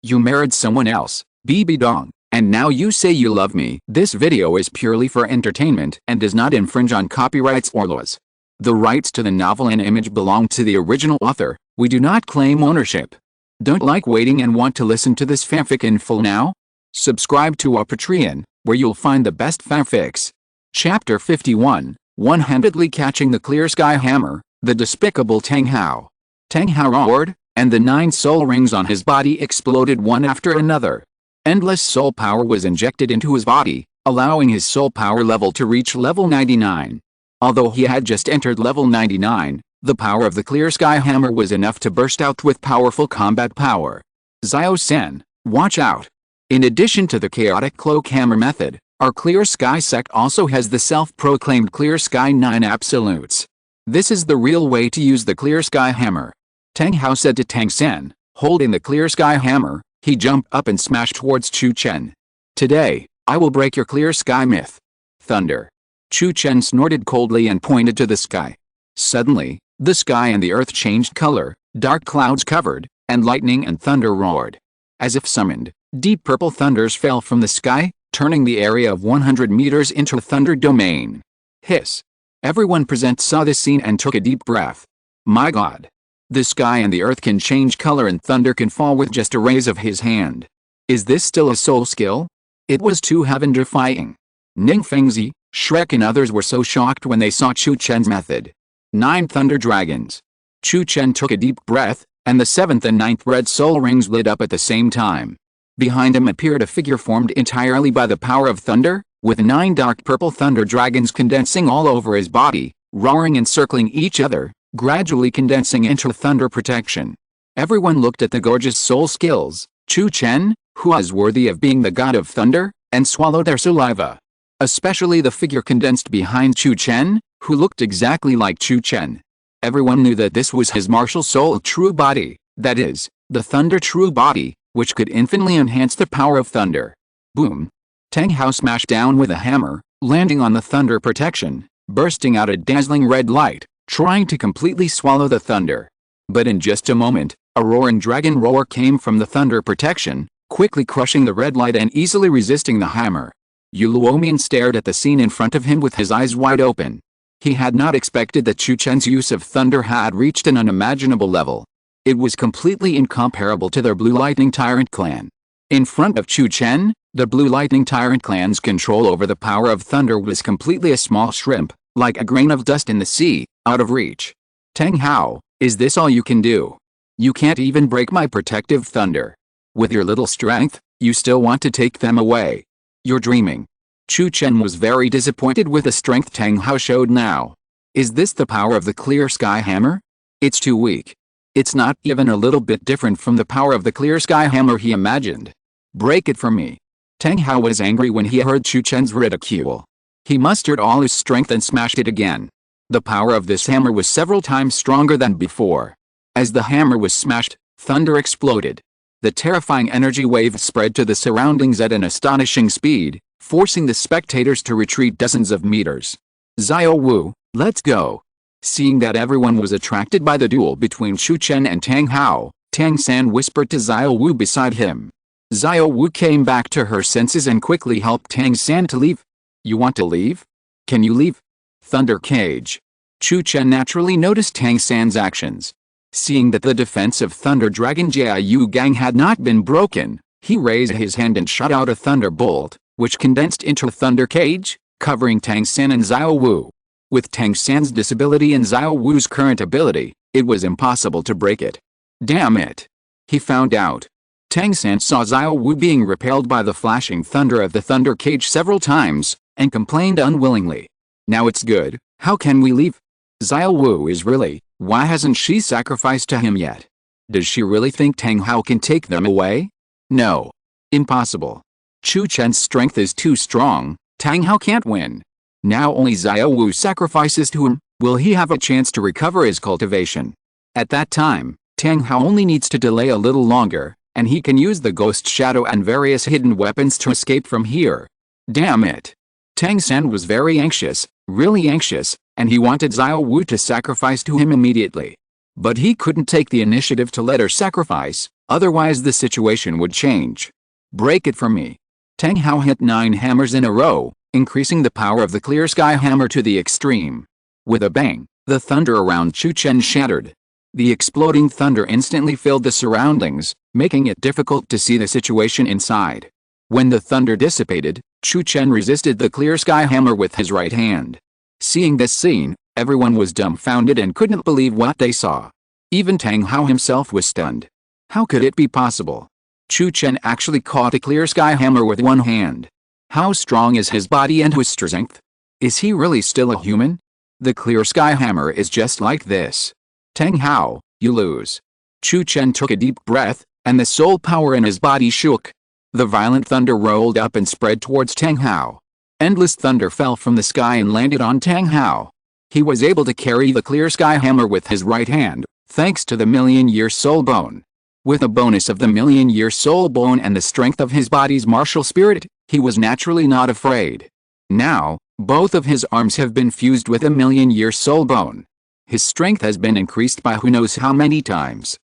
You married someone else, Bibi Dong, and now you say you love me. This video is purely for entertainment and does not infringe on copyrights or laws. The rights to the novel and image belong to the original author. We do not claim ownership. Don't like waiting and want to listen to this fanfic in full now? Subscribe to our Patreon, where you'll find the best fanfics. Chapter 51, One-handedly Catching the Clear Sky Hammer, the despicable Tang Hao. Tang Hao roared, and the 9 soul rings on his body exploded one after another. Endless soul power was injected into his body, allowing his soul power level to reach level 99. Although he had just entered level 99, the power of the Clear Sky Hammer was enough to burst out with powerful combat power. Xiao-san, watch out! In addition to the chaotic cloak hammer method, our Clear Sky sect also has the self-proclaimed Clear Sky 9 absolutes. This is the real way to use the Clear Sky Hammer. Tang Hao said to Tang San, holding the Clear Sky Hammer. He jumped up and smashed towards Chu Chen. Today, I will break your Clear Sky myth. Thunder. Chu Chen snorted coldly and pointed to the sky. Suddenly, the sky and the earth changed color, dark clouds covered, and lightning and thunder roared. As if summoned, deep purple thunders fell from the sky, turning the area of 100 meters into a thunder domain. Hiss. Everyone present saw this scene and took a deep breath. My God. The sky and the earth can change color and thunder can fall with just a raise of his hand. Is this still a soul skill? It was too heaven-defying. Ning Fengzi, Shrek and others were so shocked when they saw Chu Chen's method. 9 thunder dragons. Chu Chen took a deep breath, and the 7th and 9th red soul rings lit up at the same time. Behind him appeared a figure formed entirely by the power of thunder, with 9 dark purple thunder dragons condensing all over his body, roaring and circling each other, gradually condensing into thunder protection. Everyone looked at the gorgeous soul skills, Chu Chen, who was worthy of being the god of thunder, and swallowed their saliva. Especially the figure condensed behind Chu Chen, who looked exactly like Chu Chen. Everyone knew that this was his martial soul true body, that is, the thunder true body, which could infinitely enhance the power of thunder. Boom! Tang Hao smashed down with a hammer, landing on the thunder protection, bursting out a dazzling red light, trying to completely swallow the thunder. But in just a moment, a roaring dragon roar came from the thunder protection, quickly crushing the red light and easily resisting the hammer. Yu Luomian stared at the scene in front of him with his eyes wide open. He had not expected that Chu Chen's use of thunder had reached an unimaginable level. It was completely incomparable to their Blue Lightning Tyrant clan. In front of Chu Chen, the Blue Lightning Tyrant clan's control over the power of thunder was completely a small shrimp, like a grain of dust in the sea, out of reach. Tang Hao, is this all you can do? You can't even break my protective thunder. With your little strength, you still want to take them away. You're dreaming. Chu Chen was very disappointed with the strength Tang Hao showed now. Is this the power of the Clear Sky Hammer? It's too weak. It's not even a little bit different from the power of the Clear Sky Hammer he imagined. Break it for me. Tang Hao was angry when he heard Chu Chen's ridicule. He mustered all his strength and smashed it again. The power of this hammer was several times stronger than before. As the hammer was smashed, thunder exploded. The terrifying energy wave spread to the surroundings at an astonishing speed, forcing the spectators to retreat dozens of meters. Xiao Wu, let's go. Seeing that everyone was attracted by the duel between Chu Chen and Tang Hao, Tang San whispered to Xiao Wu beside him. Xiao Wu came back to her senses and quickly helped Tang San to leave. You want to leave? Can you leave? Thunder Cage. Chu Chen naturally noticed Tang San's actions. Seeing that the defense of Thunder Dragon Xiaogang had not been broken, he raised his hand and shot out a thunderbolt, which condensed into a thunder cage, covering Tang San and Xiao Wu. With Tang San's disability and Xiao Wu's current ability, it was impossible to break it. Damn it! He found out. Tang San saw Xiao Wu being repelled by the flashing thunder of the thunder cage several times, and complained unwillingly. Now it's good, how can we leave? Xiao Wu is really, why hasn't she sacrificed to him yet? Does she really think Tang Hao can take them away? No. Impossible. Chu Chen's strength is too strong, Tang Hao can't win. Now only Xiao Wu sacrifices to him, will he have a chance to recover his cultivation? At that time, Tang Hao only needs to delay a little longer, and he can use the ghost shadow and various hidden weapons to escape from here. Damn it. Tang San was very anxious, really anxious, and he wanted Xiao Wu to sacrifice to him immediately. But he couldn't take the initiative to let her sacrifice, otherwise the situation would change. Break it for me. Tang Hao hit 9 hammers in a row, increasing the power of the clear sky hammer to the extreme. With a bang, the thunder around Chu Chen shattered. The exploding thunder instantly filled the surroundings, making it difficult to see the situation inside. When the thunder dissipated, Chu Chen resisted the clear sky hammer with his right hand. Seeing this scene, everyone was dumbfounded and couldn't believe what they saw. Even Tang Hao himself was stunned. How could it be possible? Chu Chen actually caught a clear sky hammer with one hand. How strong is his body and his strength? Is he really still a human? The clear sky hammer is just like this. Tang Hao, you lose. Chu Chen took a deep breath, and the soul power in his body shook. The violent thunder rolled up and spread towards Tang Hao. Endless thunder fell from the sky and landed on Tang Hao. He was able to carry the clear sky hammer with his right hand, thanks to the million-year soul bone. With a bonus of the million-year soul bone and the strength of his body's martial spirit, he was naturally not afraid. Now, both of his arms have been fused with a million-year soul bone. His strength has been increased by who knows how many times.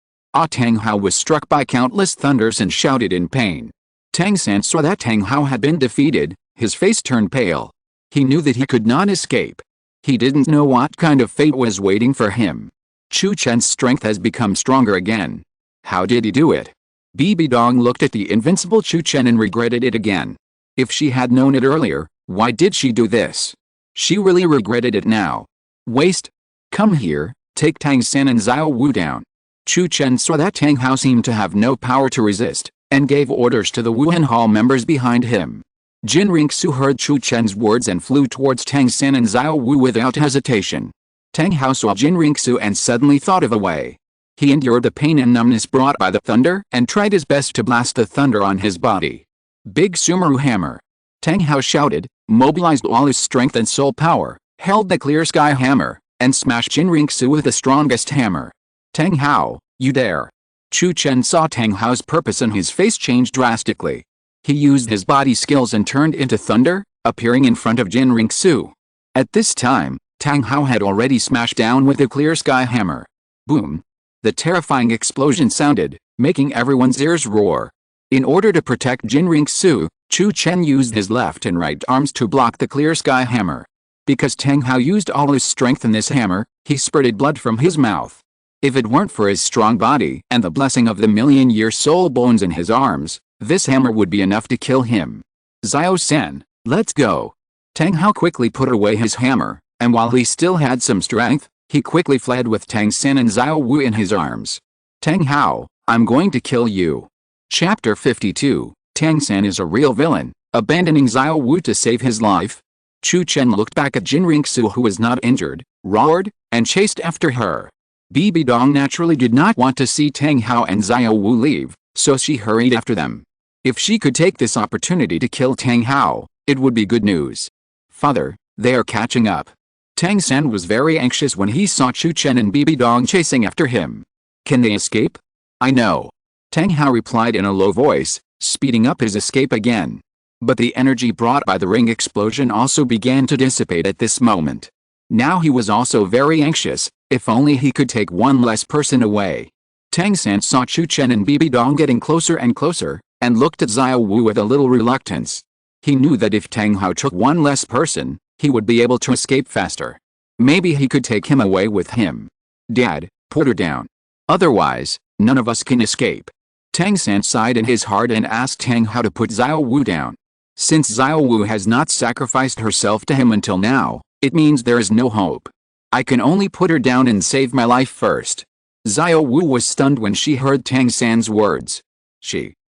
Tang Hao was struck by countless thunders and shouted in pain. Tang San saw that Tang Hao had been defeated. His face turned pale. He knew that he could not escape. He didn't know what kind of fate was waiting for him. Chu Chen's strength has become stronger again. How did he do it? Bibi Dong looked at the invincible Chu Chen and regretted it again. If she had known it earlier, why did she do this? She really regretted it now. Waste. Come here, take Tang San and Xiao Wu down. Chu Chen saw that Tang Hao seemed to have no power to resist, and gave orders to the Wuhun Hall members behind him. Qian Renxue heard Chu Chen's words and flew towards Tang San and Xiao Wu without hesitation. Tang Hao saw Qian Renxue and suddenly thought of a way. He endured the pain and numbness brought by the thunder and tried his best to blast the thunder on his body. Big Sumeru hammer. Tang Hao shouted, mobilized all his strength and soul power, held the clear sky hammer, and smashed Qian Renxue with the strongest hammer. Tang Hao, you dare. Chu Chen saw Tang Hao's purpose and his face changed drastically. He used his body skills and turned into thunder, appearing in front of Qian Renxue. At this time, Tang Hao had already smashed down with the clear sky hammer. Boom! The terrifying explosion sounded, making everyone's ears roar. In order to protect Qian Renxue, Chu Chen used his left and right arms to block the clear sky hammer. Because Tang Hao used all his strength in this hammer, he spurted blood from his mouth. If it weren't for his strong body and the blessing of the million-year soul bones in his arms, this hammer would be enough to kill him. Xiao San, let's go. Tang Hao quickly put away his hammer, and while he still had some strength, he quickly fled with Tang San and Xiao Wu in his arms. Tang Hao, I'm going to kill you. Chapter 52, Tang San is a real villain, abandoning Xiao Wu to save his life. Chu Chen looked back at Qian Renxue, who was not injured, roared, and chased after her. Bibi Dong naturally did not want to see Tang Hao and Xiao Wu leave, so she hurried after them. If she could take this opportunity to kill Tang Hao, it would be good news. Father, they are catching up. Tang San was very anxious when he saw Chu Chen and Bibi Dong chasing after him. Can they escape? I know. Tang Hao replied in a low voice, speeding up his escape again. But the energy brought by the ring explosion also began to dissipate at this moment. Now he was also very anxious, if only he could take one less person away. Tang San saw Chu Chen and Bibi Dong getting closer and closer, and looked at Xiao Wu with a little reluctance. He knew that if Tang Hao took one less person, he would be able to escape faster. Maybe he could take him away with him. Dad, put her down. Otherwise, none of us can escape. Tang San sighed in his heart and asked Tang Hao to put Xiao Wu down. Since Xiao Wu has not sacrificed herself to him until now, it means there is no hope. I can only put her down and save my life first. Xiao Wu was stunned when she heard Tang San's words.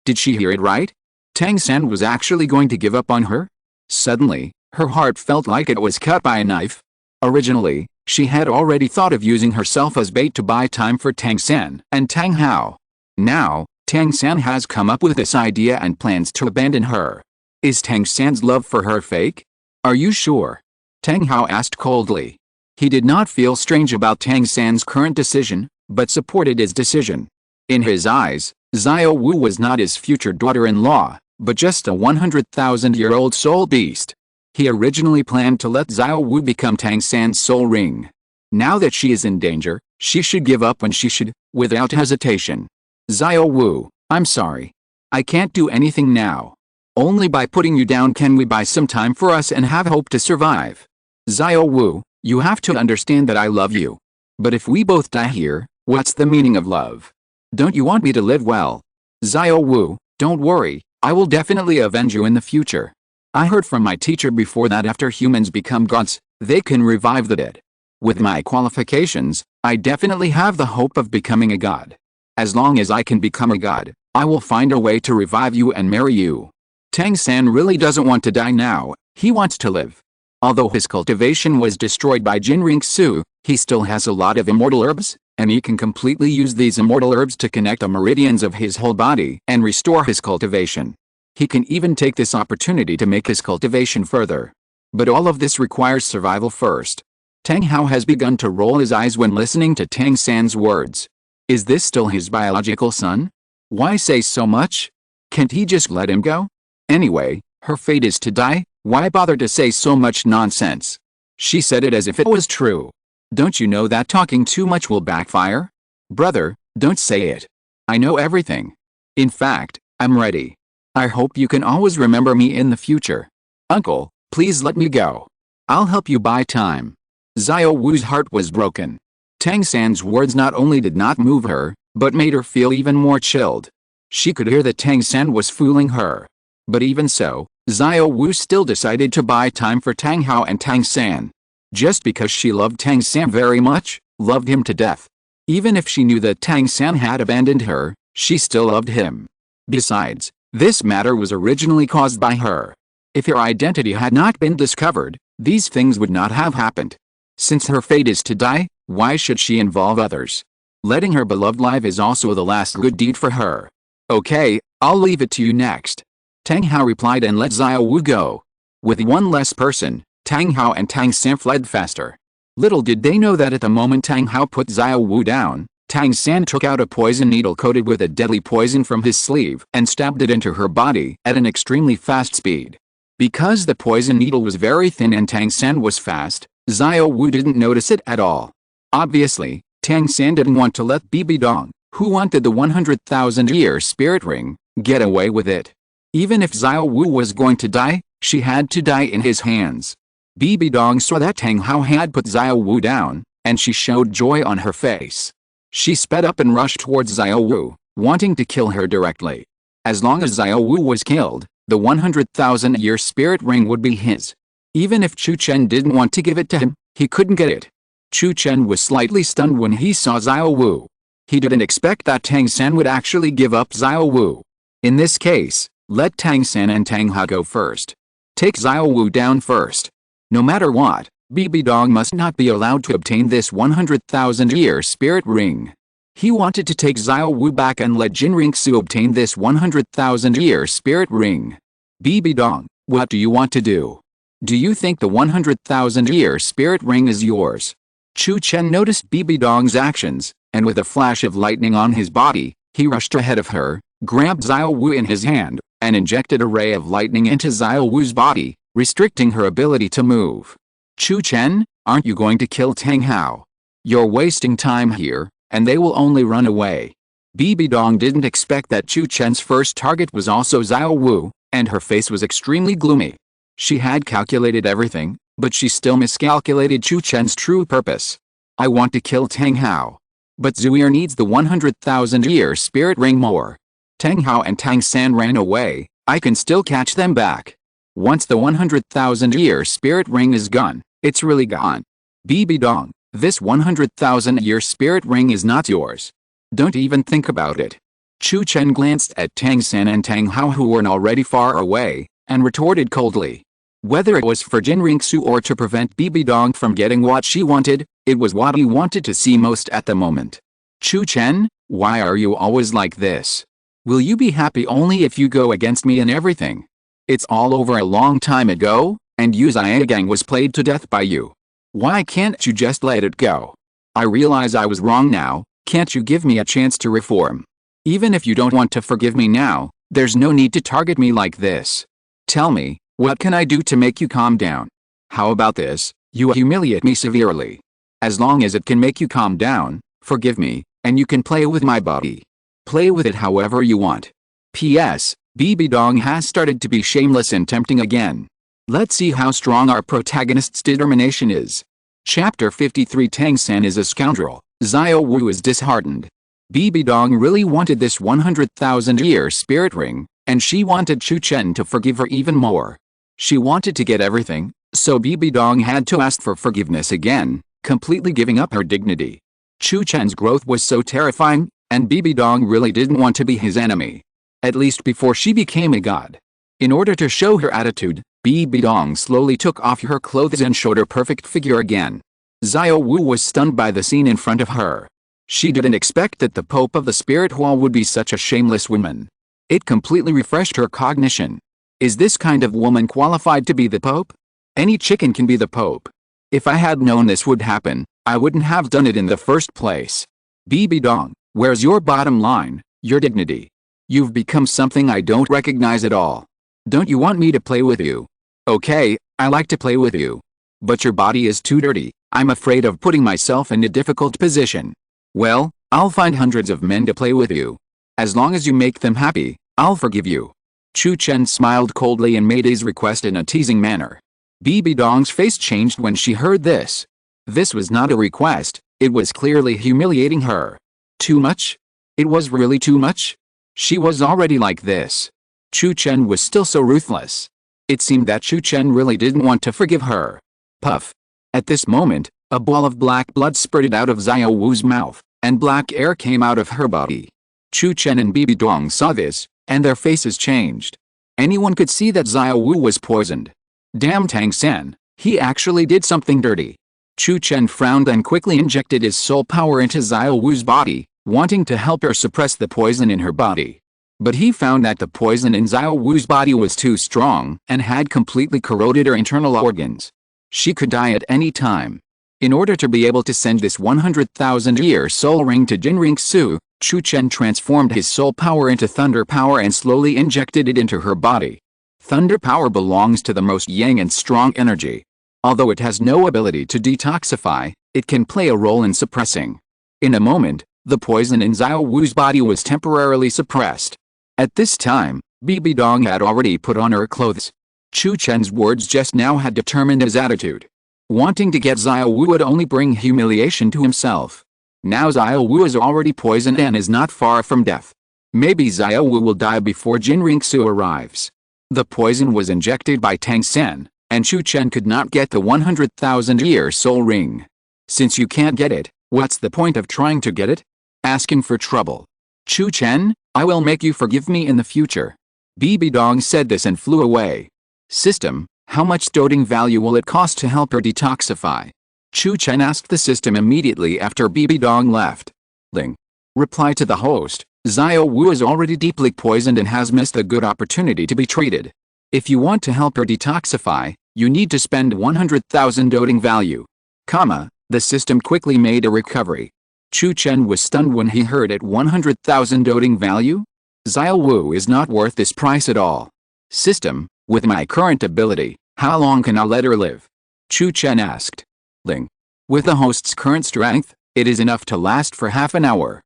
Did she hear it right? Tang San was actually going to give up on her? Suddenly, her heart felt like it was cut by a knife. Originally, she had already thought of using herself as bait to buy time for Tang San and Tang Hao. Now, Tang San has come up with this idea and plans to abandon her. Is Tang San's love for her fake? Are you sure? Tang Hao asked coldly. He did not feel strange about Tang San's current decision, but supported his decision. In his eyes, Xiao Wu was not his future daughter-in-law, but just a 100,000-year-old soul beast. He originally planned to let Xiao Wu become Tang San's soul ring. Now that she is in danger, She should give up when she should, without hesitation. Xiao Wu, I'm sorry. I can't do anything now. Only by putting you down can we buy some time for us and have hope to survive. Xiao Wu, you have to understand that I love you. But if we both die here, what's the meaning of love? Don't you want me to live well? Xiao Wu, don't worry, I will definitely avenge you in the future. I heard from my teacher before that after humans become gods, they can revive the dead. With my qualifications, I definitely have the hope of becoming a god. As long as I can become a god, I will find a way to revive you and marry you. Tang San really doesn't want to die now, he wants to live. Although his cultivation was destroyed by Qian Renxue, he still has a lot of immortal herbs, and he can completely use these immortal herbs to connect the meridians of his whole body and restore his cultivation. He can even take this opportunity to make his cultivation further. But all of this requires survival first. Tang Hao has begun to roll his eyes when listening to Tang San's words. Is this still his biological son? Why say so much? Can't he just let him go? Anyway, her fate is to die, why bother to say so much nonsense? She said it as if it was true. Don't you know that talking too much will backfire? Brother, don't say it. I know everything. In fact, I'm ready. I hope you can always remember me in the future. Uncle, please let me go. I'll help you buy time. Xiao Wu's heart was broken. Tang San's words not only did not move her, but made her feel even more chilled. She could hear that Tang San was fooling her. But even so, Xiao Wu still decided to buy time for Tang Hao and Tang San. Just because she loved Tang San very much, loved him to death. Even if she knew that Tang San had abandoned her, she still loved him. Besides, this matter was originally caused by her. If her identity had not been discovered, these things would not have happened. Since her fate is to die, why should she involve others? Letting her beloved live is also the last good deed for her. Okay, I'll leave it to you next. Tang Hao replied and let Xiao Wu go. With one less person, Tang Hao and Tang San fled faster. Little did they know that at the moment Tang Hao put Xiao Wu down, Tang San took out a poison needle coated with a deadly poison from his sleeve and stabbed it into her body at an extremely fast speed. Because the poison needle was very thin and Tang San was fast, Xiao Wu didn't notice it at all. Obviously, Tang San didn't want to let Bibi Dong, who wanted the 100,000-year spirit ring, get away with it. Even if Xiao Wu was going to die, she had to die in his hands. Bibi Dong saw that Tang Hao had put Xiao Wu down, and she showed joy on her face. She sped up and rushed towards Xiao Wu, wanting to kill her directly. As long as Xiao Wu was killed, the 100,000-year spirit ring would be his. Even if Chu Chen didn't want to give it to him, he couldn't get it. Chu Chen was slightly stunned when he saw Xiao Wu. He didn't expect that Tang San would actually give up Xiao Wu. In this case, let Tang San and Tang Hao go first. Take Xiao Wu down first. No matter what, Bibi Dong must not be allowed to obtain this 100,000-year spirit ring. He wanted to take Xiao Wu back and let Qian Renxue obtain this 100,000-year spirit ring. Bibi Dong, what do you want to do? Do you think the 100,000-year spirit ring is yours? Chu Chen noticed Bibi Dong's actions, and with a flash of lightning on his body, he rushed ahead of her, grabbed Xiao Wu in his hand, and injected a ray of lightning into Xiao Wu's body, restricting her ability to move. Chu Chen, aren't you going to kill Tang Hao? You're wasting time here, and they will only run away. Bibi Dong didn't expect that Chu Chen's first target was also Xiao Wu, and her face was extremely gloomy. She had calculated everything, but she still miscalculated Chu Chen's true purpose. I want to kill Tang Hao. But Zuier needs the 100,000-year spirit ring more. Tang Hao and Tang San ran away, I can still catch them back. Once the 100,000-year spirit ring is gone, it's really gone. Bibi Dong, this 100,000-year spirit ring is not yours. Don't even think about it. Chu Chen glanced at Tang San and Tang Hao who were already far away, and retorted coldly. Whether it was for Qian Renxue or to prevent Bibi Dong from getting what she wanted, it was what he wanted to see most at the moment. Chu Chen, why are you always like this? Will you be happy only if you go against me in everything? It's all over a long time ago, and Yu Xiaogang was played to death by you. Why can't you just let it go? I realize I was wrong now, can't you give me a chance to reform? Even if you don't want to forgive me now, there's no need to target me like this. Tell me, what can I do to make you calm down? How about this, you humiliate me severely. As long as it can make you calm down, Forgive me, and you can play with my body. Play with it however you want. P.S. Bibi Dong has started to be shameless and tempting again. Let's see how strong our protagonist's determination is. Chapter 53. Tang San is a scoundrel. Xiao Wu is disheartened. Bibi Dong really wanted this 100,000-year spirit ring, and she wanted Chu Chen to forgive her even more. She wanted to get everything, so Bibi Dong had to ask for forgiveness again, completely giving up her dignity. Chu Chen's growth was so terrifying, and Bibi Dong really didn't want to be his enemy. At least before she became a god. In order to show her attitude, Bibi Dong slowly took off her clothes and showed her perfect figure again. Xiao Wu was stunned by the scene in front of her. She didn't expect that the Pope of the Spirit Hall would be such a shameless woman. It completely refreshed her cognition. Is this kind of woman qualified to be the Pope? Any chicken can be the Pope. If I had known this would happen, I wouldn't have done it in the first place. Bibi Dong, where's your bottom line, your dignity? You've become something I don't recognize at all. Don't you want me to play with you? Okay, I like to play with you. But your body is too dirty. I'm afraid of putting myself in a difficult position. Well, I'll find hundreds of men to play with you. As long as you make them happy, I'll forgive you. Chu Chen smiled coldly and made his request in a teasing manner. Bibi Dong's face changed when she heard this. This was not a request, it was clearly humiliating her. Too much? It was really too much? She was already like this. Chu Chen was still so ruthless. It seemed that Chu Chen really didn't want to forgive her. Puff. At this moment, a ball of black blood spurted out of Xiao Wu's mouth, and black air came out of her body. Chu Chen and Bibi Dong saw this, and their faces changed. Anyone could see that Xiao Wu was poisoned. Damn Tang San, he actually did something dirty. Chu Chen frowned and quickly injected his soul power into Xiao Wu's body, wanting to help her suppress the poison in her body. But he found that the poison in Xiao Wu's body was too strong and had completely corroded her internal organs. She could die at any time. In order to be able to send this 100,000-year soul ring to Qian Renxue, Chu Chen transformed his soul power into thunder power and slowly injected it into her body. Thunder power belongs to the most yang and strong energy. Although it has no ability to detoxify, it can play a role in suppressing. In a moment, the poison in Xiao Wu's body was temporarily suppressed. At this time, Bibi Dong had already put on her clothes. Chu Chen's words just now had determined his attitude. Wanting to get Xiao Wu would only bring humiliation to himself. Now Xiao Wu is already poisoned and is not far from death. Maybe Xiao Wu will die before Qian Renxue arrives. The poison was injected by Tang San, and Chu Chen could not get the 100,000-year soul ring. Since you can't get it, what's the point of trying to get it? Asking for trouble. Chu Chen, I will make you forgive me in the future. Bibi Dong said this and flew away. System, how much doting value will it cost to help her detoxify? Chu Chen asked the system immediately after Bibi Dong left. Ling. Reply to the host, Xiao Wu is already deeply poisoned and has missed a good opportunity to be treated. If you want to help her detoxify, you need to spend 100,000 doting value. The system quickly made a recovery. Chu Chen was stunned when he heard it 100,000 doting value? Xiao Wu is not worth this price at all. System, with my current ability, how long can I let her live? Chu Chen asked. Ling. With the host's current strength, it is enough to last for half an hour.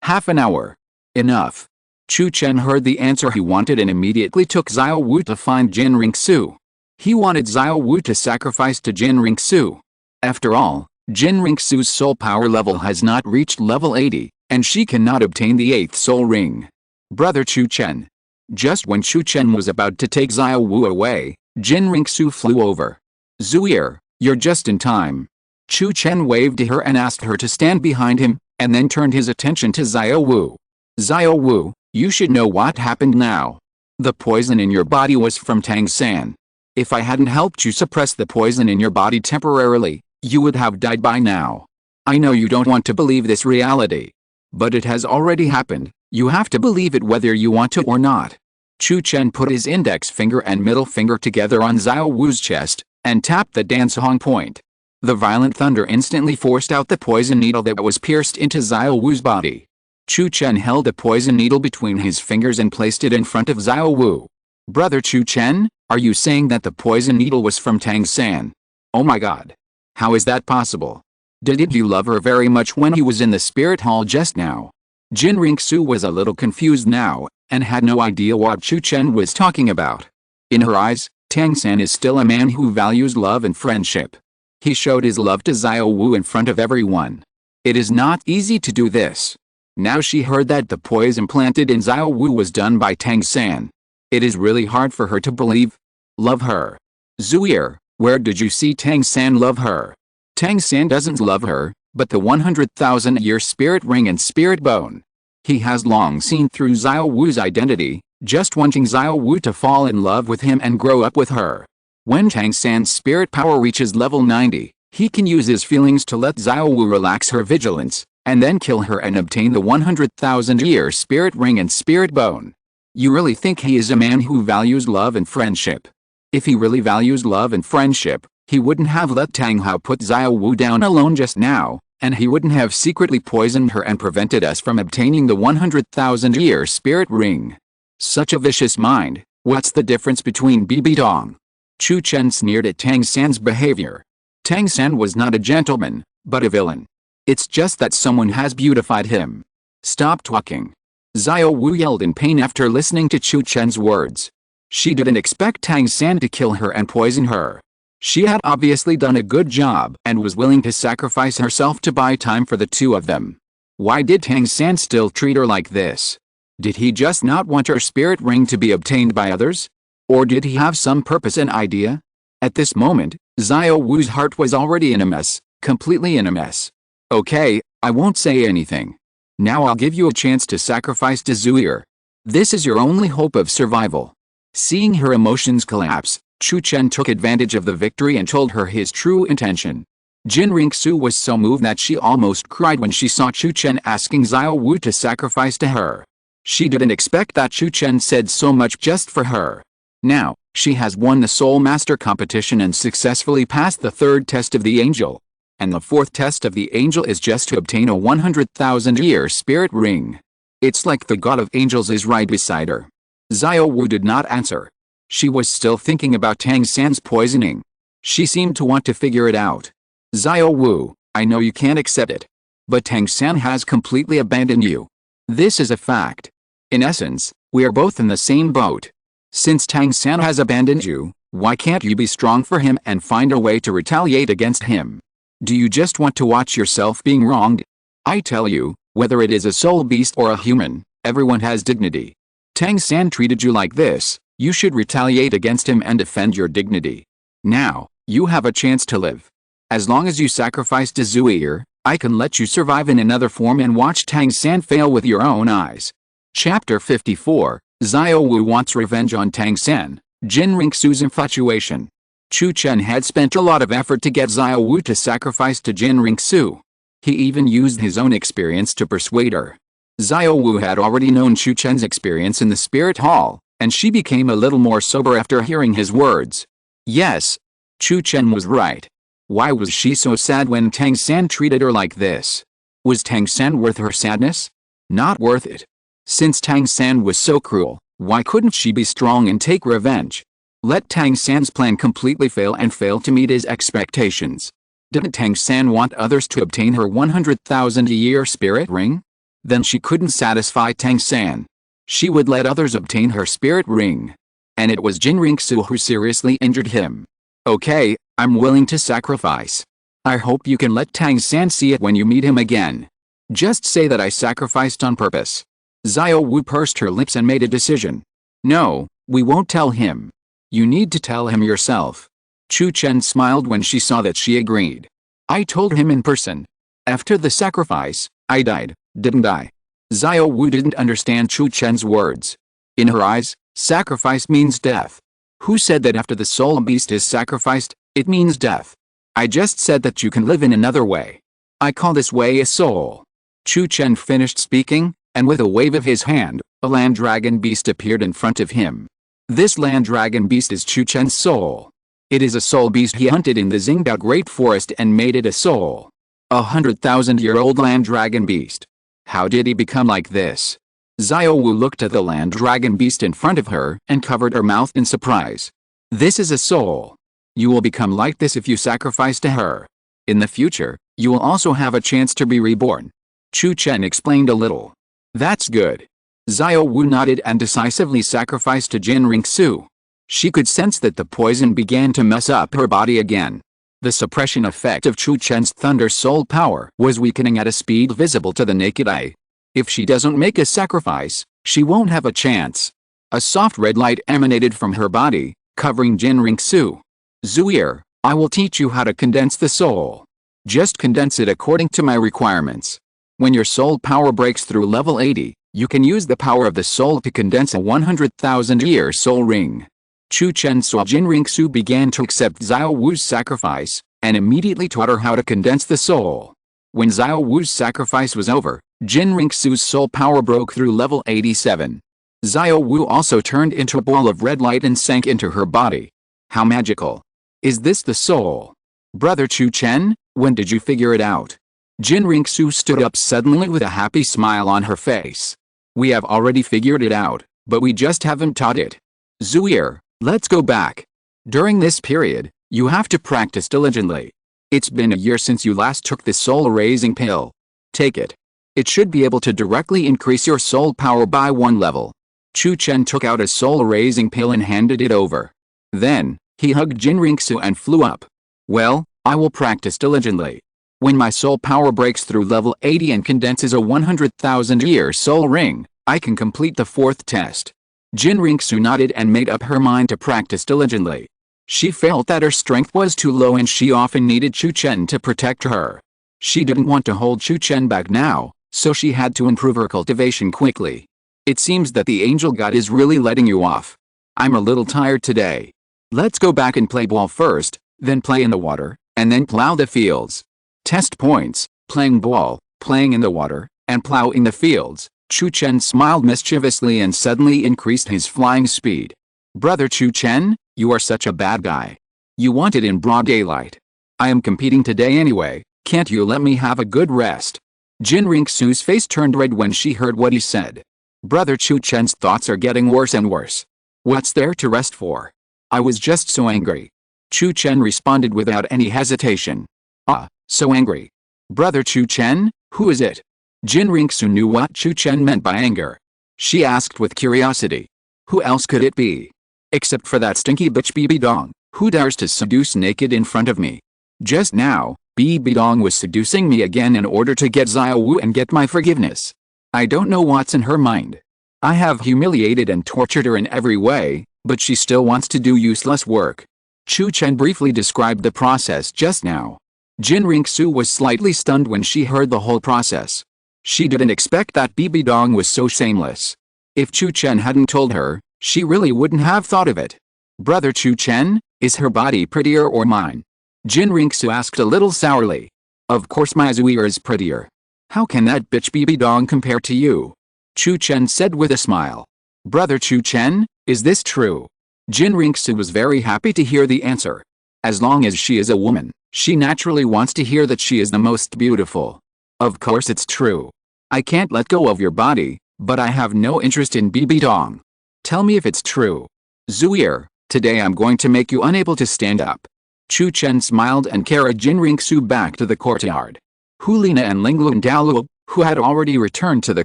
Half an hour. Enough. Chu Chen heard the answer he wanted and immediately took Xiao Wu to find Qian Renxue. He wanted Xiao Wu to sacrifice to Qian Renxue. After all, Qian Renxue's soul power level has not reached level 80, and she cannot obtain the 8th soul ring. Brother Chu Chen. Just when Chu Chen was about to take Xiao Wu away, Qian Renxue flew over. Zuier, you're just in time. Chu Chen waved to her and asked her to stand behind him, and then turned his attention to Xiao Wu. Xiao Wu, you should know what happened now. The poison in your body was from Tang San. If I hadn't helped you suppress the poison in your body temporarily, you would have died by now. I know you don't want to believe this reality. But it has already happened, you have to believe it whether you want to or not. Chu Chen put his index finger and middle finger together on Xiao Wu's chest, and tapped the dancehong point. The violent thunder instantly forced out the poison needle that was pierced into Xiao Wu's body. Chu Chen held the poison needle between his fingers and placed it in front of Xiao Wu. Brother Chu Chen, are you saying that the poison needle was from Tang San? Oh my god. How is that possible? Did you love her very much when he was in the spirit hall just now? Qian Renxue was a little confused now, and had no idea what Chu Chen was talking about. In her eyes, Tang San is still a man who values love and friendship. He showed his love to Xiao Wu in front of everyone. It is not easy to do this. Now she heard that the poison planted in Xiao Wu was done by Tang San. It is really hard for her to believe. Love her. Zuier, where did you see Tang San love her? Tang San doesn't love her, but the 100,000-year spirit ring and spirit bone. He has long seen through Xiao Wu's identity, just wanting Xiao Wu to fall in love with him and grow up with her. When Tang San's spirit power reaches level 90, he can use his feelings to let Xiao Wu relax her vigilance, and then kill her and obtain the 100,000-year spirit ring and spirit bone. You really think he is a man who values love and friendship? If he really values love and friendship, he wouldn't have let Tang Hao put Xiao Wu down alone just now, and he wouldn't have secretly poisoned her and prevented us from obtaining the 100,000-year spirit ring. Such a vicious mind. What's the difference between Bibi Dong? Chu Chen sneered at Tang San's behavior. Tang San was not a gentleman, but a villain. It's just that someone has beautified him. Stop talking. Xiao Wu yelled in pain after listening to Chu Chen's words. She didn't expect Tang San to kill her and poison her. She had obviously done a good job and was willing to sacrifice herself to buy time for the two of them. Why did Tang San still treat her like this? Did he just not want her spirit ring to be obtained by others? Or did he have some purpose and idea? At this moment, Xiao Wu's heart was already in a mess, completely in a mess. Okay, I won't say anything. Now I'll give you a chance to sacrifice to Zuier. This is your only hope of survival. Seeing her emotions collapse, Chu Chen took advantage of the victory and told her his true intention. Qian Renxue was so moved that she almost cried when she saw Chu Chen asking Xiao Wu to sacrifice to her. She didn't expect that Chu Chen said so much just for her. Now, she has won the Soul Master competition and successfully passed the third test of the angel. And the fourth test of the angel is just to obtain a 100,000-year spirit ring. It's like the god of angels is right beside her. Xiao Wu did not answer. She was still thinking about Tang San's poisoning. She seemed to want to figure it out. Xiao Wu, I know you can't accept it. But Tang San has completely abandoned you. This is a fact. In essence, we are both in the same boat. Since Tang San has abandoned you, why can't you be strong for him and find a way to retaliate against him? Do you just want to watch yourself being wronged? I tell you, whether it is a soul beast or a human, everyone has dignity. Tang San treated you like this, you should retaliate against him and defend your dignity. Now, you have a chance to live. As long as you sacrifice to Zuier, I can let you survive in another form and watch Tang San fail with your own eyes. Chapter 54, Xiao Wu wants revenge on Tang San, Qian Renxue's infatuation. Chu Chen had spent a lot of effort to get Xiao Wu to sacrifice to Qian Renxue. He even used his own experience to persuade her. Xiao Wu had already known Chu Chen's experience in the spirit hall, and she became a little more sober after hearing his words. Yes, Chu Chen was right. Why was she so sad when Tang San treated her like this? Was Tang San worth her sadness? Not worth it. Since Tang San was so cruel, why couldn't she be strong and take revenge? Let Tang San's plan completely fail and fail to meet his expectations. Didn't Tang San want others to obtain her 100,000-year spirit ring? Then she couldn't satisfy Tang San. She would let others obtain her spirit ring. And it was Qian Renxue who seriously injured him. Okay, I'm willing to sacrifice. I hope you can let Tang San see it when you meet him again. Just say that I sacrificed on purpose. Xiao Wu pursed her lips and made a decision. No, we won't tell him. You need to tell him yourself. Chu Chen smiled when she saw that she agreed. I told him in person. After the sacrifice, I died, didn't I? Xiao Wu didn't understand Chu Chen's words. In her eyes, sacrifice means death. Who said that after the soul beast is sacrificed, it means death? I just said that you can live in another way. I call this way a soul. Chu Chen finished speaking, and with a wave of his hand, a land dragon beast appeared in front of him. This land dragon beast is Chu Chen's soul. It is a soul beast he hunted in the Xingdao Great Forest and made it a soul. 100,000-year-old land dragon beast. How did he become like this? Xiao Wu looked at the land dragon beast in front of her and covered her mouth in surprise. This is a soul. You will become like this if you sacrifice to her. In the future, You will also have a chance to be reborn. Chu Chen explained a little. That's good. Xiao Wu nodded and decisively sacrificed to Qian Renxue. She could sense that the poison began to mess up her body again. The suppression effect of Chu Chen's thunder soul power was weakening at a speed visible to the naked eye. If she doesn't make a sacrifice, she won't have a chance. A soft red light emanated from her body, covering Qian Renxue. Zuir, I will teach you how to condense the soul. Just condense it according to my requirements. When your soul power breaks through level 80, you can use the power of the soul to condense a 100,000-year soul ring. Chu Chen saw Qian Renxue began to accept Xiao Wu's sacrifice, and immediately taught her how to condense the soul. When Xiao Wu's sacrifice was over, Qian Renxue's soul power broke through level 87. Xiao Wu also turned into a ball of red light and sank into her body. How magical. Is this the soul? Brother Chu Chen, when did you figure it out? Qian Renxue stood up suddenly with a happy smile on her face. We have already figured it out, but we just haven't taught it. Zuir, let's go back. During this period, you have to practice diligently. It's been a year since you last took the soul-raising pill. Take it. It should be able to directly increase your soul power by 1 level. Chu Chen took out a soul-raising pill and handed it over. Then, he hugged Qian Renxue and flew up. Well, I will practice diligently. When my soul power breaks through level 80 and condenses a 100,000-year soul ring, I can complete the 4th test. Qian Renxue nodded and made up her mind to practice diligently. She felt that her strength was too low and she often needed Chu Chen to protect her. She didn't want to hold Chu Chen back now, so she had to improve her cultivation quickly. It seems that the angel god is really letting you off. I'm a little tired today. Let's go back and play ball first, then play in the water, and then plow the fields. Test points, playing ball, playing in the water, and plowing the fields. Chu Chen smiled mischievously and suddenly increased his flying speed. Brother Chu Chen, you are such a bad guy. You want it in broad daylight. I am competing today anyway, can't you let me have a good rest? Qian Renxue's face turned red when she heard what he said. Brother Chu Chen's thoughts are getting worse and worse. What's there to rest for? I was just so angry. Chu Chen responded without any hesitation. Ah, so angry. Brother Chu Chen, who is it? Qian Renxue knew what Chu Chen meant by anger. She asked with curiosity. Who else could it be? Except for that stinky bitch Bibi Dong, who dares to seduce naked in front of me. Just now, Bibi Dong was seducing me again in order to get Xiao Wu and get my forgiveness. I don't know what's in her mind. I have humiliated and tortured her in every way, but she still wants to do useless work. Chu Chen briefly described the process just now. Qian Renxue was slightly stunned when she heard the whole process. She didn't expect that Bibi Dong was so shameless. If Chu Chen hadn't told her, she really wouldn't have thought of it. Brother Chu Chen, is her body prettier or mine? Qian Renxue asked a little sourly. Of course my Zuir is prettier. How can that bitch Bibi Dong compare to you? Chu Chen said with a smile. Brother Chu Chen, is this true? Qian Renxue was very happy to hear the answer. As long as she is a woman, she naturally wants to hear that she is the most beautiful. Of course it's true. I can't let go of your body, but I have no interest in Bibi Dong. Tell me if it's true. Zuir, today I'm going to make you unable to stand up. Chu Chen smiled and carried Qian Renxue back to the courtyard. Liena and Lingluan Douluo, who had already returned to the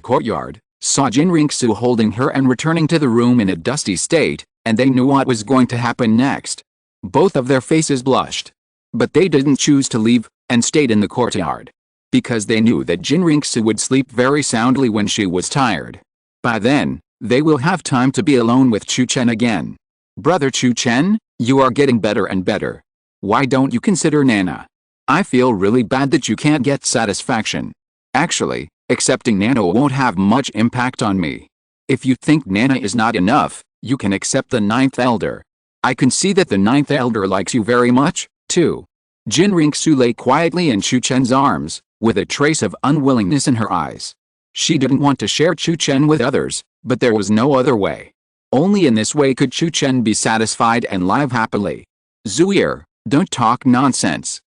courtyard, saw Qian Renxue holding her and returning to the room in a dusty state, and they knew what was going to happen next. Both of their faces blushed. But they didn't choose to leave, and stayed in the courtyard. Because they knew that Qian Renxue would sleep very soundly when she was tired. By then, they will have time to be alone with Chu Chen again. Brother Chu Chen, you are getting better and better. Why don't you consider Nana? I feel really bad that you can't get satisfaction. Actually, accepting Nana won't have much impact on me. If you think Nana is not enough, you can accept the 9th elder. I can see that the 9th elder likes you very much, too. Qian Renxue lay quietly in Chu Chen's arms, with a trace of unwillingness in her eyes. She didn't want to share Chu Chen with others, but there was no other way. Only in this way could Chu Chen be satisfied and live happily. Zuir, don't talk nonsense.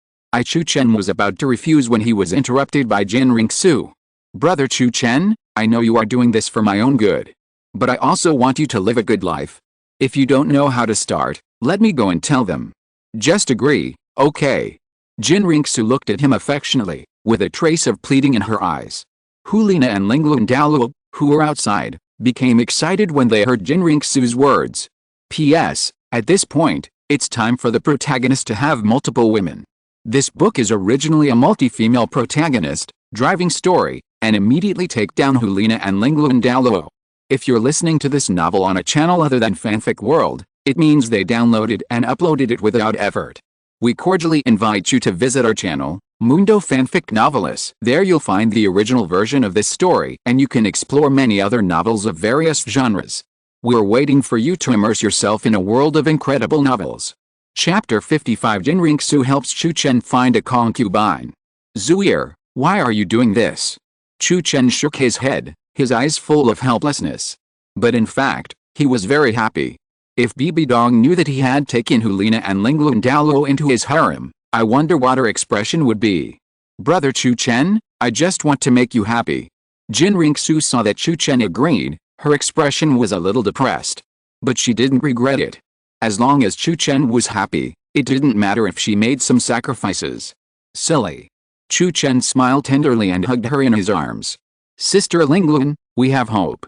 Chu Chen was about to refuse when he was interrupted by Qian Renxue. Brother Chu Chen, I know you are doing this for my own good. But I also want you to live a good life. If you don't know how to start, let me go and tell them. Just agree, okay? Qian Renxue looked at him affectionately, with a trace of pleading in her eyes. Liena and Lingluan Douluo, who were outside, became excited when they heard Qian Renxue's words. P.S. At this point, it's time for the protagonist to have multiple women. This book is originally a multi-female protagonist, driving story, and immediately take down Liena and Lingluan Douluo. If you're listening to this novel on a channel other than Fanfic World, it means they downloaded and uploaded it without effort. We cordially invite you to visit our channel, Mundo Fanfic Novelists. There you'll find the original version of this story, and you can explore many other novels of various genres. We're waiting for you to immerse yourself in a world of incredible novels. Chapter 55. Qian Renxue helps Chu Chen find a concubine. Zuir, why are you doing this? Chu Chen shook his head, his eyes full of helplessness. But in fact, he was very happy. If Bibi Dong knew that he had taken Liena and Lingluan Douluo into his harem, I wonder what her expression would be. Brother Chu Chen, I just want to make you happy. Qian Renxue saw that Chu Chen agreed. Her expression was a little depressed. But she didn't regret it. As long as Chu Chen was happy, it didn't matter if she made some sacrifices. Silly. Chu Chen smiled tenderly and hugged her in his arms. Sister Lingluan, we have hope.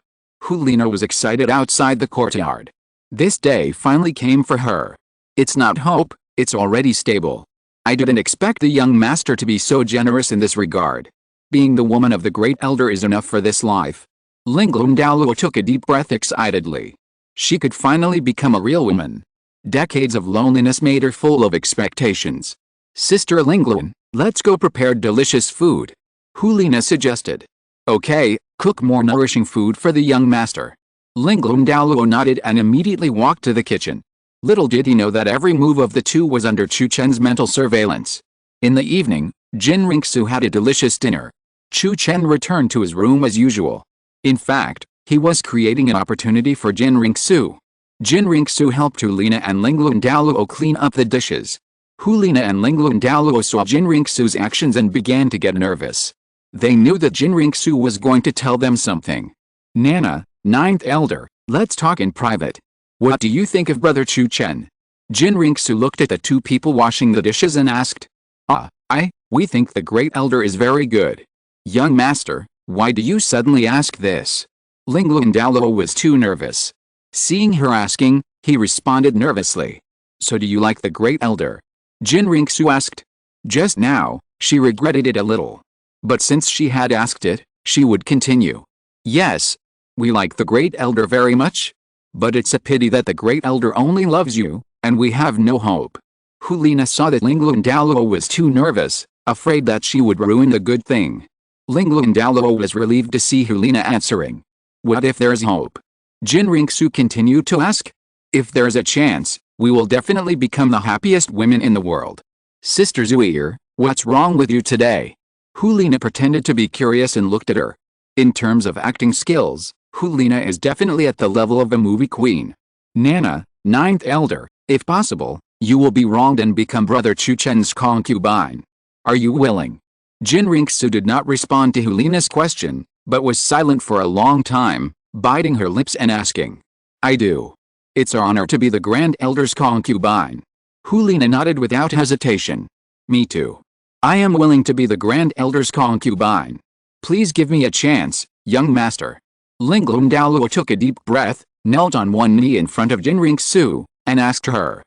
Liena was excited outside the courtyard. This day finally came for her. It's not hope, it's already stable. I didn't expect the young master to be so generous in this regard. Being the woman of the great elder is enough for this life. Lingluan Douluo took a deep breath excitedly. She could finally become a real woman. Decades of loneliness made her full of expectations. Sister Lingluan, let's go prepare delicious food. Liena suggested. Okay, cook more nourishing food for the young master. Lingluan Douluo nodded and immediately walked to the kitchen. Little did he know that every move of the two was under Chu Chen's mental surveillance. In the evening, Qian Renxue had a delicious dinner. Chu Chen returned to his room as usual. In fact, he was creating an opportunity for Qian Renxue. Qian Renxue helped Liena and Lingluan Douluo clean up the dishes. Liena and Lingluan Douluo saw Qian Renxue's actions and began to get nervous. They knew that Qian Renxue was going to tell them something. Nana, ninth elder, let's talk in private. What do you think of Brother Chu Chen? Qian Renxue looked at the two people washing the dishes and asked. We think the great elder is very good. Young master, why do you suddenly ask this? Lingluan Douluo was too nervous. Seeing her asking, he responded nervously. So do you like the great elder? Qian Renxue asked. Just now, she regretted it a little. But since she had asked it, she would continue. Yes. We like the great elder very much. But it's a pity that the great elder only loves you, and we have no hope. Liena saw that Lingluan Douluo was too nervous, afraid that she would ruin the good thing. Lingluan Douluo was relieved to see Liena answering. What if there's hope? Qian Renxue continued to ask. If there's a chance, we will definitely become the happiest women in the world. Sister Zuir, what's wrong with you today? Liena pretended to be curious and looked at her. In terms of acting skills, Liena is definitely at the level of a movie queen. Nana, ninth elder, if possible, you will be wronged and become Brother Chu Chen's concubine. Are you willing? Qian Renxue did not respond to Liena's question, but was silent for a long time, biting her lips and asking. I do. It's our honor to be the Grand Elder's concubine. Liena nodded without hesitation. Me too. I am willing to be the Grand Elder's concubine. Please give me a chance, young master. Lingluan Douluo took a deep breath, knelt on one knee in front of Qian Renxue, and asked her.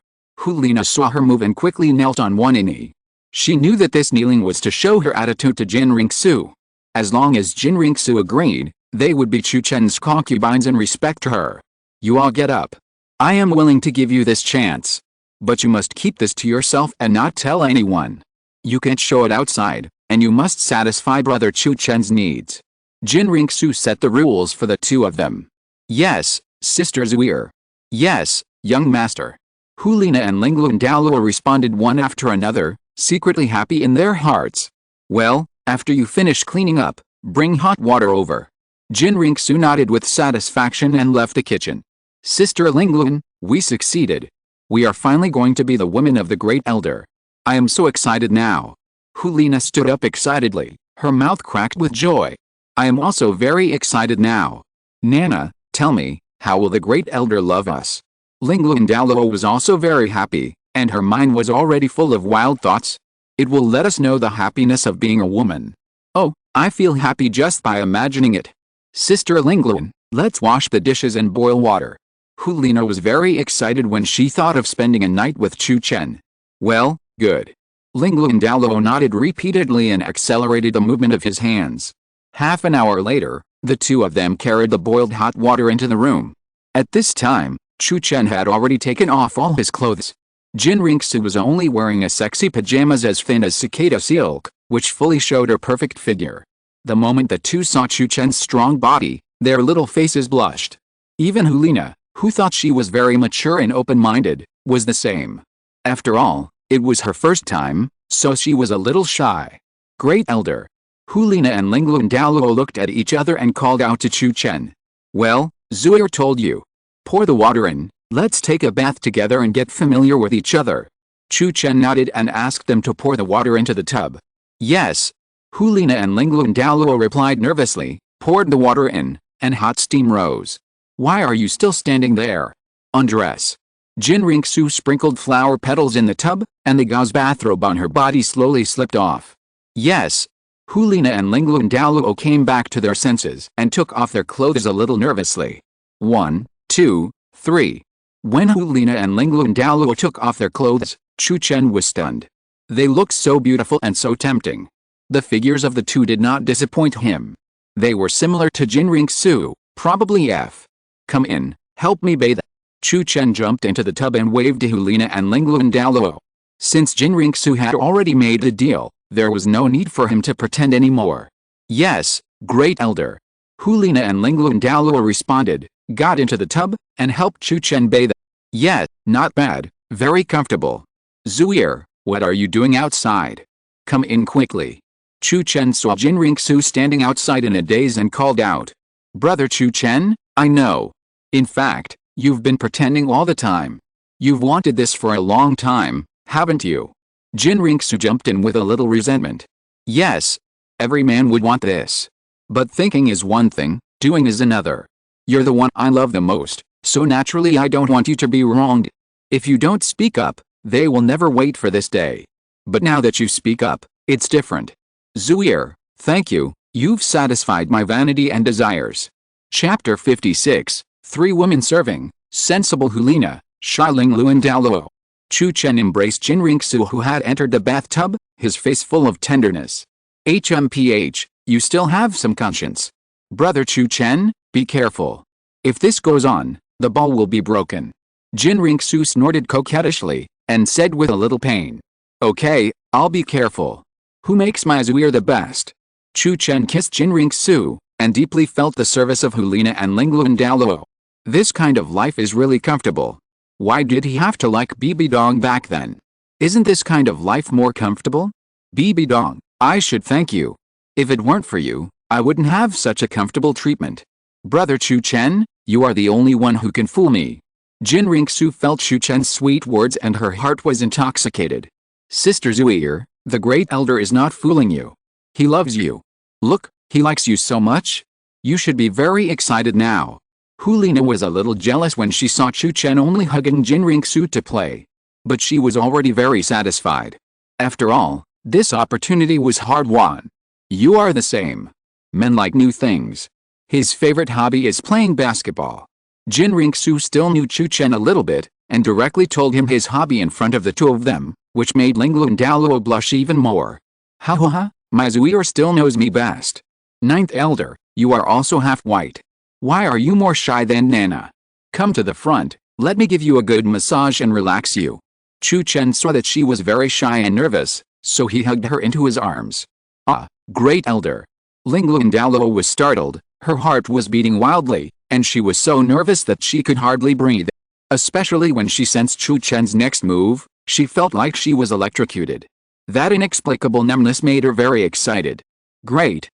Liena saw her move and quickly knelt on one knee. She knew that this kneeling was to show her attitude to Qian Renxue. As long as Qian Renxue agreed, they would be Chu Chen's concubines and respect her. You all get up. I am willing to give you this chance. But you must keep this to yourself and not tell anyone. You can't show it outside, and you must satisfy Brother Chu Chen's needs. Qian Renxue set the rules for the two of them. Yes, Sister Zuir. Yes, young master. Liena and Lingluan Douluo responded one after another, secretly happy in their hearts. Well, after you finish cleaning up, bring hot water over. Qian Renxue nodded with satisfaction and left the kitchen. Sister Lingluan, we succeeded. We are finally going to be the women of the great elder. I am so excited now. Liena stood up excitedly, her mouth cracked with joy. I am also very excited now. Nana, tell me, how will the great elder love us? Lingluan Douluo was also very happy, and her mind was already full of wild thoughts. It will let us know the happiness of being a woman. Oh, I feel happy just by imagining it. Sister Lingluan, let's wash the dishes and boil water. Liena was very excited when she thought of spending a night with Chu Chen. Well, good. Lingluan Douluo nodded repeatedly and accelerated the movement of his hands. Half an hour later, the two of them carried the boiled hot water into the room. At this time, Chu Chen had already taken off all his clothes. Qian Renxue was only wearing a sexy pajamas as thin as cicada silk, which fully showed her perfect figure. The moment the two saw Chu Chen's strong body, their little faces blushed. Even Liena, who thought she was very mature and open-minded, was the same. After all, it was her first time, so she was a little shy. Great Elder. Liena and Lingluan Douluo looked at each other and called out to Chu Chen. Well, Zuir told you. Pour the water in, let's take a bath together and get familiar with each other. Chu Chen nodded and asked them to pour the water into the tub. Yes. Liena and Lingluan Douluo replied nervously, poured the water in, and hot steam rose. Why are you still standing there? Undress. Qian Renxue sprinkled flower petals in the tub, and the gauze bathrobe on her body slowly slipped off. Yes. Liena and Lingluan Douluo came back to their senses and took off their clothes a little nervously. 1, 2, 3. When Liena and Lingluan Douluo took off their clothes, Chu Chen was stunned. They looked so beautiful and so tempting. The figures of the two did not disappoint him. They were similar to Qian Renxue, probably F. Come in, help me bathe. Chu Chen jumped into the tub and waved to Liena and Lingluan Douluo. Since Qian Renxue had already made the deal, there was no need for him to pretend anymore. Yes, Great Elder. Liena and Lingluan Douluo responded, got into the tub, and helped Chu Chen bathe. Yes, not bad, very comfortable. Zuir, what are you doing outside? Come in quickly. Chu Chen saw Qian Renxue standing outside in a daze and called out. Brother Chu Chen, I know. In fact, you've been pretending all the time. You've wanted this for a long time, haven't you? Qian Renxue jumped in with a little resentment. Yes. Every man would want this. But thinking is one thing, doing is another. You're the one I love the most, so naturally I don't want you to be wronged. If you don't speak up, they will never wait for this day. But now that you speak up, it's different. Zuir, thank you, you've satisfied my vanity and desires. Chapter 56, 3 Women Serving, Sensible Liena, shy Lingluan Douluo. Chu Chen embraced Qian Renxue who had entered the bathtub, his face full of tenderness. HMPH, you still have some conscience. Brother Chu Chen, be careful. If this goes on, the ball will be broken. Qian Renxue snorted coquettishly, and said with a little pain. Okay, I'll be careful. Who makes my Zuir the best? Chu Chen kissed Qian Renxue, and deeply felt the service of Liena and Lingluan Douluo. This kind of life is really comfortable. Why did he have to like Bibi Dong back then? Isn't this kind of life more comfortable? Bibi Dong, I should thank you. If it weren't for you, I wouldn't have such a comfortable treatment. Brother Chu Chen, you are the only one who can fool me. Qian Renxue felt Chu Chen's sweet words and her heart was intoxicated. Sister Zuir, the Great Elder is not fooling you. He loves you. Look, he likes you so much. You should be very excited now. Liena was a little jealous when she saw Chu Chen only hugging Qian Renxue to play. But she was already very satisfied. After all, this opportunity was hard-won. You are the same. Men like new things. His favorite hobby is playing basketball. Qian Renxue still knew Chu Chen a little bit, and directly told him his hobby in front of the two of them, which made Lingluan Douluo blush even more. Ha ha ha, my Zuir still knows me best. 9th Elder, you are also half white. Why are you more shy than Nana? Come to the front, let me give you a good massage and relax you. Chu Chen saw that she was very shy and nervous, so he hugged her into his arms. Ah, Great Elder. Lingluan Douluo was startled, her heart was beating wildly, and she was so nervous that she could hardly breathe. Especially when she sensed Chu Chen's next move, she felt like she was electrocuted. That inexplicable numbness made her very excited. Great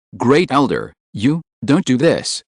Elder, you, don't do this.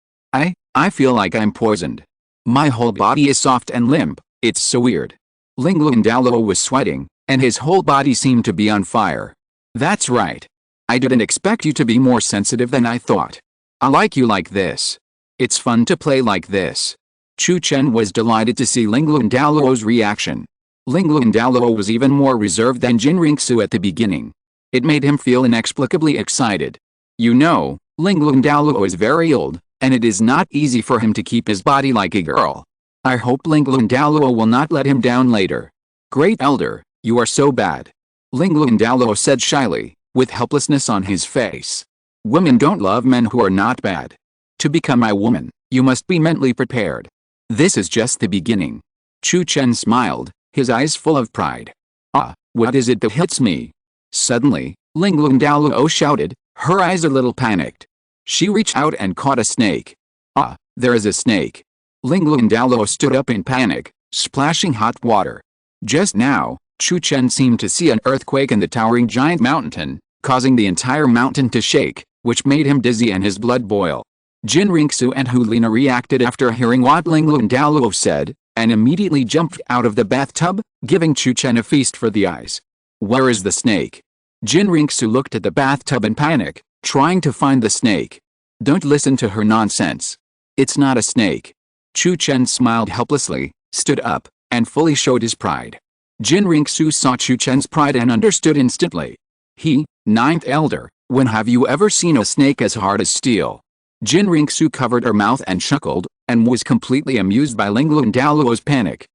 I feel like I'm poisoned. My whole body is soft and limp, it's so weird. Lingluan Douluo was sweating, and his whole body seemed to be on fire. That's right. I didn't expect you to be more sensitive than I thought. I like you like this. It's fun to play like this. Chu Chen was delighted to see Lingluan Douluo's reaction. Lingluan Douluo was even more reserved than Qian Renxue at the beginning, It made him feel inexplicably excited. You know, Lingluan Douluo is very old, and it is not easy for him to keep his body like a girl. I hope Lingluan Douluo will not let him down later. Great Elder, you are so bad. Lingluan Douluo said shyly, with helplessness on his face. Women don't love men who are not bad. To become my woman, you must be mentally prepared. This is just the beginning. Chu Chen smiled, his eyes full of pride. Ah, what is it that hits me? Suddenly, Lingluan Douluo shouted, her eyes a little panicked. She reached out and caught a snake. Ah, there is a snake. Lingluan Douluo stood up in panic, splashing hot water. Just now, Chu Chen seemed to see an earthquake in the towering giant mountain, causing the entire mountain to shake, which made him dizzy and his blood boil. Qian Renxue and Liena reacted after hearing what Lingluan Douluo said, and immediately jumped out of the bathtub, giving Chu Chen a feast for the eyes. Where is the snake? Qian Renxue looked at the bathtub in panic, trying to find the snake. Don't listen to her nonsense. It's not a snake. Chu Chen smiled helplessly, stood up, and fully showed his pride. Qian Renxue saw Chu Chen's pride and understood instantly. He, 9th Elder, when have you ever seen a snake as hard as steel? Qian Renxue covered her mouth and chuckled, and was completely amused by Lingluan Douluo's panic.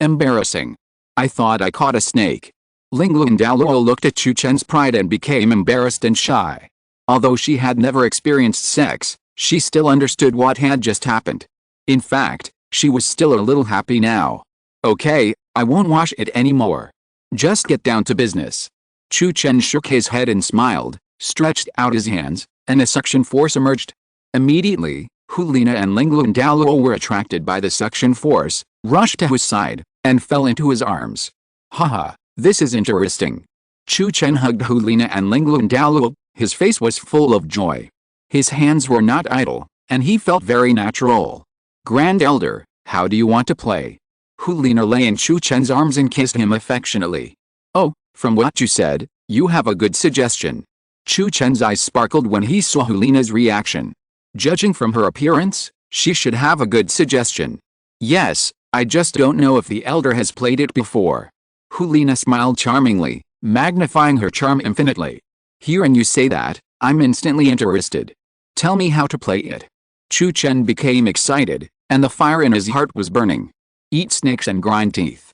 Embarrassing. I thought I caught a snake. Lingluan Douluo looked at Chu Chen's pride and became embarrassed and shy. Although she had never experienced sex, she still understood what had just happened. In fact, she was still a little happy now. Okay, I won't wash it anymore. Just get down to business. Chu Chen shook his head and smiled, stretched out his hands, and a suction force emerged. Immediately, Liena and Lingluan Douluo were attracted by the suction force, rushed to his side, and fell into his arms. Haha, this is interesting. Chu Chen hugged Liena and Lingluan Douluo, his face was full of joy. His hands were not idle, and he felt very natural. Grand Elder, how do you want to play? Liena lay in Chu Chen's arms and kissed him affectionately. Oh, from what you said, you have a good suggestion. Chu Chen's eyes sparkled when he saw Liena's reaction. Judging from her appearance, she should have a good suggestion. Yes, I just don't know if the elder has played it before. Liena smiled charmingly, magnifying her charm infinitely. Hearing you say that, I'm instantly interested. Tell me how to play it. Chu Chen became excited, and the fire in his heart was burning. Eat snakes and grind teeth.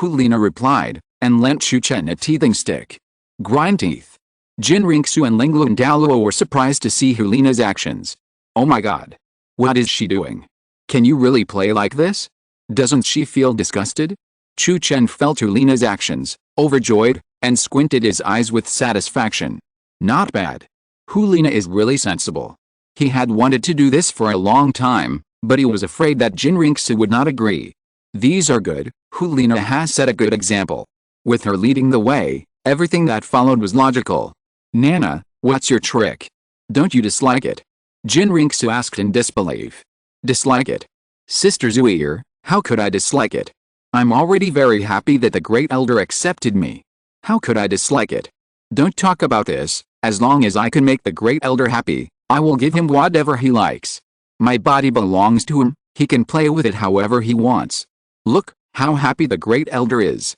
Liena replied, and lent Chu Chen a teething stick. Grind teeth. Qian Renxue and Lingluan Douluo were surprised to see Liena's actions. Oh my god. What is she doing? Can you really play like this? Doesn't she feel disgusted? Chu Chen felt Liena's actions, overjoyed, and squinted his eyes with satisfaction. Not bad. Liena is really sensible. He had wanted to do this for a long time, but he was afraid that Qian Renxue would not agree. These are good. Liena has set a good example. With her leading the way, everything that followed was logical. Nana, what's your trick? Don't you dislike it? Qian Renxue asked in disbelief. Dislike it? Sister Zuir, how could I dislike it? I'm already very happy that the Great Elder accepted me. How could I dislike it? Don't talk about this. As long as I can make the Great Elder happy, I will give him whatever he likes. My body belongs to him, he can play with it however he wants. Look, how happy the Great Elder is.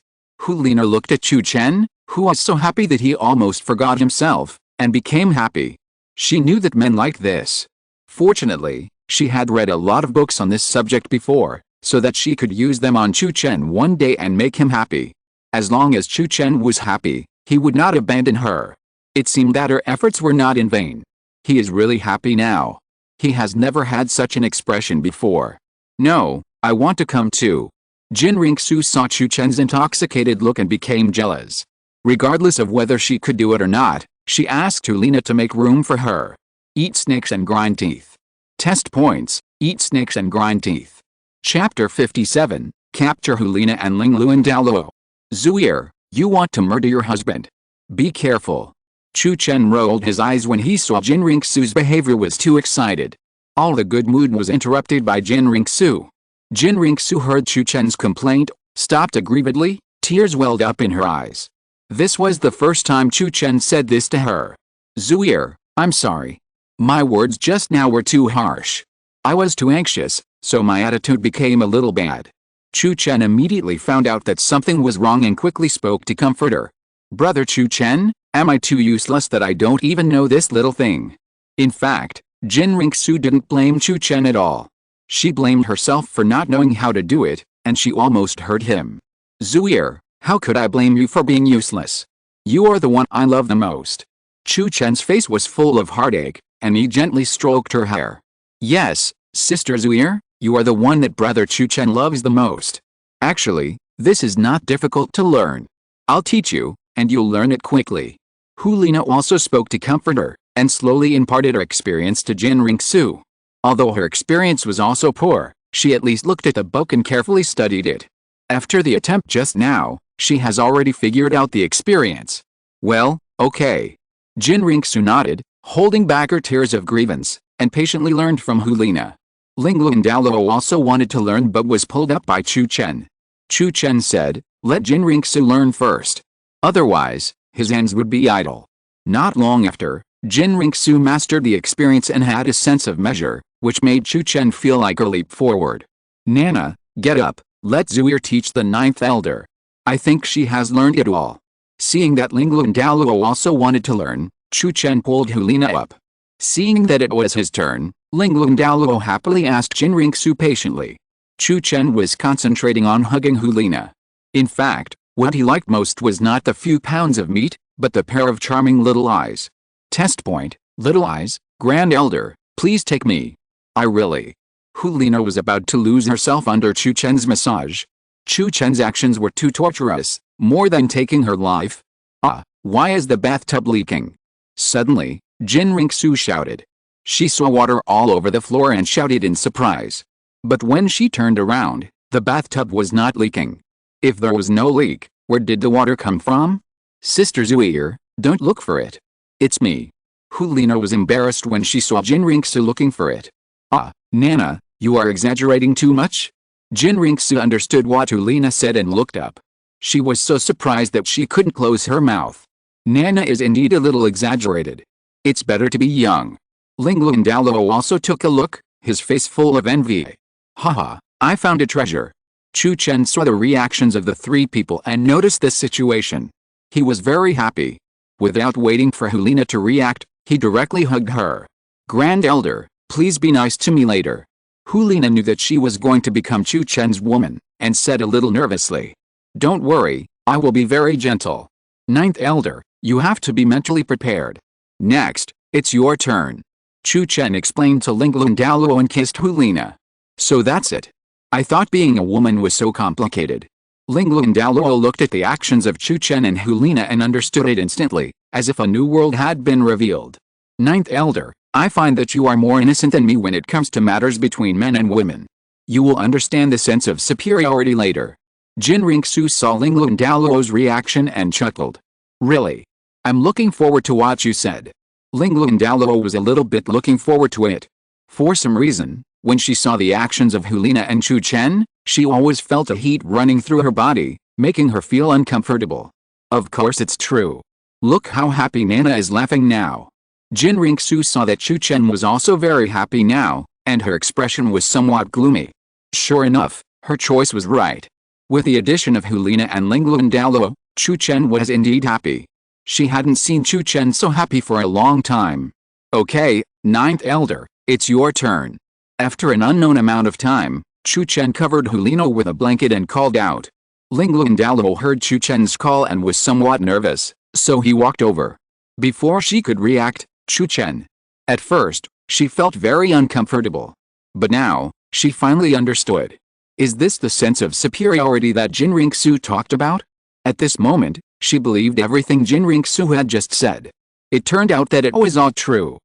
Liena looked at Chu Chen, who was so happy that he almost forgot himself, and became happy. She knew that men liked this. Fortunately, she had read a lot of books on this subject before, so that she could use them on Chu Chen one day and make him happy. As long as Chu Chen was happy, he would not abandon her. It seemed that her efforts were not in vain. He is really happy now. He has never had such an expression before. No, I want to come too. Qian Renxue saw Chu Chen's intoxicated look and became jealous. Regardless of whether she could do it or not, she asked Liena to make room for her. Eat snakes and grind teeth. Test points, eat snakes and grind teeth. Chapter 57, Capture Liena and Lingluan Douluo. Zuir, you want to murder your husband. Be careful. Chu Chen rolled his eyes when he saw Qian Renxue's behavior was too excited. All the good mood was interrupted by Qian Renxue. Qian Renxue heard Chu Chen's complaint, stopped aggrievedly, tears welled up in her eyes. This was the first time Chu Chen said this to her. Zuir, I'm sorry. My words just now were too harsh. I was too anxious, so my attitude became a little bad. Chu Chen immediately found out that something was wrong and quickly spoke to comfort her. Brother Chu Chen, Am I too useless that I don't even know this little thing? In fact, Qian Renxue didn't blame Chu Chen at all. She blamed herself for not knowing how to do it, and she almost hurt him. Zuier, how could I blame you for being useless? You are the one I love the most. Chu Chen's face was full of heartache, and he gently stroked her hair. Yes, Sister Zuier, you are the one that Brother Chu Chen loves the most. Actually, this is not difficult to learn. I'll teach you, and you'll learn it quickly. Liena also spoke to comfort her, and slowly imparted her experience to Qian Renxue. Although her experience was also poor, she at least looked at the book and carefully studied it. After the attempt just now, she has already figured out the experience. Well, okay. Qian Renxue nodded, holding back her tears of grievance, and patiently learned from Liena. Lingluan Douluo also wanted to learn but was pulled up by Chu Chen. Chu Chen said, let Qian Renxue learn first. Otherwise, his hands would be idle. Not long after, Qian Renxue mastered the experience and had a sense of measure, which made Chu Chen feel like a leap forward. Nana, get up, let Zuier teach the ninth elder. I think she has learned it all. Seeing that Lingluan Douluo also wanted to learn, Chu Chen pulled Liena up. Seeing that it was his turn, Lingluan Douluo happily asked Qian Renxue patiently. Chu Chen was concentrating on hugging Liena. In fact, what he liked most was not the few pounds of meat, but the pair of charming little eyes. Test point, little eyes, Grand Elder, please take me. I really. Liena was about to lose herself under Chu Chen's massage. Chu Chen's actions were too torturous, more than taking her life. Ah, why is the bathtub leaking? Suddenly, Qian Renxue shouted. She saw water all over the floor and shouted in surprise. But when she turned around, the bathtub was not leaking. If there was no leak, where did the water come from? Sister Zuier, don't look for it. It's me. Liena was embarrassed when she saw Qian Renxue looking for it. Ah, Nana, you are exaggerating too much? Qian Renxue understood what Liena said and looked up. She was so surprised that she couldn't close her mouth. Nana is indeed a little exaggerated. It's better to be young. Lingluan Douluo also took a look, his face full of envy. Haha, I found a treasure. Chu Chen saw the reactions of the three people and noticed this situation. He was very happy. Without waiting for Liena to react, he directly hugged her. Grand Elder, please be nice to me later. Liena knew that she was going to become Chu Chen's woman, and said a little nervously. Don't worry, I will be very gentle. Ninth Elder, you have to be mentally prepared. Next, it's your turn. Chu Chen explained to Lingluan Douluo and kissed Liena. So that's it. I thought being a woman was so complicated. Lingluan Douluo looked at the actions of Chu Chen and Liena and understood it instantly, as if a new world had been revealed. Ninth Elder, I find that you are more innocent than me when it comes to matters between men and women. You will understand the sense of superiority later. Qian Renxue saw Lingluan Douluo's reaction and chuckled. Really? I'm looking forward to what you said. Lingluan Douluo was a little bit looking forward to it. For some reason, when she saw the actions of Liena and Chu Chen, she always felt a heat running through her body, making her feel uncomfortable. Of course it's true. Look how happy Nana is laughing now. Qian Renxue saw that Chu Chen was also very happy now, and her expression was somewhat gloomy. Sure enough, her choice was right. With the addition of Liena and Lingluan Douluo, Chu Chen was indeed happy. She hadn't seen Chu Chen so happy for a long time. Okay, Ninth Elder, it's your turn. After an unknown amount of time, Chu Chen covered Liena with a blanket and called out. Lingluan Douluo heard Chu Chen's call and was somewhat nervous, so he walked over. Before she could react, Chu Chen. At first, she felt very uncomfortable. But now, she finally understood. Is this the sense of superiority that Qian Renxue talked about? At this moment, she believed everything Qian Renxue had just said. It turned out that it was all true.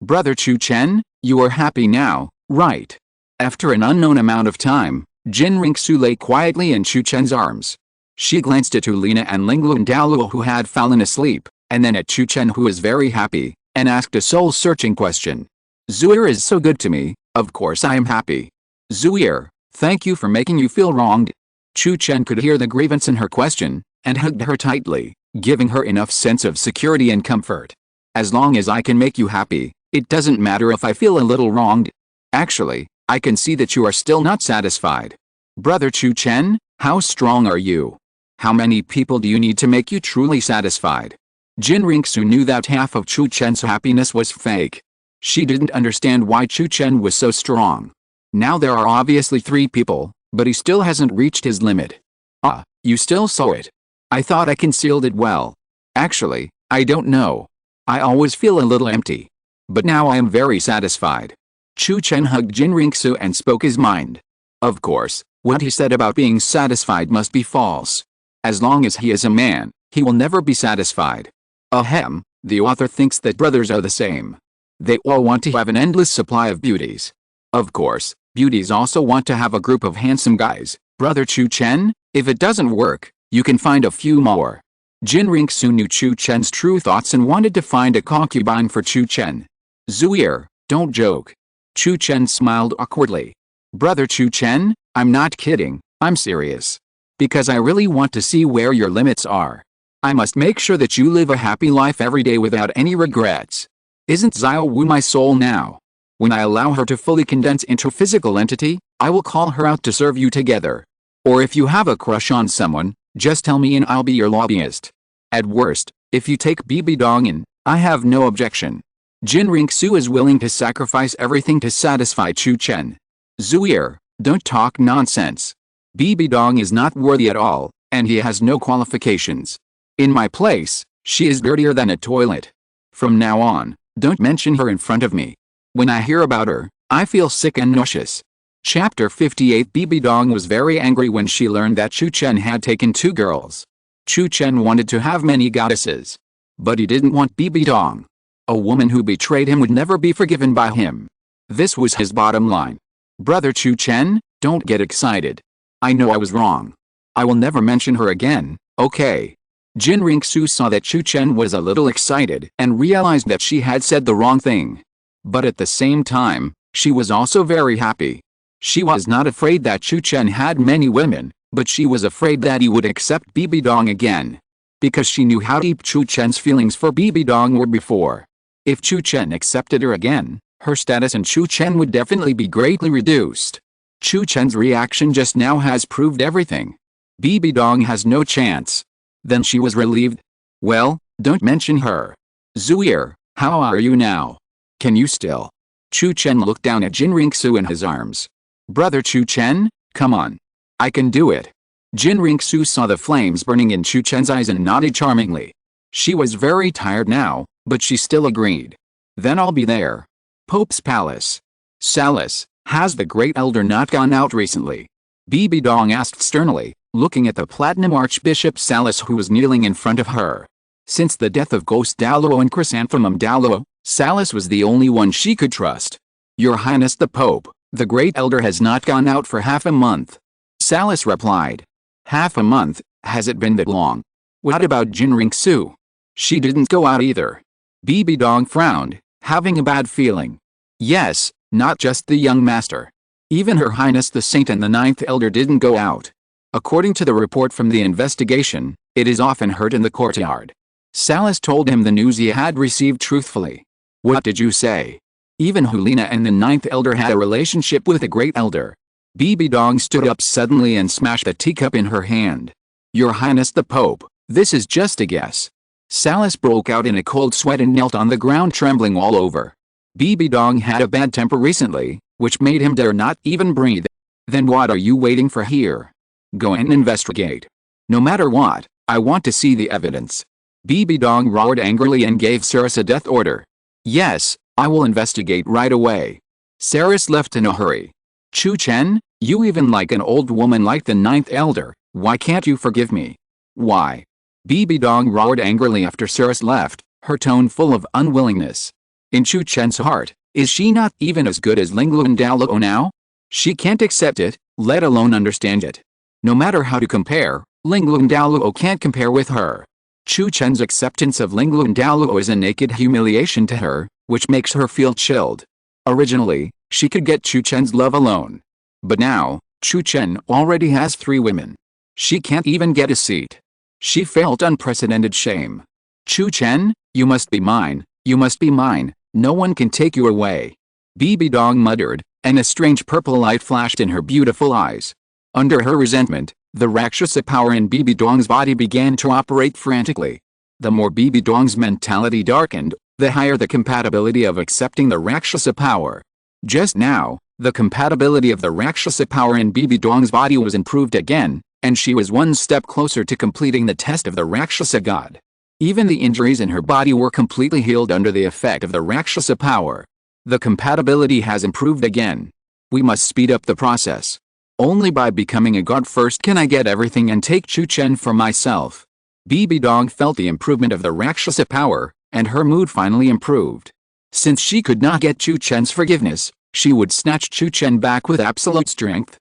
Brother Chu Chen, you are happy now, right? After an unknown amount of time, Qian Renxue lay quietly in Chu Chen's arms. She glanced at Liena and Lingluan Douluo who had fallen asleep, and then at Chu Chen who was very happy, and asked a soul-searching question. Zuier is so good to me, of course I am happy. Zuier, thank you for making you feel wronged. Chu Chen could hear the grievance in her question, and hugged her tightly, giving her enough sense of security and comfort. As long as I can make you happy, it doesn't matter if I feel a little wronged. Actually, I can see that you are still not satisfied. Brother Chu Chen, how strong are you? How many people do you need to make you truly satisfied? Qian Renxue knew that half of Chu Chen's happiness was fake. She didn't understand why Chu Chen was so strong. Now there are obviously 3 people, but he still hasn't reached his limit. Ah, you still saw it. I thought I concealed it well. Actually, I don't know. I always feel a little empty. But now I am very satisfied. Chu Chen hugged Qian Renxue and spoke his mind. Of course, what he said about being satisfied must be false. As long as he is a man, he will never be satisfied. Ahem, the author thinks that brothers are the same. They all want to have an endless supply of beauties. Of course, beauties also want to have a group of handsome guys. Brother Chu Chen, if it doesn't work, you can find a few more. Qian Renxue knew Chu Chen's true thoughts and wanted to find a concubine for Chu Chen. Zuier, don't joke. Chu Chen smiled awkwardly. Brother Chu Chen, I'm not kidding, I'm serious. Because I really want to see where your limits are. I must make sure that you live a happy life every day without any regrets. Isn't Xiao Wu my soul now? When I allow her to fully condense into a physical entity, I will call her out to serve you together. Or if you have a crush on someone, just tell me and I'll be your lobbyist. At worst, if you take Bibi Dong in, I have no objection. Qian Renxue is willing to sacrifice everything to satisfy Chu Chen. Zuier, don't talk nonsense. Bibi Dong is not worthy at all, and he has no qualifications. In my place, she is dirtier than a toilet. From now on, don't mention her in front of me. When I hear about her, I feel sick and nauseous. Chapter 58. Bibi Dong was very angry when she learned that Chu Chen had taken 2 girls. Chu Chen wanted to have many goddesses. But he didn't want Bibi Dong. A woman who betrayed him would never be forgiven by him. This was his bottom line. Brother Chu Chen, don't get excited. I know I was wrong. I will never mention her again, okay? Qian Renxue saw that Chu Chen was a little excited and realized that she had said the wrong thing. But at the same time, she was also very happy. She was not afraid that Chu Chen had many women, but she was afraid that he would accept Bibi Dong again. Because she knew how deep Chu Chen's feelings for Bibi Dong were before. If Chu Chen accepted her again, her status in Chu Chen would definitely be greatly reduced. Chu Chen's reaction just now has proved everything. Bibi Dong has no chance. Then she was relieved. Well, don't mention her. Zuier, how are you now? Can you still? Chu Chen looked down at Qian Renxue in his arms. Brother Chu Chen, come on. I can do it. Qian Renxue saw the flames burning in Chu Chen's eyes and nodded charmingly. She was very tired now, but she still agreed. Then I'll be there. Pope's Palace. Salis, has the Great Elder not gone out recently? Bibi Dong asked sternly, looking at the Platinum Archbishop Salis who was kneeling in front of her. Since the death of Ghost Douluo and Chrysanthemum Douluo, Salis was the only one she could trust. Your Highness the Pope, the Great Elder has not gone out for half a month. Salis replied. Half a month, has it been that long? What about Qian Renxue? She didn't go out either. Bibi Dong frowned, having a bad feeling. Yes, not just the young master. Even Her Highness the Saint and the 9th Elder didn't go out. According to the report from the investigation, it is often heard in the courtyard. Salis told him the news he had received truthfully. What did you say? Even Liena and the 9th Elder had a relationship with the Great Elder. Bibi Dong stood up suddenly and smashed the teacup in her hand. Your Highness the Pope, this is just a guess. Salis broke out in a cold sweat and knelt on the ground trembling all over. Bibi Dong had a bad temper recently, which made him dare not even breathe. Then what are you waiting for here? Go and investigate. No matter what, I want to see the evidence. Bibi Dong roared angrily and gave Saris a death order. Yes, I will investigate right away. Saris left in a hurry. Chu Chen, you even like an old woman like the 9th Elder, why can't you forgive me? Why? Bibi Dong roared angrily after Saris left, her tone full of unwillingness. In Chu Chen's heart, is she not even as good as Lingluan Douluo now? She can't accept it, let alone understand it. No matter how to compare, Lingluan Douluo can't compare with her. Chu Chen's acceptance of Lingluan Douluo is a naked humiliation to her, which makes her feel chilled. Originally, she could get Chu Chen's love alone. But now, Chu Chen already has 3 women. She can't even get a seat. She felt unprecedented shame. Chu Chen, you must be mine, you must be mine, no one can take you away. Bibi Dong muttered, and a strange purple light flashed in her beautiful eyes. Under her resentment, the Rakshasa power in Bibi Dong's body began to operate frantically. The more Bibi Dong's mentality darkened, the higher the compatibility of accepting the Rakshasa power. Just now, the compatibility of the Rakshasa power in Bibi Dong's body was improved again, and she was one step closer to completing the test of the Rakshasa god. Even the injuries in her body were completely healed under the effect of the Rakshasa power. The compatibility has improved again. We must speed up the process. Only by becoming a god first can I get everything and take Chu Chen for myself. Bibi Dong felt the improvement of the Rakshasa power, and her mood finally improved. Since she could not get Chu Chen's forgiveness, she would snatch Chu Chen back with absolute strength.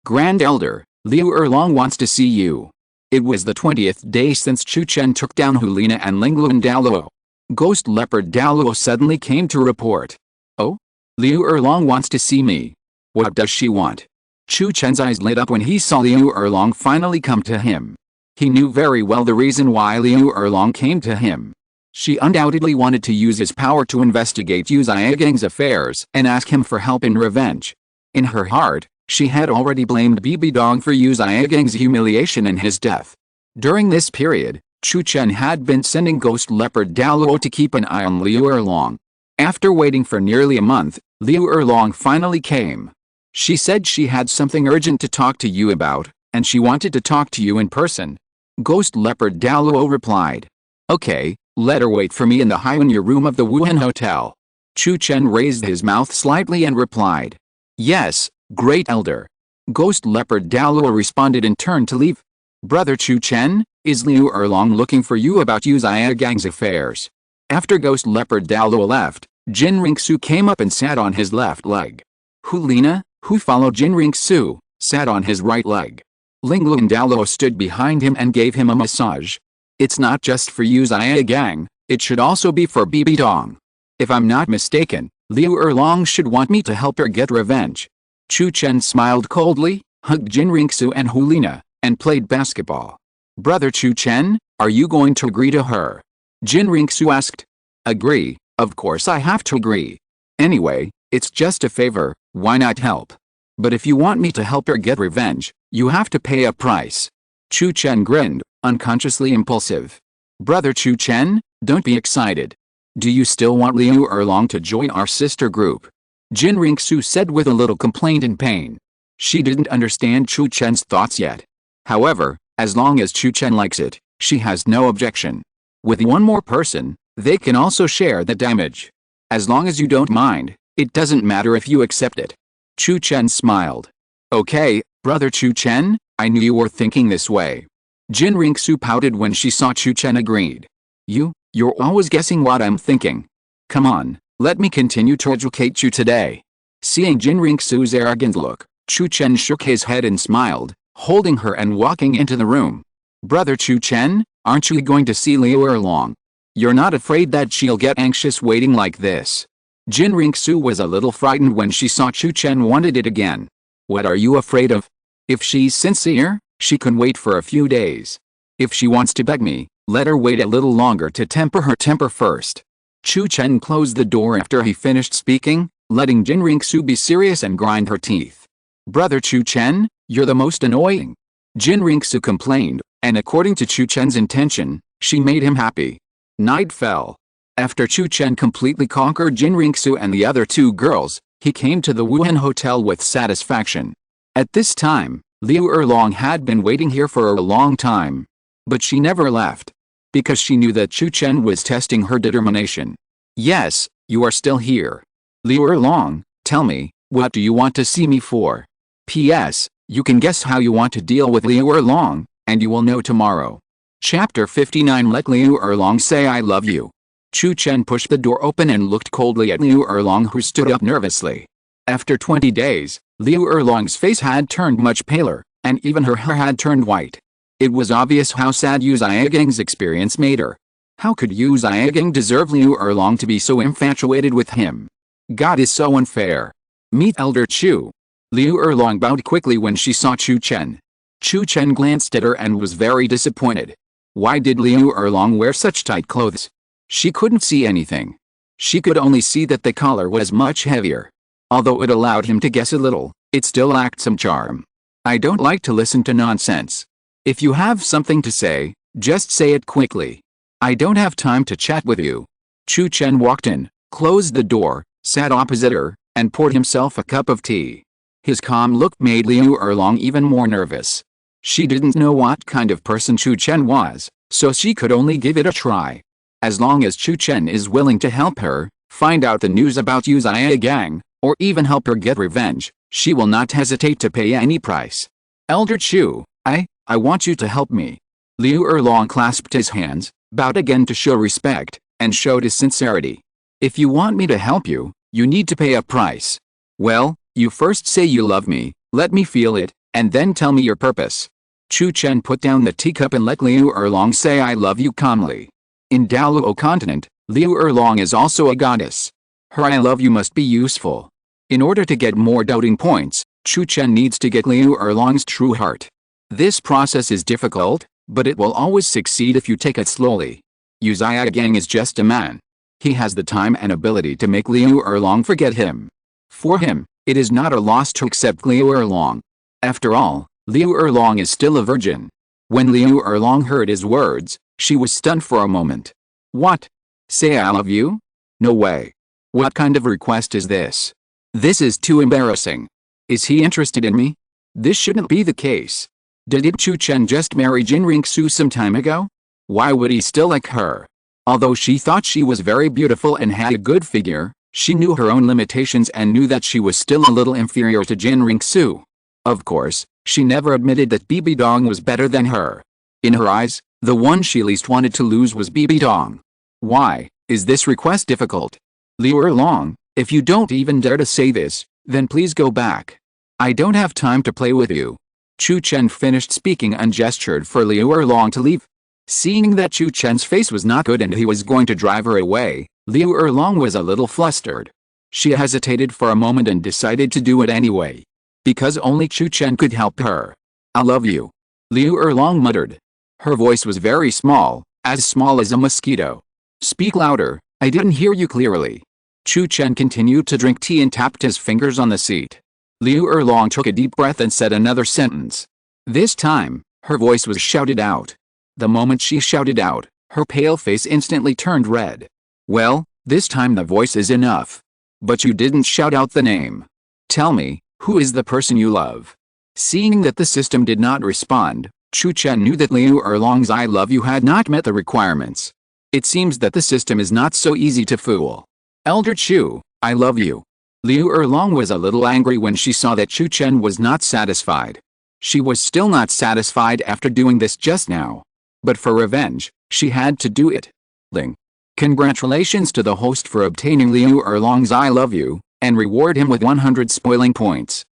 Grand Elder, Liu Erlong wants to see you. It was the 20th day since Chu Chen took down Liena and Lingluan Douluo. Ghost Leopard Douluo suddenly came to report. Oh? Liu Erlong wants to see me. What does she want? Chu Chen's eyes lit up when he saw Liu Erlong finally come to him. He knew very well the reason why Liu Erlong came to him. She undoubtedly wanted to use his power to investigate Yu Xiaogang's affairs and ask him for help in revenge. In her heart, she had already blamed Bibi Dong for Yu Xiaogang's humiliation and his death. During this period, Chu Chen had been sending Ghost Leopard Douluo to keep an eye on Liu Erlong. After waiting for nearly a month, Liu Erlong finally came. She said she had something urgent to talk to you about, and she wanted to talk to you in person. Ghost Leopard Douluo replied. Okay, let her wait for me in the high-in room of the Wuhun Hotel. Chu Chen raised his mouth slightly and replied. Yes, Great Elder. Ghost Leopard Douluo responded and turned to leave. Brother Chu Chen, is Liu Erlong looking for you about Yu Xiaogang's affairs? After Ghost Leopard Douluo left, Qian Renxue came up and sat on his left leg. Liena, who followed Qian Renxue, sat on his right leg. Lingluan Douluo stood behind him and gave him a massage. It's not just for Yu Xiaogang, it should also be for Bibi Dong. If I'm not mistaken, Liu Erlong should want me to help her get revenge. Chu Chen smiled coldly, hugged Qian Renxue and Liena, and played basketball. Brother Chu Chen, are you going to agree to her? Qian Renxue asked. Agree, of course I have to agree. Anyway, it's just a favor, why not help? But if you want me to help her get revenge, you have to pay a price. Chu Chen grinned, unconsciously impulsive. Brother Chu Chen, don't be excited. Do you still want Liu Erlong to join our sister group? Qian Renxue said with a little complaint and pain. She didn't understand Chu Chen's thoughts yet. However, as long as Chu Chen likes it, she has no objection. With one more person, they can also share the damage. As long as you don't mind, it doesn't matter if you accept it. Chu Chen smiled. Okay, Brother Chu Chen, I knew you were thinking this way. Qian Renxue pouted when she saw Chu Chen agreed. You're always guessing what I'm thinking. Come on, let me continue to educate you today. Seeing Qian Renxue's arrogant look, Chu Chen shook his head and smiled, holding her and walking into the room. Brother Chu Chen, aren't you going to see Liu Erlong? You're not afraid that she'll get anxious waiting like this? Qian Renxue was a little frightened when she saw Chu Chen wanted it again. What are you afraid of? If she's sincere, she can wait for a few days. If she wants to beg me, let her wait a little longer to temper her temper first. Chu Chen closed the door after he finished speaking, letting Qian Renxue be serious and grind her teeth. Brother Chu Chen, you're the most annoying. Qian Renxue complained, and according to Chu Chen's intention, she made him happy. Night fell. After Chu Chen completely conquered Qian Renxue and the other two girls, he came to the Wuhun Hotel with satisfaction. At this time, Liu Erlong had been waiting here for a long time. But she never left. Because she knew that Chu Chen was testing her determination. Yes, you are still here. Liu Erlong, tell me, what do you want to see me for? P.S. You can guess how you want to deal with Liu Erlong, and you will know tomorrow. Chapter 59. Let Liu Erlong say I love you. Chu Chen pushed the door open and looked coldly at Liu Erlong, who stood up nervously. After 20 days, Liu Erlong's face had turned much paler, and even her hair had turned white. It was obvious how sad Yu Xiaogang's experience made her. How could Yu Xiaogang deserve Liu Erlong to be so infatuated with him? God is so unfair. Meet Elder Chu. Liu Erlong bowed quickly when she saw Chu Chen. Chu Chen glanced at her and was very disappointed. Why did Liu Erlong wear such tight clothes? She couldn't see anything. She could only see that the collar was much heavier. Although it allowed him to guess a little, it still lacked some charm. I don't like to listen to nonsense. If you have something to say, Just say it quickly. I don't have time to chat with you. Chu Chen walked in, closed the door, sat opposite her, and poured himself a cup of tea. His calm look made Liu Erlong even more nervous. She didn't know what kind of person Chu Chen was, so she could only give it a try. As long as Chu Chen is willing to help her, find out the news about Yu Xiaogang, or even help her get revenge, she will not hesitate to pay any price. Elder Chu, I want you to help me. Liu Erlong clasped his hands, bowed again to show respect, and showed his sincerity. If you want me to help you, you need to pay a price. Well, you first say you love me, let me feel it, and then tell me your purpose. Chu Chen put down the teacup and let Liu Erlong say I love you calmly. In Douluo Continent, Liu Erlong is also a goddess. Her I love you must be useful. In order to get more doubting points, Chu Chen needs to get Liu Erlong's true heart. This process is difficult, but it will always succeed if you take it slowly. Yu Xiaogang is just a man. He has the time and ability to make Liu Erlong forget him. For him, it is not a loss to accept Liu Erlong. After all, Liu Erlong is still a virgin. When Liu Erlong heard his words, she was stunned for a moment. What? Say I love you? No way. What kind of request is this? This is too embarrassing. Is he interested in me? This shouldn't be the case. Did Chu Chen just marry Qian Renxue some time ago? Why would he still like her? Although she thought she was very beautiful and had a good figure, she knew her own limitations and knew that she was still a little inferior to Qian Renxue. Of course, she never admitted that Bibi Dong was better than her. In her eyes, the one she least wanted to lose was Bibi Dong. Why is this request difficult? Liu Erlong, if you don't even dare to say this, then please go back. I don't have time to play with you. Chu Chen finished speaking and gestured for Liu Erlong to leave. Seeing that Chu Chen's face was not good and he was going to drive her away, Liu Erlong was a little flustered. She hesitated for a moment and decided to do it anyway. Because only Chu Chen could help her. I love you. Liu Erlong muttered. Her voice was very small as a mosquito. Speak louder, I didn't hear you clearly. Chu Chen continued to drink tea and tapped his fingers on the seat. Liu Erlong took a deep breath and said another sentence. This time, her voice was shouted out. The moment she shouted out, her pale face instantly turned red. Well, this time the voice is enough. But you didn't shout out the name. Tell me, who is the person you love? Seeing that the system did not respond, Chu Chen knew that Liu Erlong's I love you had not met the requirements. It seems that the system is not so easy to fool. Elder Chu, I love you. Liu Erlong was a little angry when she saw that Chu Chen was not satisfied. She was still not satisfied after doing this just now. But for revenge, she had to do it. Ling. Congratulations to the host for obtaining Liu Erlong's I love you, and reward him with 100 spoiling points.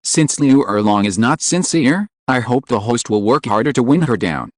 Since Liu Erlong is not sincere, I hope the host will work harder to win her down.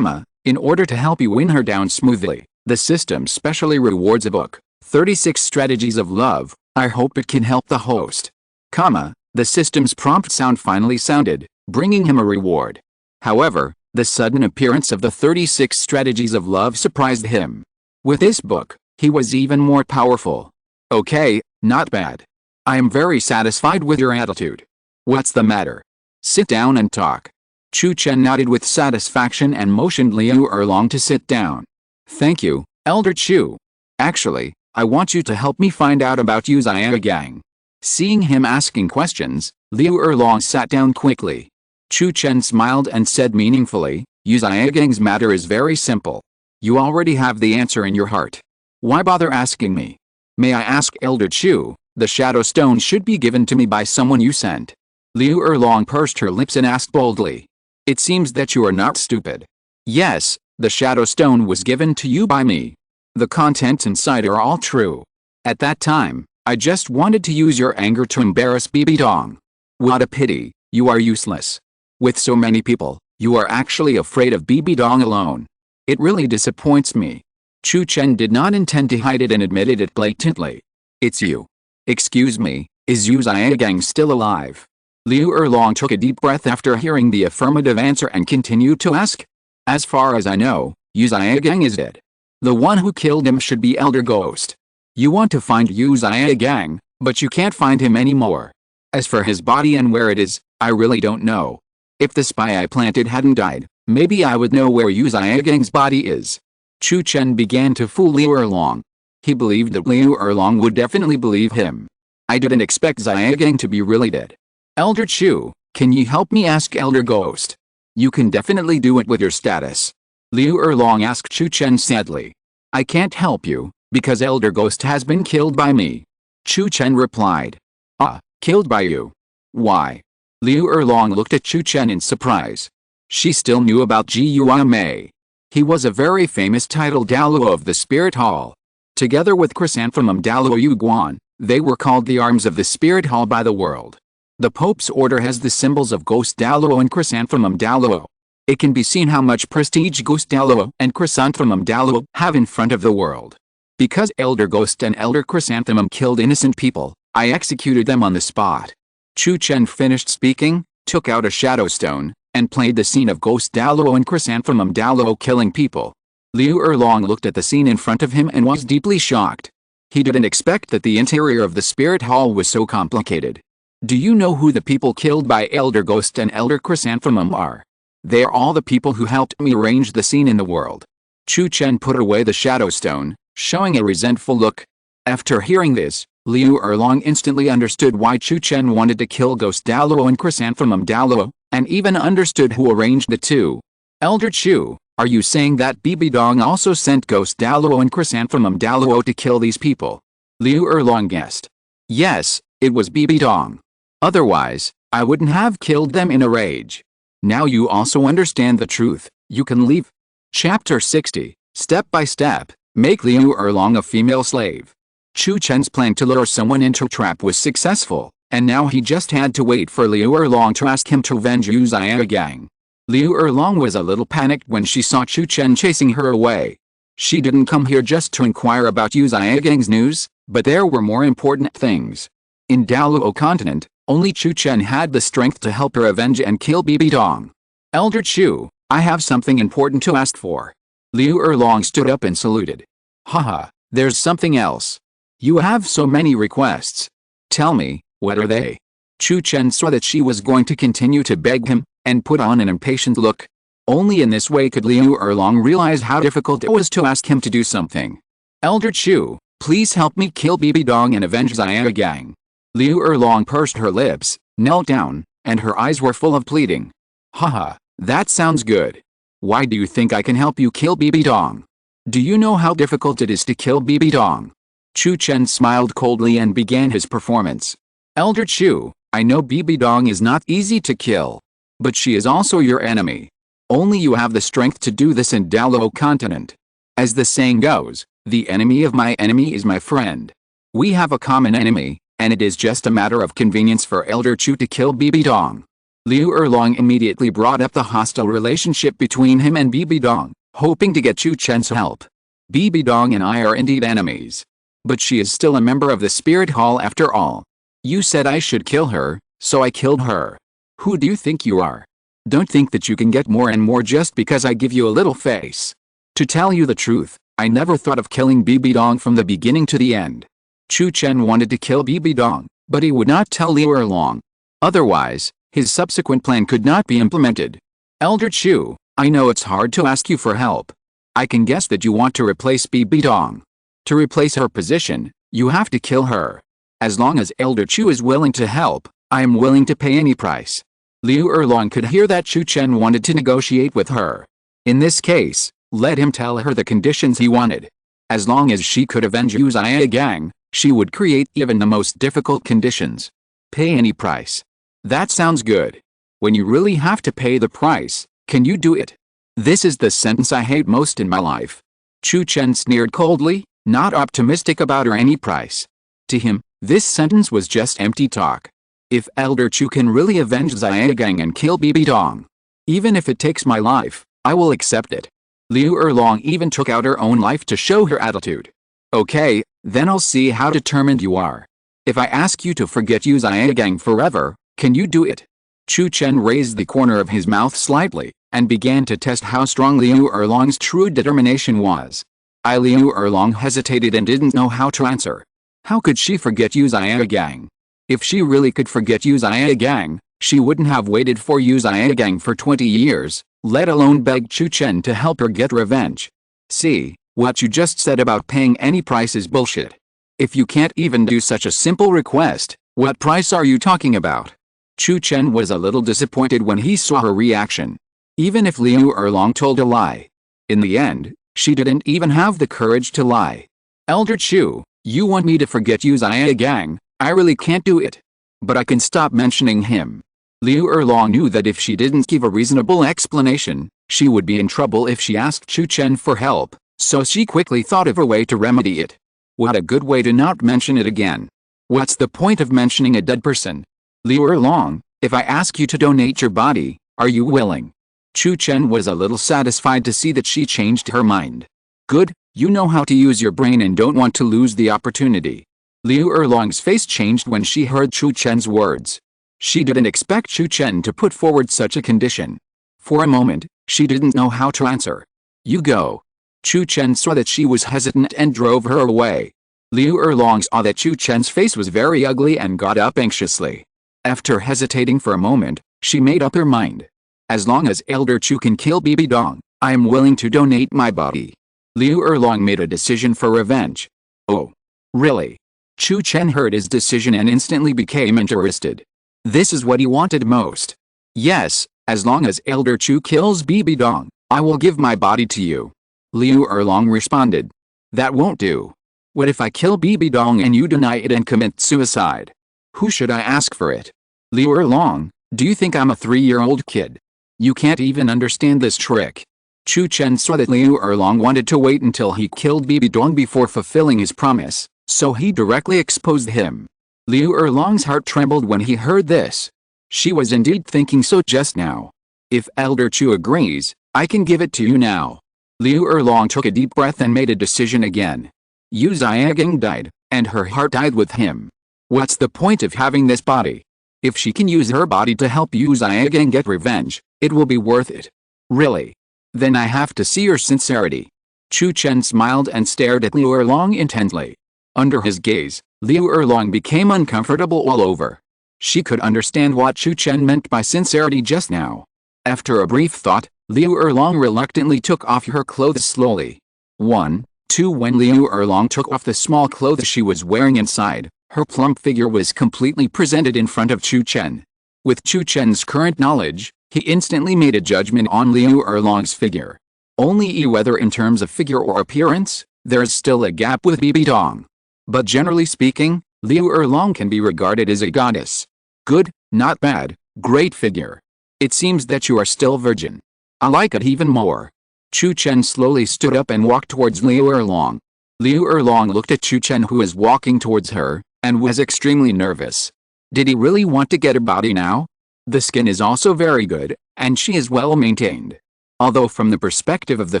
In order to help you win her down smoothly, the system specially rewards a book, 36 Strategies of Love. I hope it can help the host. The system's prompt sound finally sounded, bringing him a reward. However, the sudden appearance of the 36 Strategies of Love surprised him. With this book, he was even more powerful. Okay, not bad. I am very satisfied with your attitude. What's the matter? Sit down and talk. Chu Chen nodded with satisfaction and motioned Liu Erlong to sit down. Thank you, Elder Chu. Actually, I want you to help me find out about Yu Xiaogang. Seeing him asking questions, Liu Erlong sat down quickly. Chu Chen smiled and said meaningfully, Yu Xiaogang's matter is very simple. You already have the answer in your heart. Why bother asking me? May I ask Elder Chu, the shadow stone should be given to me by someone you sent. Liu Erlong pursed her lips and asked boldly. It seems that you are not stupid. Yes, the shadow stone was given to you by me. The contents inside are all true. At that time, I just wanted to use your anger to embarrass Bibi Dong. What a pity, you are useless. With so many people, you are actually afraid of Bibi Dong alone. It really disappoints me. Chu Chen did not intend to hide it and admitted it blatantly. It's you. Excuse me, is Yu Xiaogang still alive? Liu Erlong took a deep breath after hearing the affirmative answer and continued to ask. As far as I know, Yu Xiaogang is dead. The one who killed him should be Elder Ghost. You want to find Yu Xiaogang, but you can't find him anymore. As for his body and where it is, I really don't know. If the spy I planted hadn't died, Maybe I would know where Yu Xiaogang's body is. Chu Chen began to fool Liu Erlong. He believed that Liu Erlong would definitely believe him. I didn't expect Xiaogang to be really dead. Elder Chu, can you help me ask Elder Ghost? You can definitely do it with your status. Liu Erlong asked Chu Chen sadly. I can't help you, because Elder Ghost has been killed by me. Chu Chen replied. Ah, killed by you? Why? Liu Erlong looked at Chu Chen in surprise. She still knew about Ji Yuanmei. He was a very famous title Douluo of the Spirit Hall. Together with Chrysanthemum Douluo Yuguan, they were called the arms of the Spirit Hall by the world. The Pope's order has the symbols of Ghost Douluo and Chrysanthemum Douluo. It can be seen how much prestige Ghost Douluo and Chrysanthemum Douluo have in front of the world. Because Elder Ghost and Elder Chrysanthemum killed innocent people, I executed them on the spot. Chu Chen finished speaking, took out a shadow stone, and played the scene of Ghost Douluo and Chrysanthemum Douluo killing people. Liu Erlong looked at the scene in front of him and was deeply shocked. He didn't expect that the interior of the Spirit Hall was so complicated. Do you know who the people killed by Elder Ghost and Elder Chrysanthemum are? They are all the people who helped me arrange the scene in the world. Chu Chen put away the shadow stone, showing a resentful look. After hearing this, Liu Erlong instantly understood why Chu Chen wanted to kill Ghost Douluo and Chrysanthemum Douluo, and even understood who arranged the two. Elder Chu, are you saying that Bibi Dong also sent Ghost Douluo and Chrysanthemum Douluo to kill these people? Liu Erlong guessed. Yes, it was Bibi Dong. Otherwise, I wouldn't have killed them in a rage. Now you also understand the truth, you can leave. Chapter 60, Step by Step, Make Liu Erlong a Female Slave. Chu Chen's plan to lure someone into a trap was successful, and now he just had to wait for Liu Erlong to ask him to avenge Yu Xiaogang. Liu Erlong was a little panicked when she saw Chu Chen chasing her away. She didn't come here just to inquire about Yu Xiaogang's news, but there were more important things. In Douluo Continent, only Chu Chen had the strength to help her avenge and kill Bibi Dong. Elder Chu, I have something important to ask for. Liu Erlong stood up and saluted. Haha, there's something else. You have so many requests. Tell me, what are they? Chu Chen saw that she was going to continue to beg him, and put on an impatient look. Only in this way could Liu Erlong realize how difficult it was to ask him to do something. Elder Chu, please help me kill Bibi Dong and avenge Xiaogang. Liu Erlong pursed her lips, knelt down, and her eyes were full of pleading. Haha, that sounds good. Why do you think I can help you kill Bibi Dong? Do you know how difficult it is to kill Bibi Dong? Chu Chen smiled coldly and began his performance. Elder Chu, I know Bibi Dong is not easy to kill. But she is also your enemy. Only you have the strength to do this in Douluo Continent. As the saying goes, the enemy of my enemy is my friend. We have a common enemy, and it is just a matter of convenience for Elder Chu to kill Bibi Dong. Liu Erlong immediately brought up the hostile relationship between him and Bibi Dong, hoping to get Chu Chen's help. Bibi Dong and I are indeed enemies. But she is still a member of the Spirit Hall after all. You said I should kill her, so I killed her. Who do you think you are? Don't think that you can get more and more just because I give you a little face. To tell you the truth, I never thought of killing Bibi Dong from the beginning to the end. Chu Chen wanted to kill Bibi Dong, but he would not tell Liu Erlong. Otherwise, his subsequent plan could not be implemented. Elder Chu, I know it's hard to ask you for help. I can guess that you want to replace Bibi Dong. To replace her position, you have to kill her. As long as Elder Chu is willing to help, I am willing to pay any price. Liu Erlong could hear that Chu Chen wanted to negotiate with her. In this case, let him tell her the conditions he wanted. As long as she could avenge Yu Xiaogang, she would create even the most difficult conditions. Pay any price. That sounds good. When you really have to pay the price, can you do it? This is the sentence I hate most in my life. Chu Chen sneered coldly, not optimistic about her any price. To him, this sentence was just empty talk. If Elder Chu can really avenge Xiaogang and kill Bibi Dong, even if it takes my life, I will accept it. Liu Erlong even took out her own life to show her attitude. Okay, then I'll see how determined you are. If I ask you to forget Yu Xiaogang forever, can you do it? Chu Chen raised the corner of his mouth slightly, and began to test how strong Liu Erlong's true determination was. Liu Erlong hesitated and didn't know how to answer. How could she forget Yu Xiaogang? If she really could forget Yu Xiaogang, she wouldn't have waited for Yu Xiaogang for 20 years, let alone beg Chu Chen to help her get revenge. See, what you just said about paying any price is bullshit. If you can't even do such a simple request, what price are you talking about? Chu Chen was a little disappointed when he saw her reaction. Even if Liu Erlong told a lie, in the end, she didn't even have the courage to lie. Elder Chu, you want me to forget Yu Xiaogang? I really can't do it. But I can stop mentioning him. Liu Erlong knew that if she didn't give a reasonable explanation, she would be in trouble if she asked Chu Chen for help, so she quickly thought of a way to remedy it. What a good way to not mention it again. What's the point of mentioning a dead person? Liu Erlong, if I ask you to donate your body, are you willing? Chu Chen was a little satisfied to see that she changed her mind. Good, you know how to use your brain and don't want to lose the opportunity. Liu Erlong's face changed when she heard Chu Chen's words. She didn't expect Chu Chen to put forward such a condition. For a moment, she didn't know how to answer. You go. Chu Chen saw that she was hesitant and drove her away. Liu Erlong saw that Chu Chen's face was very ugly and got up anxiously. After hesitating for a moment, she made up her mind. As long as Elder Chu can kill Bibi Dong, I am willing to donate my body. Liu Erlong made a decision for revenge. Oh. Really? Chu Chen heard his decision and instantly became interested. This is what he wanted most. Yes, as long as Elder Chu kills Bibi Dong, I will give my body to you. Liu Erlong responded. That won't do. What if I kill Bibi Dong and you deny it and commit suicide? Who should I ask for it? Liu Erlong, do you think I'm a 3-year-old kid? You can't even understand this trick. Chu Chen saw that Liu Erlong wanted to wait until he killed Bibi Dong before fulfilling his promise, so he directly exposed him. Liu Erlong's heart trembled when he heard this. She was indeed thinking so just now. If Elder Chu agrees, I can give it to you now. Liu Erlong took a deep breath and made a decision again. Yu Xiaogang died, and her heart died with him. What's the point of having this body? If she can use her body to help Yu Xiaogang get revenge, it will be worth it. Really? Then I have to see your sincerity. Chu Chen smiled and stared at Liu Erlong intently. Under his gaze, Liu Erlong became uncomfortable all over. She could understand what Chu Chen meant by sincerity just now. After a brief thought, Liu Erlong reluctantly took off her clothes slowly. 1, 2 When Liu Erlong took off the small clothes she was wearing inside, her plump figure was completely presented in front of Chu Chen. With Chu Chen's current knowledge, he instantly made a judgment on Liu Erlong's figure. Only whether in terms of figure or appearance, there is still a gap with Bibi Dong. But generally speaking, Liu Erlong can be regarded as a goddess. Good, not bad, great figure. It seems that you are still virgin. I like it even more. Chu Chen slowly stood up and walked towards Liu Erlong. Liu Erlong looked at Chu Chen, who was walking towards her, and was extremely nervous. Did he really want to get her body now? The skin is also very good, and she is well maintained. Although from the perspective of the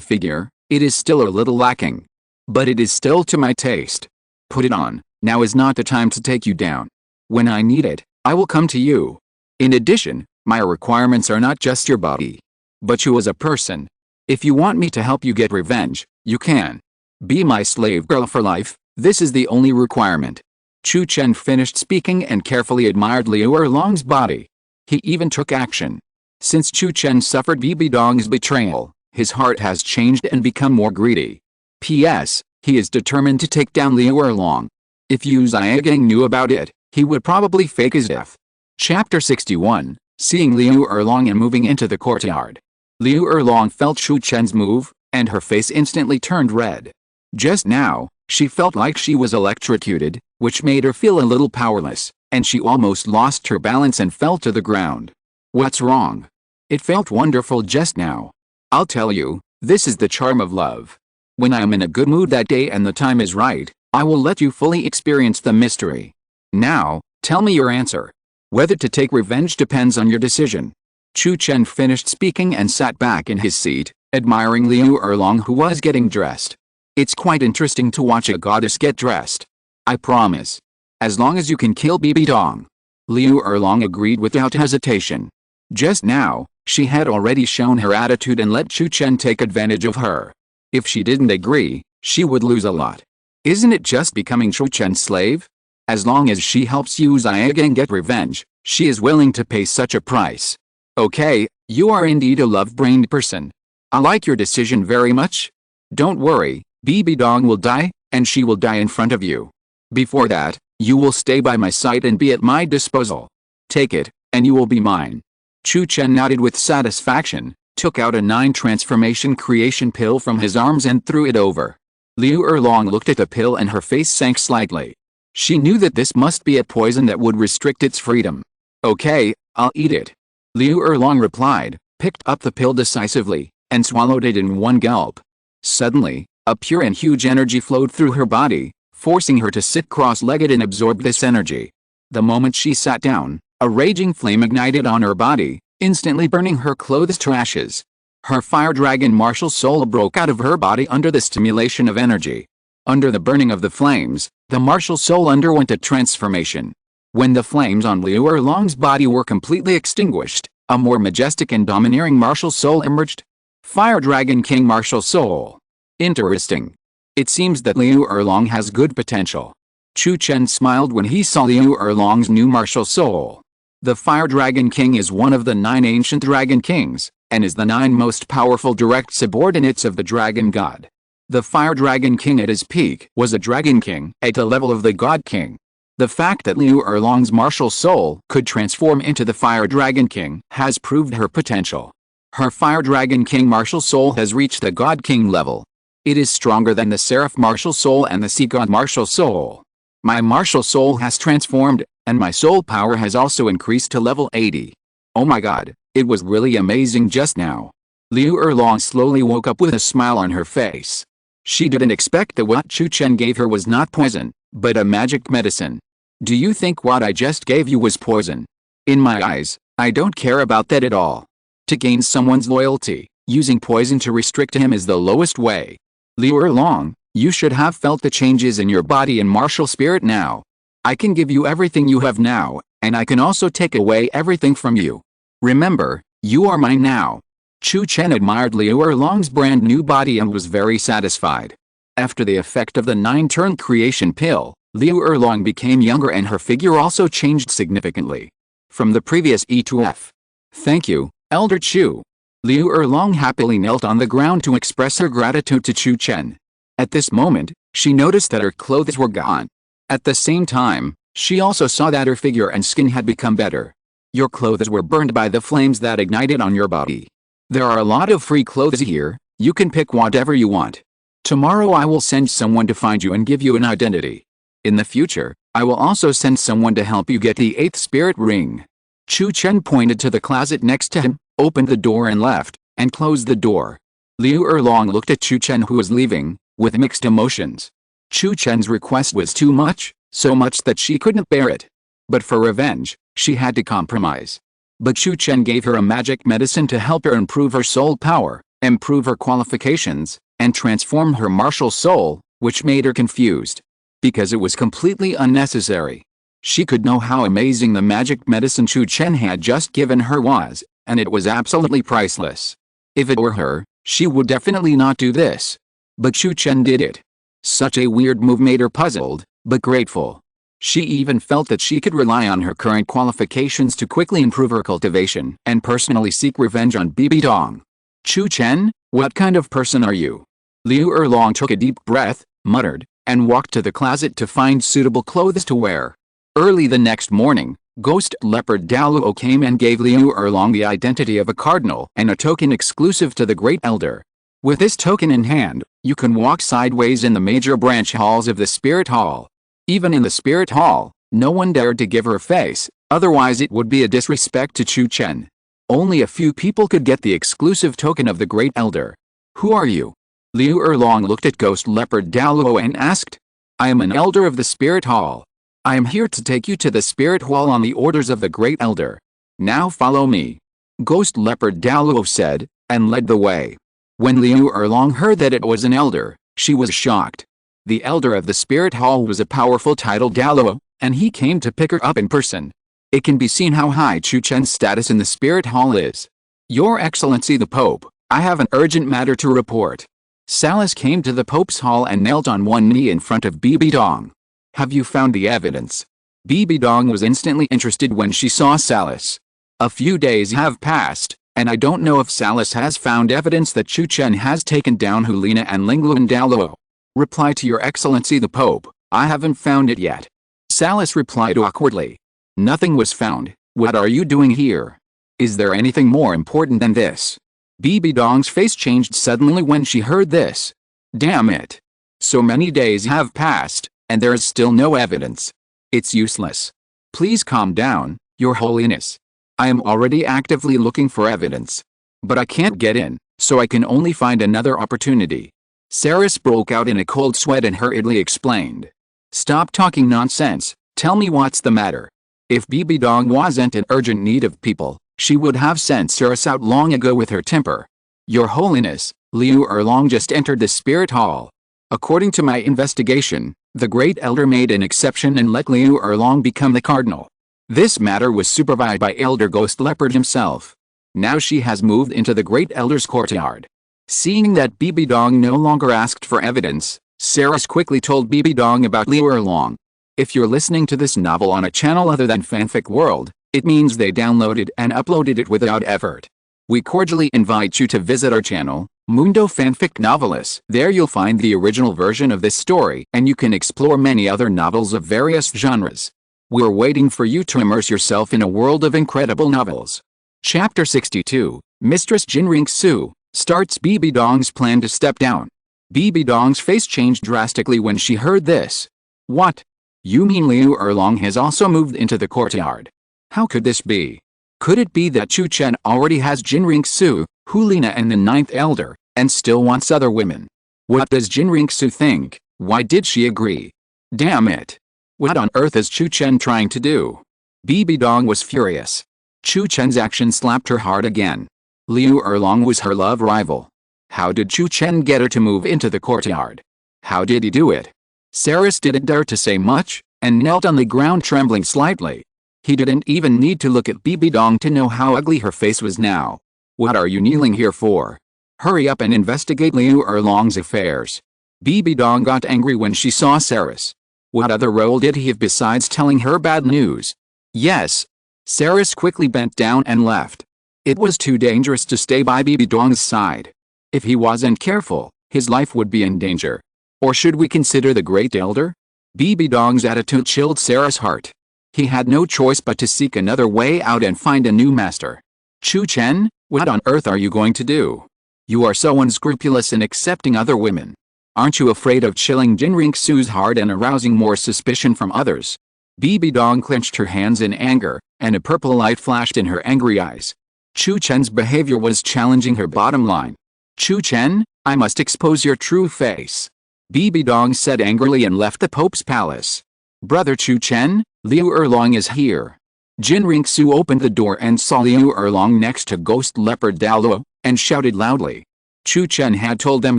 figure, it is still a little lacking. But it is still to my taste. Put it on, now is not the time to take you down. When I need it, I will come to you. In addition, my requirements are not just your body, but you as a person. If you want me to help you get revenge, you can. Be my slave girl for life, this is the only requirement. Chu Chen finished speaking and carefully admired Liu Erlong's body. He even took action. Since Chu Chen suffered Bibi Dong's betrayal, his heart has changed and become more greedy. P.S. He is determined to take down Liu Erlong. If Yu Xiaogang knew about it, he would probably fake his death. Chapter 61, Seeing Liu Erlong and moving into the courtyard. Liu Erlong felt Chu Chen's move, and her face instantly turned red. Just now, she felt like she was electrocuted, which made her feel a little powerless, and she almost lost her balance and fell to the ground. What's wrong? It felt wonderful just now. I'll tell you, this is the charm of love. When I am in a good mood that day and the time is right, I will let you fully experience the mystery. Now, tell me your answer. Whether to take revenge depends on your decision. Chu Chen finished speaking and sat back in his seat, admiring Liu Erlong, who was getting dressed. It's quite interesting to watch a goddess get dressed. I promise. As long as you can kill Bibi Dong. Liu Erlong agreed without hesitation. Just now, she had already shown her attitude and let Chu Chen take advantage of her. If she didn't agree, she would lose a lot. Isn't it just becoming Chu Chen's slave? As long as she helps Yu Xiaogang get revenge, she is willing to pay such a price. Okay, You are indeed a love-brained person. I like your decision very much. Don't worry, Bibi Dong will die, and she will die in front of you. Before that, you will stay by my side and be at my disposal. Take it, and you will be mine." Chu Chen nodded with satisfaction, took out a 9 transformation creation pill from his arms and threw it over. Liu Erlong looked at the pill and her face sank slightly. She knew that this must be a poison that would restrict its freedom. "Okay, I'll eat it." Liu Erlong replied, picked up the pill decisively, and swallowed it in one gulp. Suddenly, a pure and huge energy flowed through her body, forcing her to sit cross-legged and absorb this energy. The moment she sat down, a raging flame ignited on her body, instantly burning her clothes to ashes. Her fire dragon martial soul broke out of her body under the stimulation of energy. Under the burning of the flames, the martial soul underwent a transformation. When the flames on Liu Erlong's body were completely extinguished, a more majestic and domineering martial soul emerged. Fire Dragon King Martial Soul. Interesting. It seems that Liu Erlong has good potential. Chu Chen smiled when he saw Liu Erlong's new martial soul. The Fire Dragon King is one of the 9 ancient dragon kings, and is the 9 most powerful direct subordinates of the dragon god. The Fire Dragon King at his peak was a dragon king at the level of the god king. The fact that Liu Erlong's martial soul could transform into the Fire Dragon King has proved her potential. Her Fire Dragon King martial soul has reached the god king level. It is stronger than the Seraph martial soul and the Sea God martial soul. My martial soul has transformed, and my soul power has also increased to level 80. Oh my god, it was really amazing just now. Liu Erlong slowly woke up with a smile on her face. She didn't expect that what Chu Chen gave her was not poison, but a magic medicine. Do you think what I just gave you was poison? In my eyes, I don't care about that at all. To gain someone's loyalty, using poison to restrict him is the lowest way. Liu Erlong, you should have felt the changes in your body and martial spirit now. I can give you everything you have now, and I can also take away everything from you. Remember, you are mine now. Chu Chen admired Liu Erlong's brand new body and was very satisfied. After the effect of the 9-turn creation pill, Liu Erlong became younger and her figure also changed significantly. From the previous E to F. Thank you, Elder Chu. Liu Erlong happily knelt on the ground to express her gratitude to Chu Chen. At this moment, she noticed that her clothes were gone. At the same time, she also saw that her figure and skin had become better. Your clothes were burned by the flames that ignited on your body. There are a lot of free clothes here, you can pick whatever you want. Tomorrow I will send someone to find you and give you an identity. In the future, I will also send someone to help you get the 8th spirit ring. Chu Chen pointed to the closet next to him, opened the door and left, and closed the door. Liu Erlong looked at Chu Chen who was leaving, with mixed emotions. Chu Chen's request was too much, so much that she couldn't bear it. But for revenge, she had to compromise. But Chu Chen gave her a magic medicine to help her improve her soul power, improve her qualifications, and transform her martial soul, which made her confused. Because it was completely unnecessary. She could know how amazing the magic medicine Chu Chen had just given her was, and it was absolutely priceless. If it were her, she would definitely not do this. But Chu Chen did it. Such a weird move made her puzzled, but grateful. She even felt that she could rely on her current qualifications to quickly improve her cultivation and personally seek revenge on Bibi Dong. Chu Chen, what kind of person are you? Liu Erlong took a deep breath, muttered, and walked to the closet to find suitable clothes to wear. Early the next morning, Ghost Leopard Douluo came and gave Liu Erlong the identity of a cardinal and a token exclusive to the Great Elder. With this token in hand, you can walk sideways in the major branch halls of the Spirit Hall. Even in the Spirit Hall, no one dared to give her face, otherwise it would be a disrespect to Chu Chen. Only a few people could get the exclusive token of the Great Elder. Who are you? Liu Erlong looked at Ghost Leopard Douluo and asked. I am an elder of the Spirit Hall. I am here to take you to the Spirit Hall on the orders of the Great Elder. Now follow me. Ghost Leopard Douluo said, and led the way. When Liu Erlong heard that it was an elder, she was shocked. The elder of the Spirit Hall was a powerful titled Douluo, and he came to pick her up in person. It can be seen how high Chu Chen's status in the Spirit Hall is. Your Excellency the Pope, I have an urgent matter to report. Salas came to the Pope's hall and knelt on one knee in front of Bibi Dong. Have you found the evidence? Bibi Dong was instantly interested when she saw Salas. A few days have passed, And I don't know if Salis has found evidence that Chu Chen has taken down Liena and Lingluan Douluo. Reply to Your Excellency the Pope, I haven't found it yet. Salis replied awkwardly. Nothing was found. What are you doing here? Is there anything more important than this? Bibi Dong's face changed suddenly when she heard this. Damn it. So many days have passed, and there is still no evidence. It's useless. Please calm down, Your Holiness. I am already actively looking for evidence. But I can't get in, so I can only find another opportunity. Saris broke out in a cold sweat and hurriedly explained. Stop talking nonsense, tell me what's the matter. If Bibi Dong wasn't in urgent need of people, she would have sent Saris out long ago with her temper. Your Holiness, Liu Erlong just entered the spirit hall. According to my investigation, the Great Elder made an exception and let Liu Erlong become the cardinal. This matter was supervised by Elder Ghost Leopard himself. Now she has moved into the Great Elder's courtyard. Seeing that Bibi Dong no longer asked for evidence, Saris quickly told Bibi Dong about Liu Erlong. If you're listening to this novel on a channel other than Fanfic World, it means they downloaded and uploaded it without effort. We cordially invite you to visit our channel, Mundo Fanfic Novelist. There you'll find the original version of this story, and you can explore many other novels of various genres. We're waiting for you to immerse yourself in a world of incredible novels. Chapter 62, Mistress Qian Renxue, starts Bibi Dong's plan to step down. Bibi Dong's face changed drastically when she heard this. What? You mean Liu Erlong has also moved into the courtyard? How could this be? Could it be that Chu Chen already has Qian Renxue, Liena and the Ninth Elder, and still wants other women? What does Qian Renxue think? Why did she agree? Damn it. What on earth is Chu Chen trying to do? Bibi Dong was furious. Chu Chen's action slapped her heart again. Liu Erlong was her love rival. How did Chu Chen get her to move into the courtyard? How did he do it? Saris didn't dare to say much, and knelt on the ground trembling slightly. He didn't even need to look at Bibi Dong to know how ugly her face was now. What are you kneeling here for? Hurry up and investigate Liu Erlong's affairs. Bibi Dong got angry when she saw Saris. What other role did he have besides telling her bad news? Yes. Saris quickly bent down and left. It was too dangerous to stay by Bibi Dong's side. If he wasn't careful, his life would be in danger. Or should we consider the Great Elder? Bibi Dong's attitude chilled Saris' heart. He had no choice but to seek another way out and find a new master. Chu Chen, what on earth are you going to do? You are so unscrupulous in accepting other women. Aren't you afraid of chilling Qian Renxue's heart and arousing more suspicion from others? Bibi Dong clenched her hands in anger, and a purple light flashed in her angry eyes. Chu Chen's behavior was challenging her bottom line. Chu Chen, I must expose your true face. Bibi Dong said angrily and left the Pope's palace. Brother Chu Chen, Liu Erlong is here. Qian Renxue opened the door and saw Liu Erlong next to Ghost Leopard Douluo, and shouted loudly. Chu Chen had told them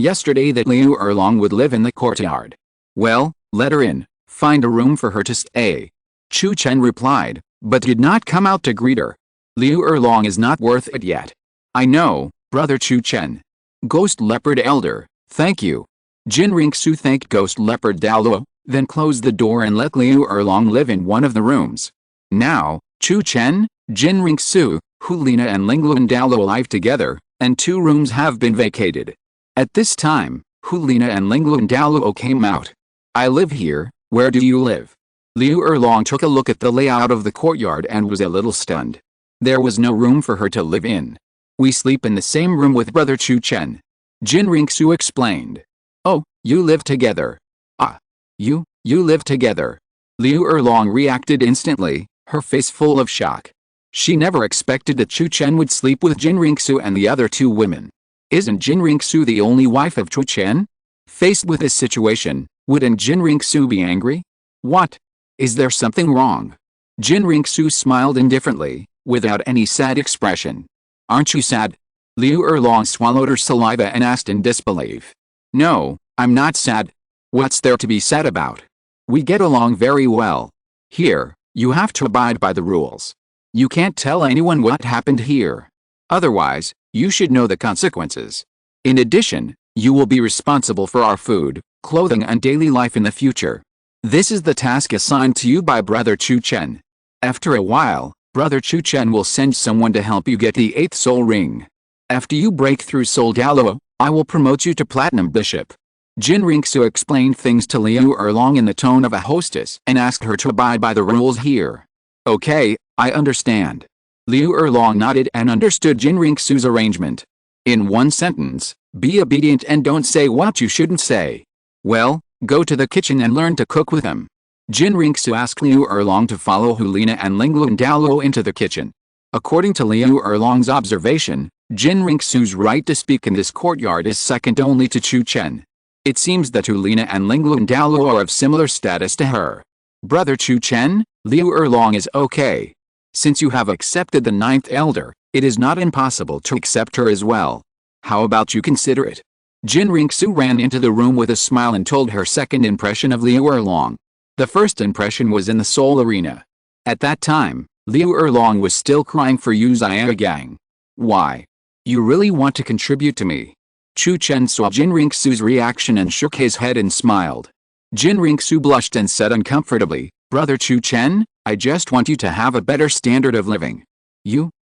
yesterday that Liu Erlong would live in the courtyard. Well, let her in, find a room for her to stay. Chu Chen replied, but did not come out to greet her. Liu Erlong is not worth it yet. I know, Brother Chu Chen. Ghost Leopard Elder, thank you. Qian Renxue thanked Ghost Leopard Douluo, then closed the door and let Liu Erlong live in one of the rooms. Now, Chu Chen, Qian Renxue, Liena and Lingluan Douluo live together, and 2 rooms have been vacated. At this time, Liena and Lingluan Douluo came out. I live here, where do you live? Liu Erlong took a look at the layout of the courtyard and was a little stunned. There was no room for her to live in. We sleep in the same room with Brother Chu Chen. Qian Renxue explained. Oh, you live together. Ah. You live together. Liu Erlong reacted instantly, her face full of shock. She never expected that Chu Chen would sleep with Qian Renxue and the other 2 women. Isn't Qian Renxue the only wife of Chu Chen? Faced with this situation, wouldn't Qian Renxue be angry? What? Is there something wrong? Qian Renxue smiled indifferently, without any sad expression. Aren't you sad? Liu Erlong swallowed her saliva and asked in disbelief. No, I'm not sad. What's there to be sad about? We get along very well. Here, you have to abide by the rules. You can't tell anyone what happened here. Otherwise, you should know the consequences. In addition, you will be responsible for our food, clothing and daily life in the future. This is the task assigned to you by Brother Chu Chen. After a while, Brother Chu Chen will send someone to help you get the 8th soul ring. After you break through Soul Douluo, I will promote you to Platinum Bishop. Qian Renxue explained things to Liu Erlong in the tone of a hostess and asked her to abide by the rules here. Okay, I understand. Liu Erlong nodded and understood Qian Renxue's arrangement. In one sentence, be obedient and don't say what you shouldn't say. Well, go to the kitchen and learn to cook with him. Qian Renxue asked Liu Erlong to follow Liena and Lingluan Douluo into the kitchen. According to Liu Erlong's observation, Qian Renxue's right to speak in this courtyard is second only to Chu Chen. It seems that Liena and Lingluan Douluo are of similar status to her. Brother Chu Chen, Liu Erlong is okay. Since you have accepted the 9th elder, it is not impossible to accept her as well. How about you consider it? Qian Renxue ran into the room with a smile and told her second impression of Liu Erlong. The first impression was in the Soul Arena. At that time, Liu Erlong was still crying for Yu Xiaogang. Why? You really want to contribute to me? Chu Chen saw Qian Renxue's reaction and shook his head and smiled. Qian Renxue blushed and said uncomfortably, Brother Chu Chen, I just want you to have a better standard of living.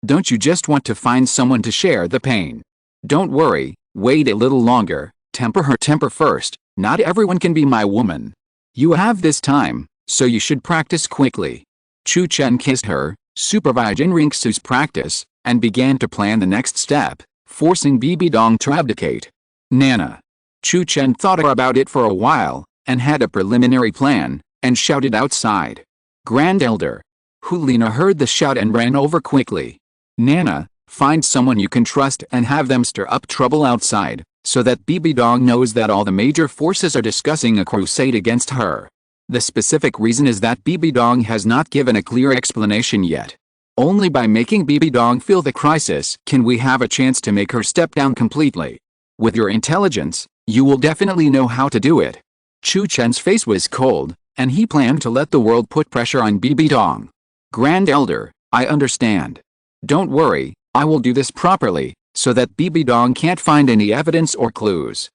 Don't you just want to find someone to share the pain? Don't worry, wait a little longer, temper her temper first, not everyone can be my woman. You have this time, so you should practice quickly. Chu Chen kissed her, supervised Qian Renxue's practice, and began to plan the next step, forcing Bibi Dong to abdicate. Nana. Chu Chen thought about it for a while, and had a preliminary plan, and shouted outside. Grand Elder. Liena heard the shout and ran over quickly. Nana, find someone you can trust and have them stir up trouble outside, so that Bibi Dong knows that all the major forces are discussing a crusade against her. The specific reason is that Bibi Dong has not given a clear explanation yet. Only by making Bibi Dong feel the crisis can we have a chance to make her step down completely. With your intelligence, you will definitely know how to do it. Chu Chen's face was cold, and he planned to let the world put pressure on Bibi Dong. Grand Elder, I understand. Don't worry, I will do this properly, so that Bibi Dong can't find any evidence or clues.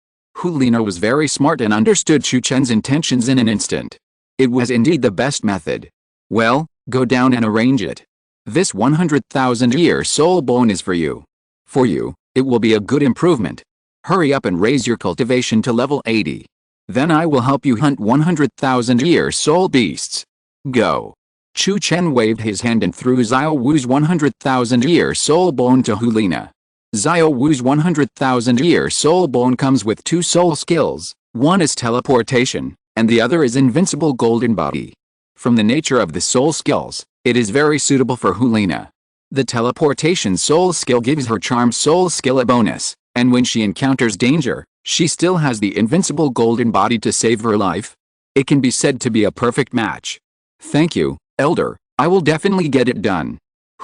Liena was very smart and understood Chu Chen's intentions in an instant. It was indeed the best method. Well, go down and arrange it. This 100,000-year soul bone is for you. For you, it will be a good improvement. Hurry up and raise your cultivation to level 80. Then I will help you hunt 100,000-year soul beasts. Go. Chu Chen waved his hand and threw Xiao Wu's 100,000-year soul bone to Liena. Xiao Wu's 100,000-year soul bone comes with 2 soul skills, one is teleportation, and the other is invincible golden body. From the nature of the soul skills, it is very suitable for Liena. The teleportation soul skill gives her charm soul skill a bonus, and when she encounters danger, she still has the invincible golden body to save her life. It can be said to be a perfect match. Thank you, Elder, I will definitely get it done.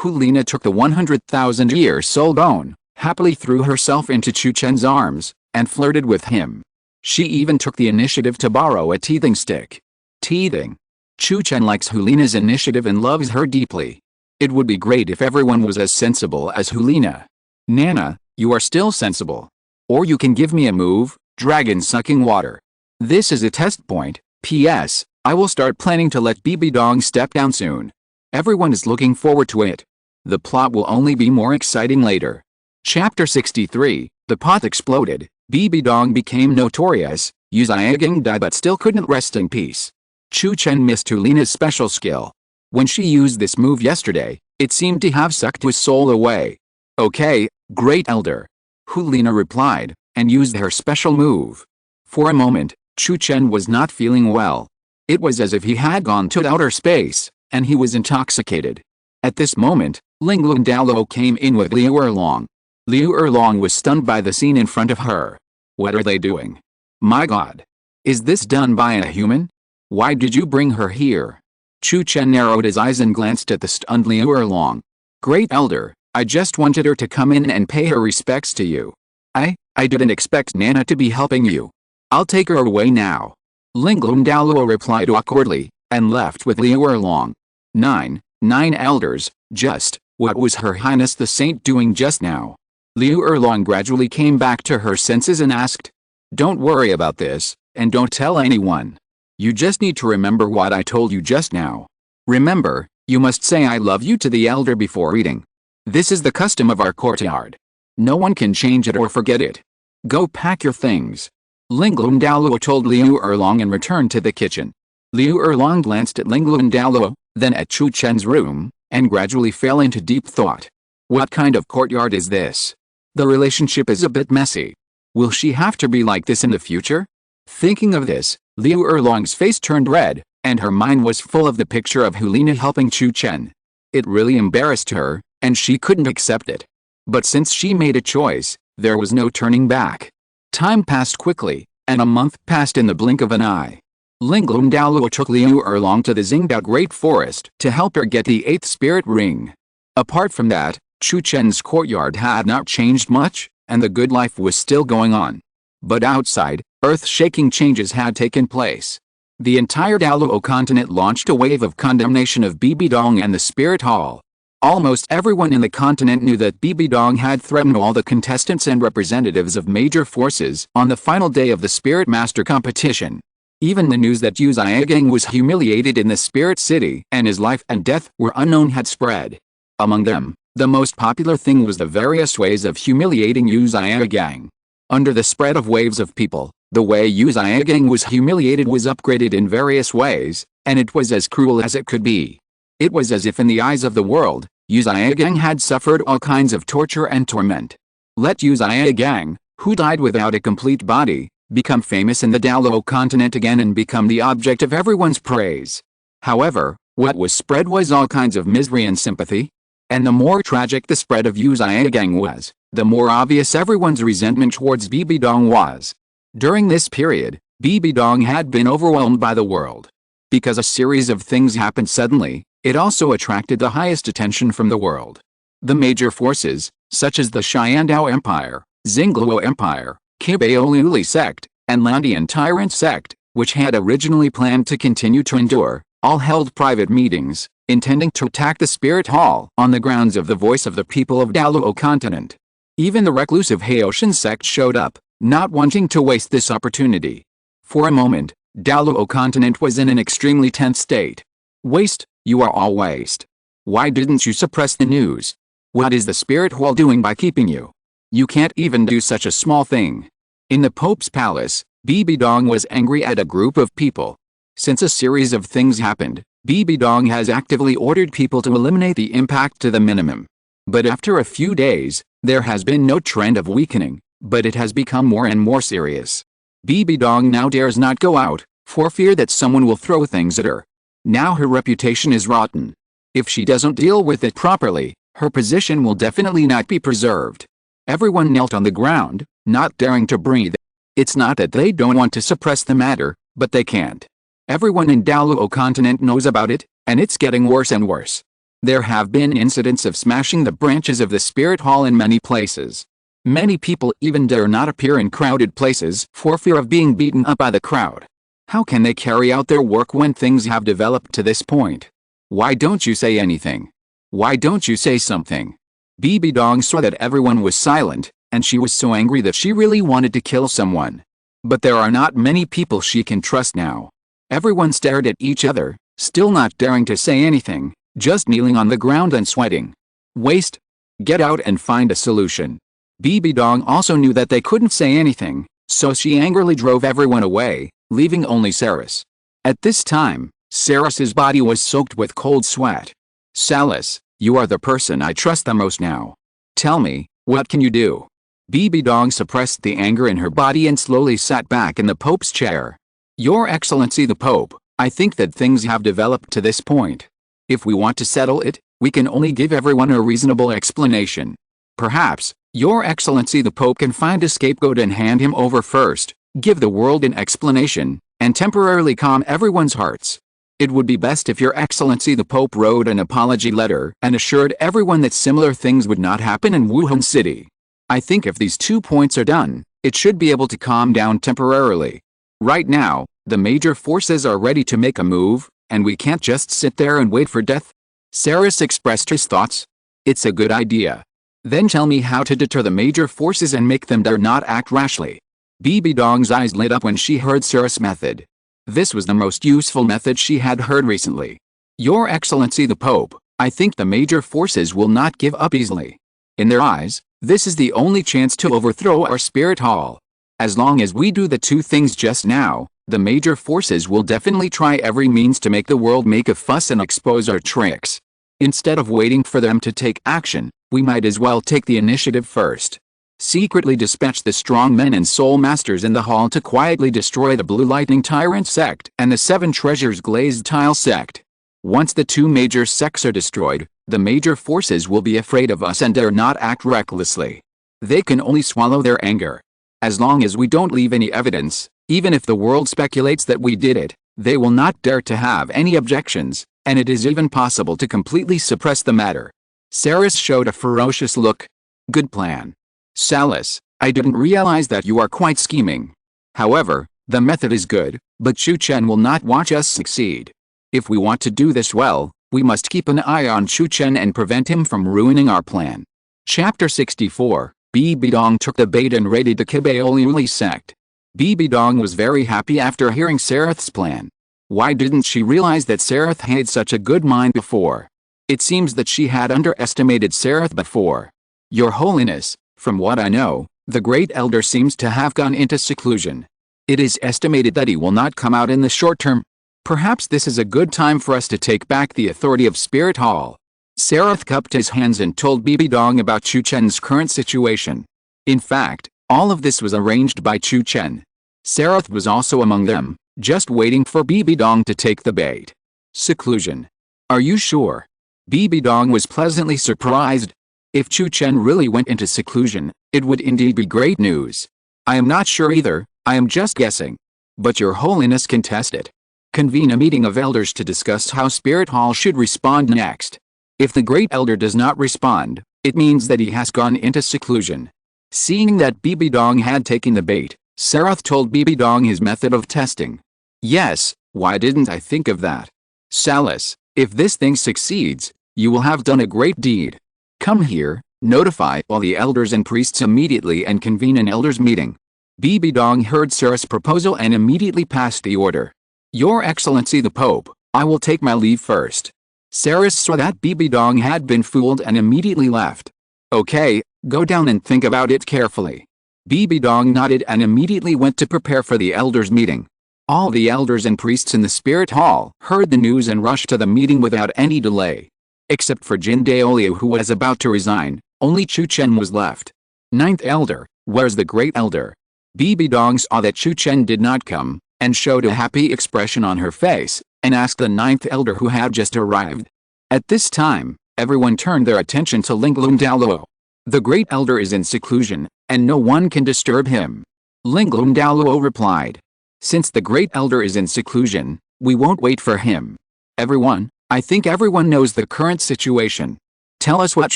Liena took the 100,000-year soul bone, happily threw herself into Chu Chen's arms, and flirted with him. She even took the initiative to borrow a teething stick. Teething. Chu Chen likes Liena's initiative and loves her deeply. It would be great if everyone was as sensible as Liena. Nana, you are still sensible. Or you can give me a move, dragon sucking water. This is a test point. P.S. I will start planning to let Bibi Dong step down soon. Everyone is looking forward to it. The plot will only be more exciting later. Chapter 63, The pot exploded. Bibi Dong became notorious. Yu Xiaogang died but still couldn't rest in peace. Chu Chen missed Liena's special skill. When she used this move yesterday, it seemed to have sucked his soul away. Okay, Great Elder. Liena replied, and used her special move. For a moment, Chu Chen was not feeling well. It was as if he had gone to outer space, and he was intoxicated. At this moment, Lingluan Douluo came in with Liu Erlong. Liu Erlong was stunned by the scene in front of her. What are they doing? My God! Is this done by a human? Why did you bring her here? Chu Chen narrowed his eyes and glanced at the stunned Liu Erlong. Great Elder, I just wanted her to come in and pay her respects to you. I didn't expect Nana to be helping you. I'll take her away now. Lingluan Douluo replied awkwardly, and left with Liu Erlong. 9 elders, just, what was Her Highness the Saint doing just now? Liu Erlong gradually came back to her senses and asked. Don't worry about this, and don't tell anyone. You just need to remember what I told you just now. Remember, You must say I love you to the elder before eating. This is the custom of our courtyard. No one can change it or forget it. Go pack your things. Lingluan Douluo told Liu Erlong and returned to the kitchen. Liu Erlong glanced at Lingluan Douluo, then at Chu Chen's room, and gradually fell into deep thought. What kind of courtyard is this? The relationship is a bit messy. Will she have to be like this in the future? Thinking of this, Liu Erlong's face turned red, and her mind was full of the picture of Liena helping Chu Chen. It really embarrassed her, and she couldn't accept it. But since she made a choice, there was no turning back. Time passed quickly, and a month passed in the blink of an eye. Lingluan Douluo took Liu Erlong to the Xingdao Great Forest to help her get the 8th spirit ring. Apart from that, Chu Chen's courtyard had not changed much, and the good life was still going on. But outside, earth-shaking changes had taken place. The entire Douluo Continent launched a wave of condemnation of Bibi Dong and the Spirit Hall. Almost everyone in the continent knew that Bibi Dong had threatened all the contestants and representatives of major forces on the final day of the Spirit Master competition. Even the news that Yu Xiaogang was humiliated in the Spirit City and his life and death were unknown had spread. Among them, the most popular thing was the various ways of humiliating Yu Xiaogang. Under the spread of waves of people, the way Yu Xiaogang was humiliated was upgraded in various ways, and it was as cruel as it could be. It was as if in the eyes of the world, Yu Xiaogang had suffered all kinds of torture and torment. Let Yu Xiaogang, who died without a complete body, become famous in the Douluo Continent again and become the object of everyone's praise. However, what was spread was all kinds of misery and sympathy. And the more tragic the spread of Yu Xiaogang was, the more obvious everyone's resentment towards Bibi Dong was. During this period, Bibi Dong had been overwhelmed by the world. Because a series of things happened suddenly, it also attracted the highest attention from the world. The major forces, such as the Xiandao Empire, Xingluo Empire, Kibaoluli sect, and Landian Tyrant sect, which had originally planned to continue to endure, all held private meetings, intending to attack the Spirit Hall on the grounds of the voice of the people of Douluo Continent. Even the reclusive Haoshan sect showed up, not wanting to waste this opportunity. For a moment, Douluo Continent was in an extremely tense state. Waste, you are all waste. Why didn't you suppress the news? What is the Spirit Hall doing by keeping you? You can't even do such a small thing. In the Pope's palace, Bibi Dong was angry at a group of people. Since a series of things happened, Bibi Dong has actively ordered people to eliminate the impact to the minimum. But after a few days, there has been no trend of weakening, but it has become more and more serious. Bibi Dong now dares not go out, for fear that someone will throw things at her. Now her reputation is rotten. If she doesn't deal with it properly, her position will definitely not be preserved. Everyone knelt on the ground, not daring to breathe. It's not that they don't want to suppress the matter, but they can't. Everyone in Douluo Continent knows about it, and it's getting worse and worse. There have been incidents of smashing the branches of the Spirit Hall in many places. Many people even dare not appear in crowded places for fear of being beaten up by the crowd. How can they carry out their work when things have developed to this point? Why don't you say anything? Why don't you say something? Bibi Dong saw that everyone was silent, and she was so angry that she really wanted to kill someone. But there are not many people she can trust now. Everyone stared at each other, still not daring to say anything, just kneeling on the ground and sweating. Waste. Get out and find a solution. Bibi Dong also knew that they couldn't say anything, so she angrily drove everyone away, leaving only Saris. At this time, Saris's body was soaked with cold sweat. Salis, you are the person I trust the most now. Tell me, what can you do? Bibi Dong suppressed the anger in her body and slowly sat back in the Pope's chair. Your Excellency the Pope, I think that things have developed to this point. If we want to settle it, we can only give everyone a reasonable explanation. Perhaps, Your Excellency the Pope can find a scapegoat and hand him over first, give the world an explanation, and temporarily calm everyone's hearts. It would be best if Your Excellency the Pope wrote an apology letter and assured everyone that similar things would not happen in Wuhun City. I think if these 2 points are done, it should be able to calm down temporarily. Right now, the major forces are ready to make a move, and we can't just sit there and wait for death. Saris expressed his thoughts. It's a good idea. Then tell me how to deter the major forces and make them dare not act rashly. Bibi Dong's eyes lit up when she heard Saris' method. This was the most useful method she had heard recently. Your Excellency the Pope, I think the major forces will not give up easily. In their eyes, this is the only chance to overthrow our spirit hall. As long as we do the two things just now, the major forces will definitely try every means to make the world make a fuss and expose our tricks. Instead of waiting for them to take action, we might as well take the initiative first. Secretly dispatch the strong men and soul masters in the hall to quietly destroy the Blue Lightning Tyrant sect and the Seven Treasures Glazed Tile sect. Once the two major sects are destroyed, the major forces will be afraid of us and dare not act recklessly. They can only swallow their anger. As long as we don't leave any evidence, even if the world speculates that we did it, they will not dare to have any objections, and it is even possible to completely suppress the matter. Saris showed a ferocious look. Good plan. Salis, I didn't realize that you are quite scheming. However, the method is good, but Chu Chen will not watch us succeed. If we want to do this well, we must keep an eye on Chu Chen and prevent him from ruining our plan. Chapter 64, Bibi Dong took the bait and raided the Kibaoli sect. Bibi Dong was very happy after hearing Sarith's plan. Why didn't she realize that Sarith had such a good mind before? It seems that she had underestimated Sarith before. Your Holiness, from what I know, the Great Elder seems to have gone into seclusion. It is estimated that he will not come out in the short term. Perhaps this is a good time for us to take back the authority of Spirit Hall. Sarith cupped his hands and told Bibi Dong about Chu Chen's current situation. In fact, all of this was arranged by Chu Chen. Sarith was also among them, just waiting for Bibi Dong to take the bait. Seclusion. Are you sure? Bibi Dong was pleasantly surprised. If Chu Chen really went into seclusion, it would indeed be great news. I am not sure either, I am just guessing. But your Holiness can test it. Convene a meeting of elders to discuss how Spirit Hall should respond next. If the Great Elder does not respond, it means that he has gone into seclusion. Seeing that Bibi Dong had taken the bait, Sarith told Bibi Dong his method of testing. Yes, why didn't I think of that? Salis, if this thing succeeds, you will have done a great deed. Come here, notify all the elders and priests immediately and convene an elders meeting. Bibi Dong heard Sarith's proposal and immediately passed the order. Your Excellency the Pope, I will take my leave first. Sarith saw that Bibi Dong had been fooled and immediately left. Okay, go down and think about it carefully. Bibi Dong nodded and immediately went to prepare for the elders meeting. All the elders and priests in the Spirit Hall heard the news and rushed to the meeting without any delay. Except for Jin Daoliu, who was about to resign, only Chu Chen was left. Ninth Elder, where's the Great Elder? Bibi Dong saw that Chu Chen did not come, and showed a happy expression on her face, and asked the Ninth Elder who had just arrived. At this time, everyone turned their attention to Lingluan Douluo. The Great Elder is in seclusion, and no one can disturb him. Lingluan Douluo replied. Since the Great Elder is in seclusion, we won't wait for him. Everyone, I think everyone knows the current situation. Tell us what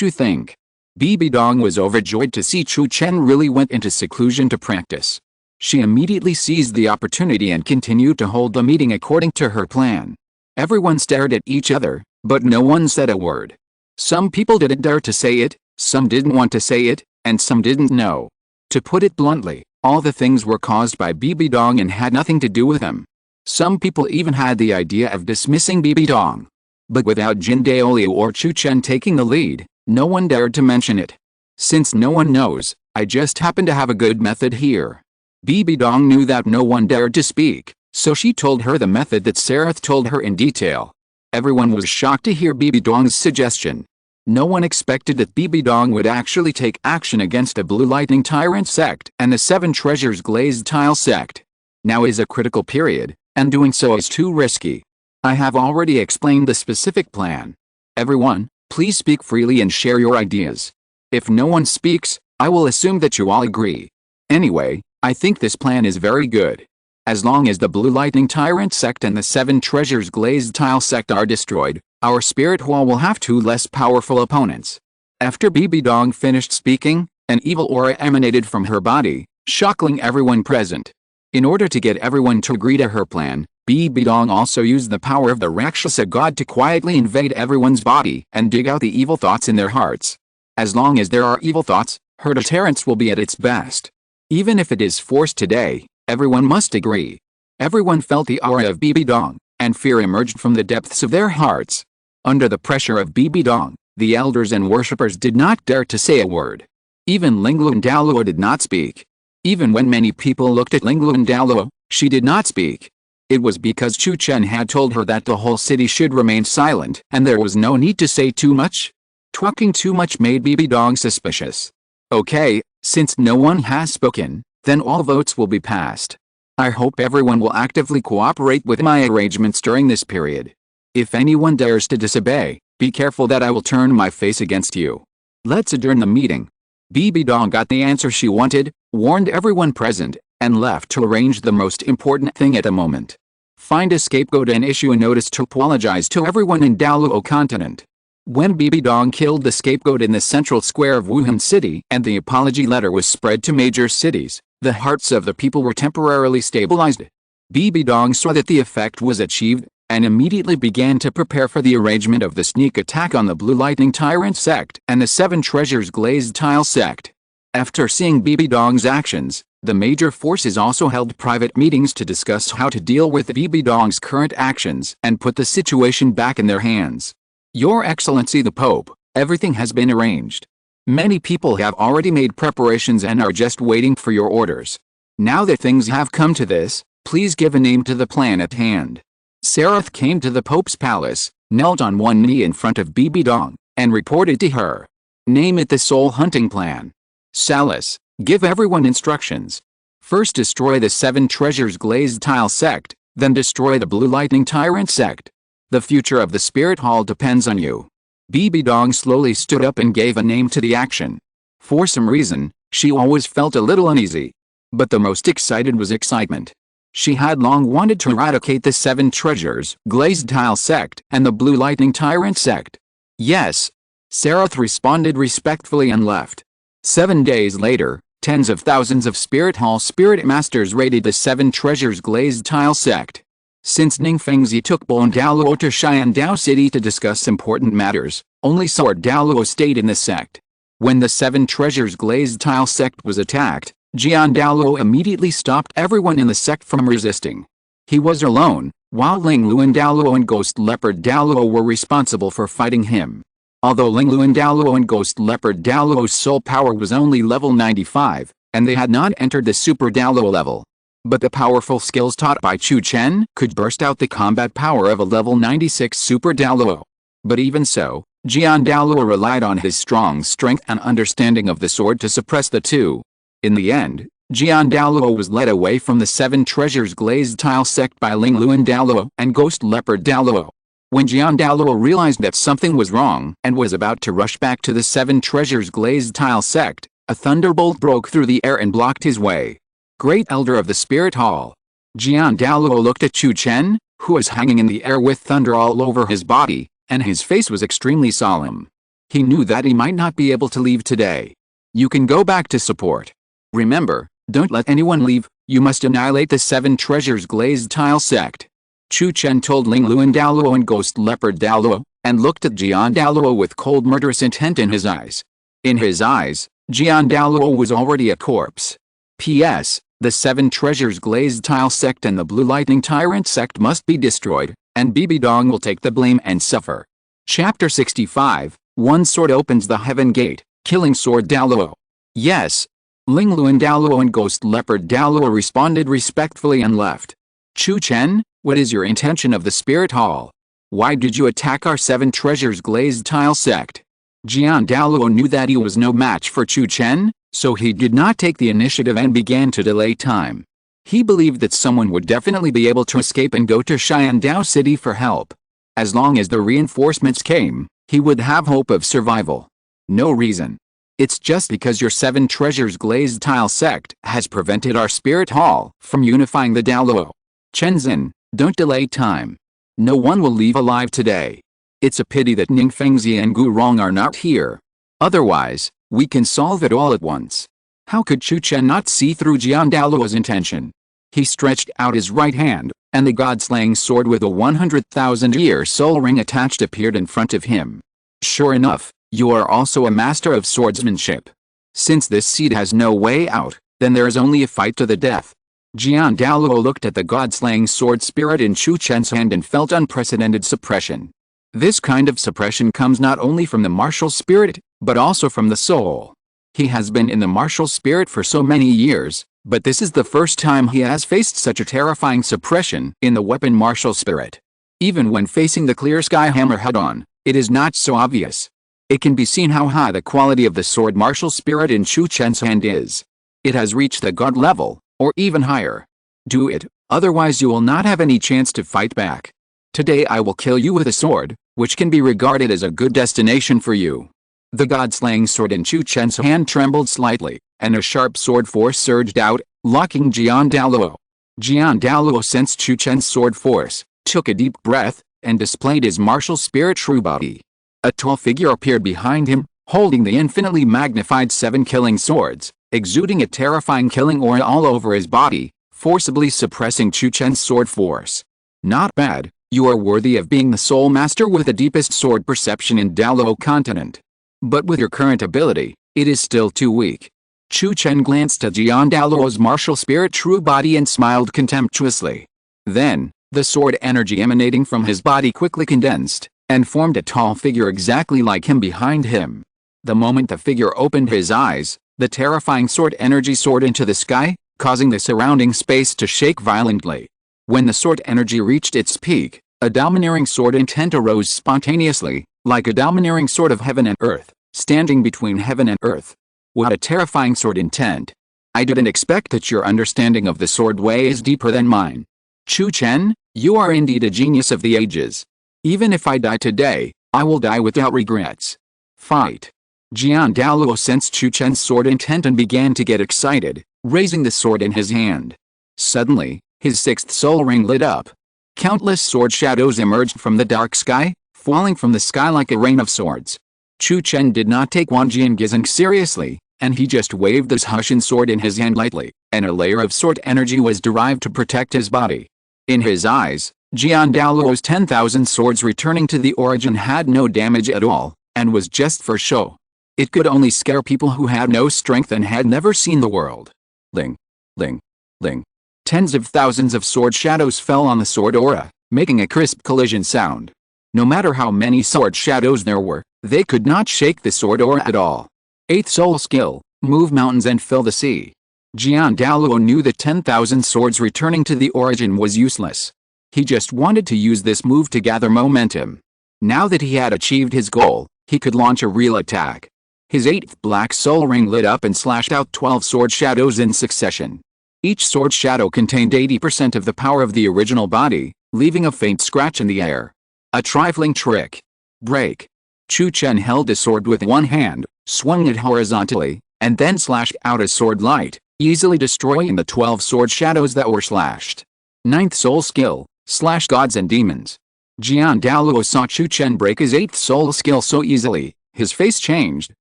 you think. Bibi Dong was overjoyed to see Chu Chen really went into seclusion to practice. She immediately seized the opportunity and continued to hold the meeting according to her plan. Everyone stared at each other, but no one said a word. Some people didn't dare to say it, some didn't want to say it, and some didn't know. To put it bluntly, all the things were caused by Bibi Dong and had nothing to do with him. Some people even had the idea of dismissing Bibi Dong. But without Jin Daoliu or Chu Chen taking the lead, no one dared to mention it. Since no one knows, I just happen to have a good method here. Bibi Dong knew that no one dared to speak, so she told her the method that Sarith told her in detail. Everyone was shocked to hear Bibi Dong's suggestion. No one expected that Bibi Dong would actually take action against a Blue Lightning Tyrant sect and the Seven Treasures Glazed Tile sect. Now is a critical period, and doing so is too risky. I have already explained the specific plan. Everyone, please speak freely and share your ideas. If no one speaks, I will assume that you all agree. Anyway, I think this plan is very good. As long as the Blue Lightning Tyrant sect and the Seven Treasures Glazed Tile sect are destroyed, our Spirit Hall will have two less powerful opponents. After Bibi Dong finished speaking, an evil aura emanated from her body, shocking everyone present. In order to get everyone to agree to her plan, Bibi Dong also used the power of the Rakshasa god to quietly invade everyone's body and dig out the evil thoughts in their hearts. As long as there are evil thoughts, her deterrence will be at its best. Even if it is forced today, everyone must agree. Everyone felt the aura of Bibi Dong. and fear emerged from the depths of their hearts. Under the pressure of Bibi Dong, the elders and worshippers did not dare to say a word. Even Lingluan Douluo did not speak. Even when many people looked at Lingluan Douluo, she did not speak. It was because Chu Chen had told her that the whole city should remain silent and there was no need to say too much. Talking too much made Bibi Dong suspicious. Okay, since no one has spoken, then all votes will be passed. I hope everyone will actively cooperate with my arrangements during this period. If anyone dares to disobey, be careful that I will turn my face against you. Let's adjourn the meeting. Bibi Dong got the answer she wanted, warned everyone present, and left to arrange the most important thing at the moment. Find a scapegoat and issue a notice to apologize to everyone in Douluo Continent. When Bibi Dong killed the scapegoat in the central square of Wuhan City and the apology letter was spread to major cities, the hearts of the people were temporarily stabilized. Bibi Dong saw that the effect was achieved, and immediately began to prepare for the arrangement of the sneak attack on the Blue Lightning Tyrant sect and the Seven Treasures Glazed Tile sect. After seeing Bibi Dong's actions, the major forces also held private meetings to discuss how to deal with Bibi Dong's current actions and put the situation back in their hands. Your Excellency the Pope, everything has been arranged. Many people have already made preparations and are just waiting for your orders. Now that things have come to this, please give a name to the plan at hand. Sarath came to the Pope's palace, knelt on one knee in front of Bibi Dong, and reported to her. Name it the Soul Hunting Plan. Salas, give everyone instructions. First destroy the Seven Treasures Glazed Tile sect, then destroy the Blue Lightning Tyrant sect. The future of the Spirit Hall depends on you. Bibi Dong slowly stood up and gave a name to the action. For some reason, she always felt a little uneasy. But the most excited was excitement. She had long wanted to eradicate the Seven Treasures Glazed Tile sect and the Blue Lightning Tyrant sect. Yes. Sarath responded respectfully and left. 7 days later, tens of thousands of Spirit Hall Spirit Masters raided the Seven Treasures Glazed Tile sect. Since Ningfengzi took Wuhun Douluo to Xiandao City to discuss important matters, only Sword Douluo stayed in the sect. When the Seven Treasures Glazed Tile sect was attacked, Qian Douluo immediately stopped everyone in the sect from resisting. He was alone, while Lingluan Douluo and Ghost Leopard Douluo were responsible for fighting him. Although Lingluan Douluo and Ghost Leopard Douluo's soul power was only level 95, and they had not entered the Super Douluo level. But the powerful skills taught by Chu Chen could burst out the combat power of a level 96 Super Douluo. But even so, Qian Douluo relied on his strong strength and understanding of the sword to suppress the two. In the end, Qian Douluo was led away from the Seven Treasures Glazed Tile sect by Lingluan Douluo and Ghost Leopard Douluo. When Qian Douluo realized that something was wrong and was about to rush back to the Seven Treasures Glazed Tile sect, a thunderbolt broke through the air and blocked his way. Great Elder of the Spirit Hall. Qian Douluo looked at Chu Chen, who was hanging in the air with thunder all over his body, and his face was extremely solemn. He knew that he might not be able to leave today. You can go back to support. Remember, don't let anyone leave, you must annihilate the Seven Treasures Glazed Tile sect. Chu Chen told Lingluan Douluo and Ghost Leopard Douluo, and looked at Qian Douluo with cold murderous intent in his eyes. In his eyes, Qian Douluo was already a corpse. P.S. The Seven Treasures Glazed Tile sect and the Blue Lightning Tyrant sect must be destroyed, and Bibi Dong will take the blame and suffer. Chapter 65, One Sword Opens the Heaven Gate, Killing Sword Douluo. Yes. Lingluan Douluo and Ghost Leopard Douluo responded respectfully and left. Chu Chen, what is your intention of the Spirit Hall? Why did you attack our Seven Treasures Glazed Tile sect? Qian Douluo knew that he was no match for Chu Chen, so he did not take the initiative and began to delay time. He believed that someone would definitely be able to escape and go to Xiandao City for help. As long as the reinforcements came, he would have hope of survival. No reason. It's just because your Seven Treasures Glazed Tile sect has prevented our Spirit Hall from unifying the Douluo. Chenzin, don't delay time. No one will leave alive today. It's a pity that Ningfengzi and Gu Rong are not here. Otherwise, we can solve it all at once. How could Chu Chen not see through Qian Douluo's intention? He stretched out his right hand, and the god-slaying sword with a 100,000-year soul ring attached appeared in front of him. Sure enough, you are also a master of swordsmanship. Since this seed has no way out, then there is only a fight to the death. Qian Douluo looked at the god-slaying sword spirit in Chu Chen's hand and felt unprecedented suppression. This kind of suppression comes not only from the martial spirit, but also from the soul. He has been in the martial spirit for so many years, but this is the first time he has faced such a terrifying suppression in the weapon martial spirit. Even when facing the clear sky hammer head-on, it is not so obvious. It can be seen how high the quality of the sword martial spirit in Chu Chen's hand is. It has reached the god level, or even higher. Do it, otherwise you will not have any chance to fight back. Today I will kill you with a sword, which can be regarded as a good destination for you. The god-slaying sword in Chu Chen's hand trembled slightly, and a sharp sword force surged out, locking Qian Douluo. Qian Douluo sensed Chu Chen's sword force, took a deep breath, and displayed his martial spirit true body. A tall figure appeared behind him, holding the infinitely magnified 7 killing swords, exuding a terrifying killing aura all over his body, forcibly suppressing Chu Chen's sword force. Not bad, you are worthy of being the sole master with the deepest sword perception in Douluo Continent. But with your current ability, it is still too weak. Chu Chen glanced at Qian Douluo's martial spirit true body and smiled contemptuously. Then, the sword energy emanating from his body quickly condensed, and formed a tall figure exactly like him behind him. The moment the figure opened his eyes, the terrifying sword energy soared into the sky, causing the surrounding space to shake violently. When the sword energy reached its peak, a domineering sword intent arose spontaneously, like a domineering sword of heaven and earth, standing between heaven and earth. What a terrifying sword intent! I didn't expect that your understanding of the sword way is deeper than mine. Chu Chen, you are indeed a genius of the ages. Even if I die today, I will die without regrets. Fight! Qian Douluo sensed Chu Chen's sword intent and began to get excited, raising the sword in his hand. Suddenly, his 6th soul ring lit up. Countless sword shadows emerged from the dark sky, falling from the sky like a rain of swords. Chu Chen did not take Wanjian Gizeng seriously, and he just waved this Hushin sword in his hand lightly, and a layer of sword energy was derived to protect his body. In his eyes, Qian Douluo's 10,000 swords returning to the origin had no damage at all, and was just for show. It could only scare people who had no strength and had never seen the world. Ling, ling, ling. Tens of thousands of sword shadows fell on the sword aura, making a crisp collision sound. No matter how many sword shadows there were, they could not shake the sword aura at all. 8th soul skill, move mountains and fill the sea. Qian Douluo knew that 10,000 swords returning to the origin was useless. He just wanted to use this move to gather momentum. Now that he had achieved his goal, he could launch a real attack. His 8th black soul ring lit up and slashed out 12 sword shadows in succession. Each sword shadow contained 80% of the power of the original body, leaving a faint scratch in the air. A trifling trick. Break. Chu Chen held the sword with one hand, swung it horizontally, and then slashed out a sword light, easily destroying the 12 sword shadows that were slashed. 9th soul skill, slash gods and demons. Qian Douluo saw Chu Chen break his 8th soul skill so easily, his face changed,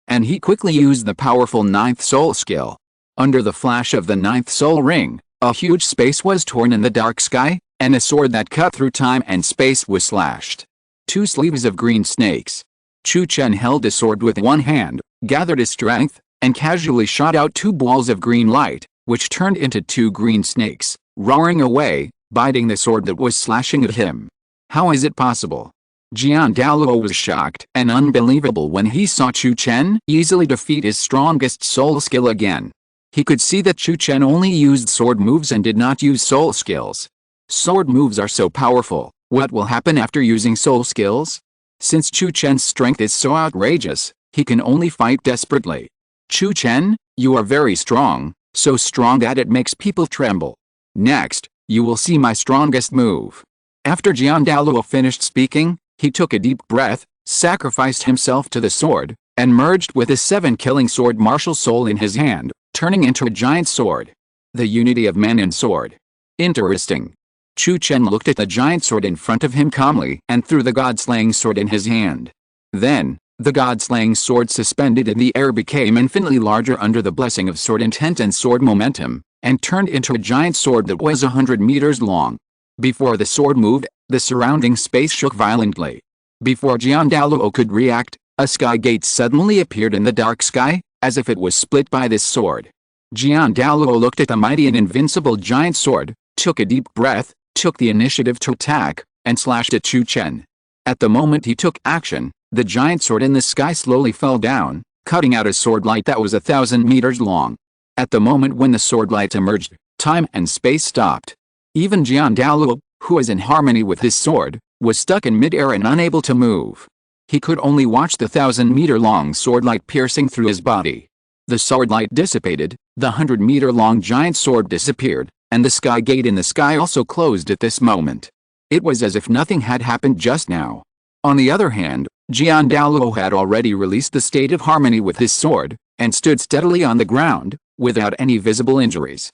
and he quickly used the powerful 9th soul skill. Under the flash of the 9th soul ring, a huge space was torn in the dark sky, and a sword that cut through time and space was slashed. 2 sleeves of green snakes. Chu Chen held the sword with one hand, gathered his strength, and casually shot out 2 balls of green light, which turned into 2 green snakes, roaring away, biting the sword that was slashing at him. How is it possible? Qian Douluo was shocked and unbelievable when he saw Chu Chen easily defeat his strongest soul skill again. He could see that Chu Chen only used sword moves and did not use soul skills. Sword moves are so powerful, what will happen after using soul skills? Since Chu Chen's strength is so outrageous, he can only fight desperately. Chu Chen, you are very strong, so strong that it makes people tremble. Next, you will see my strongest move. After Qian Douluo finished speaking, he took a deep breath, sacrificed himself to the sword, and merged with his 7 killing sword martial soul in his hand, turning into a giant sword. The unity of man and sword. Interesting. Chu Chen looked at the giant sword in front of him calmly and threw the god-slaying sword in his hand. Then, the god-slaying sword suspended in the air became infinitely larger under the blessing of sword intent and sword momentum, and turned into a giant sword that was 100 meters long. Before the sword moved, the surrounding space shook violently. Before Qian Douluo could react, a sky gate suddenly appeared in the dark sky, as if it was split by this sword. Qian Douluo looked at the mighty and invincible giant sword, took a deep breath, took the initiative to attack, and slashed at Chu Chen. At the moment he took action, the giant sword in the sky slowly fell down, cutting out a sword light that was 1,000 meters long. At the moment when the sword light emerged, time and space stopped. Even Qian Douluo, who was in harmony with his sword, was stuck in mid-air and unable to move. He could only watch the 1,000-meter-long sword light piercing through his body. The sword light dissipated, the 100-meter-long giant sword disappeared, and the sky gate in the sky also closed at this moment. It was as if nothing had happened just now. On the other hand, Qian Douluo had already released the state of harmony with his sword, and stood steadily on the ground, without any visible injuries.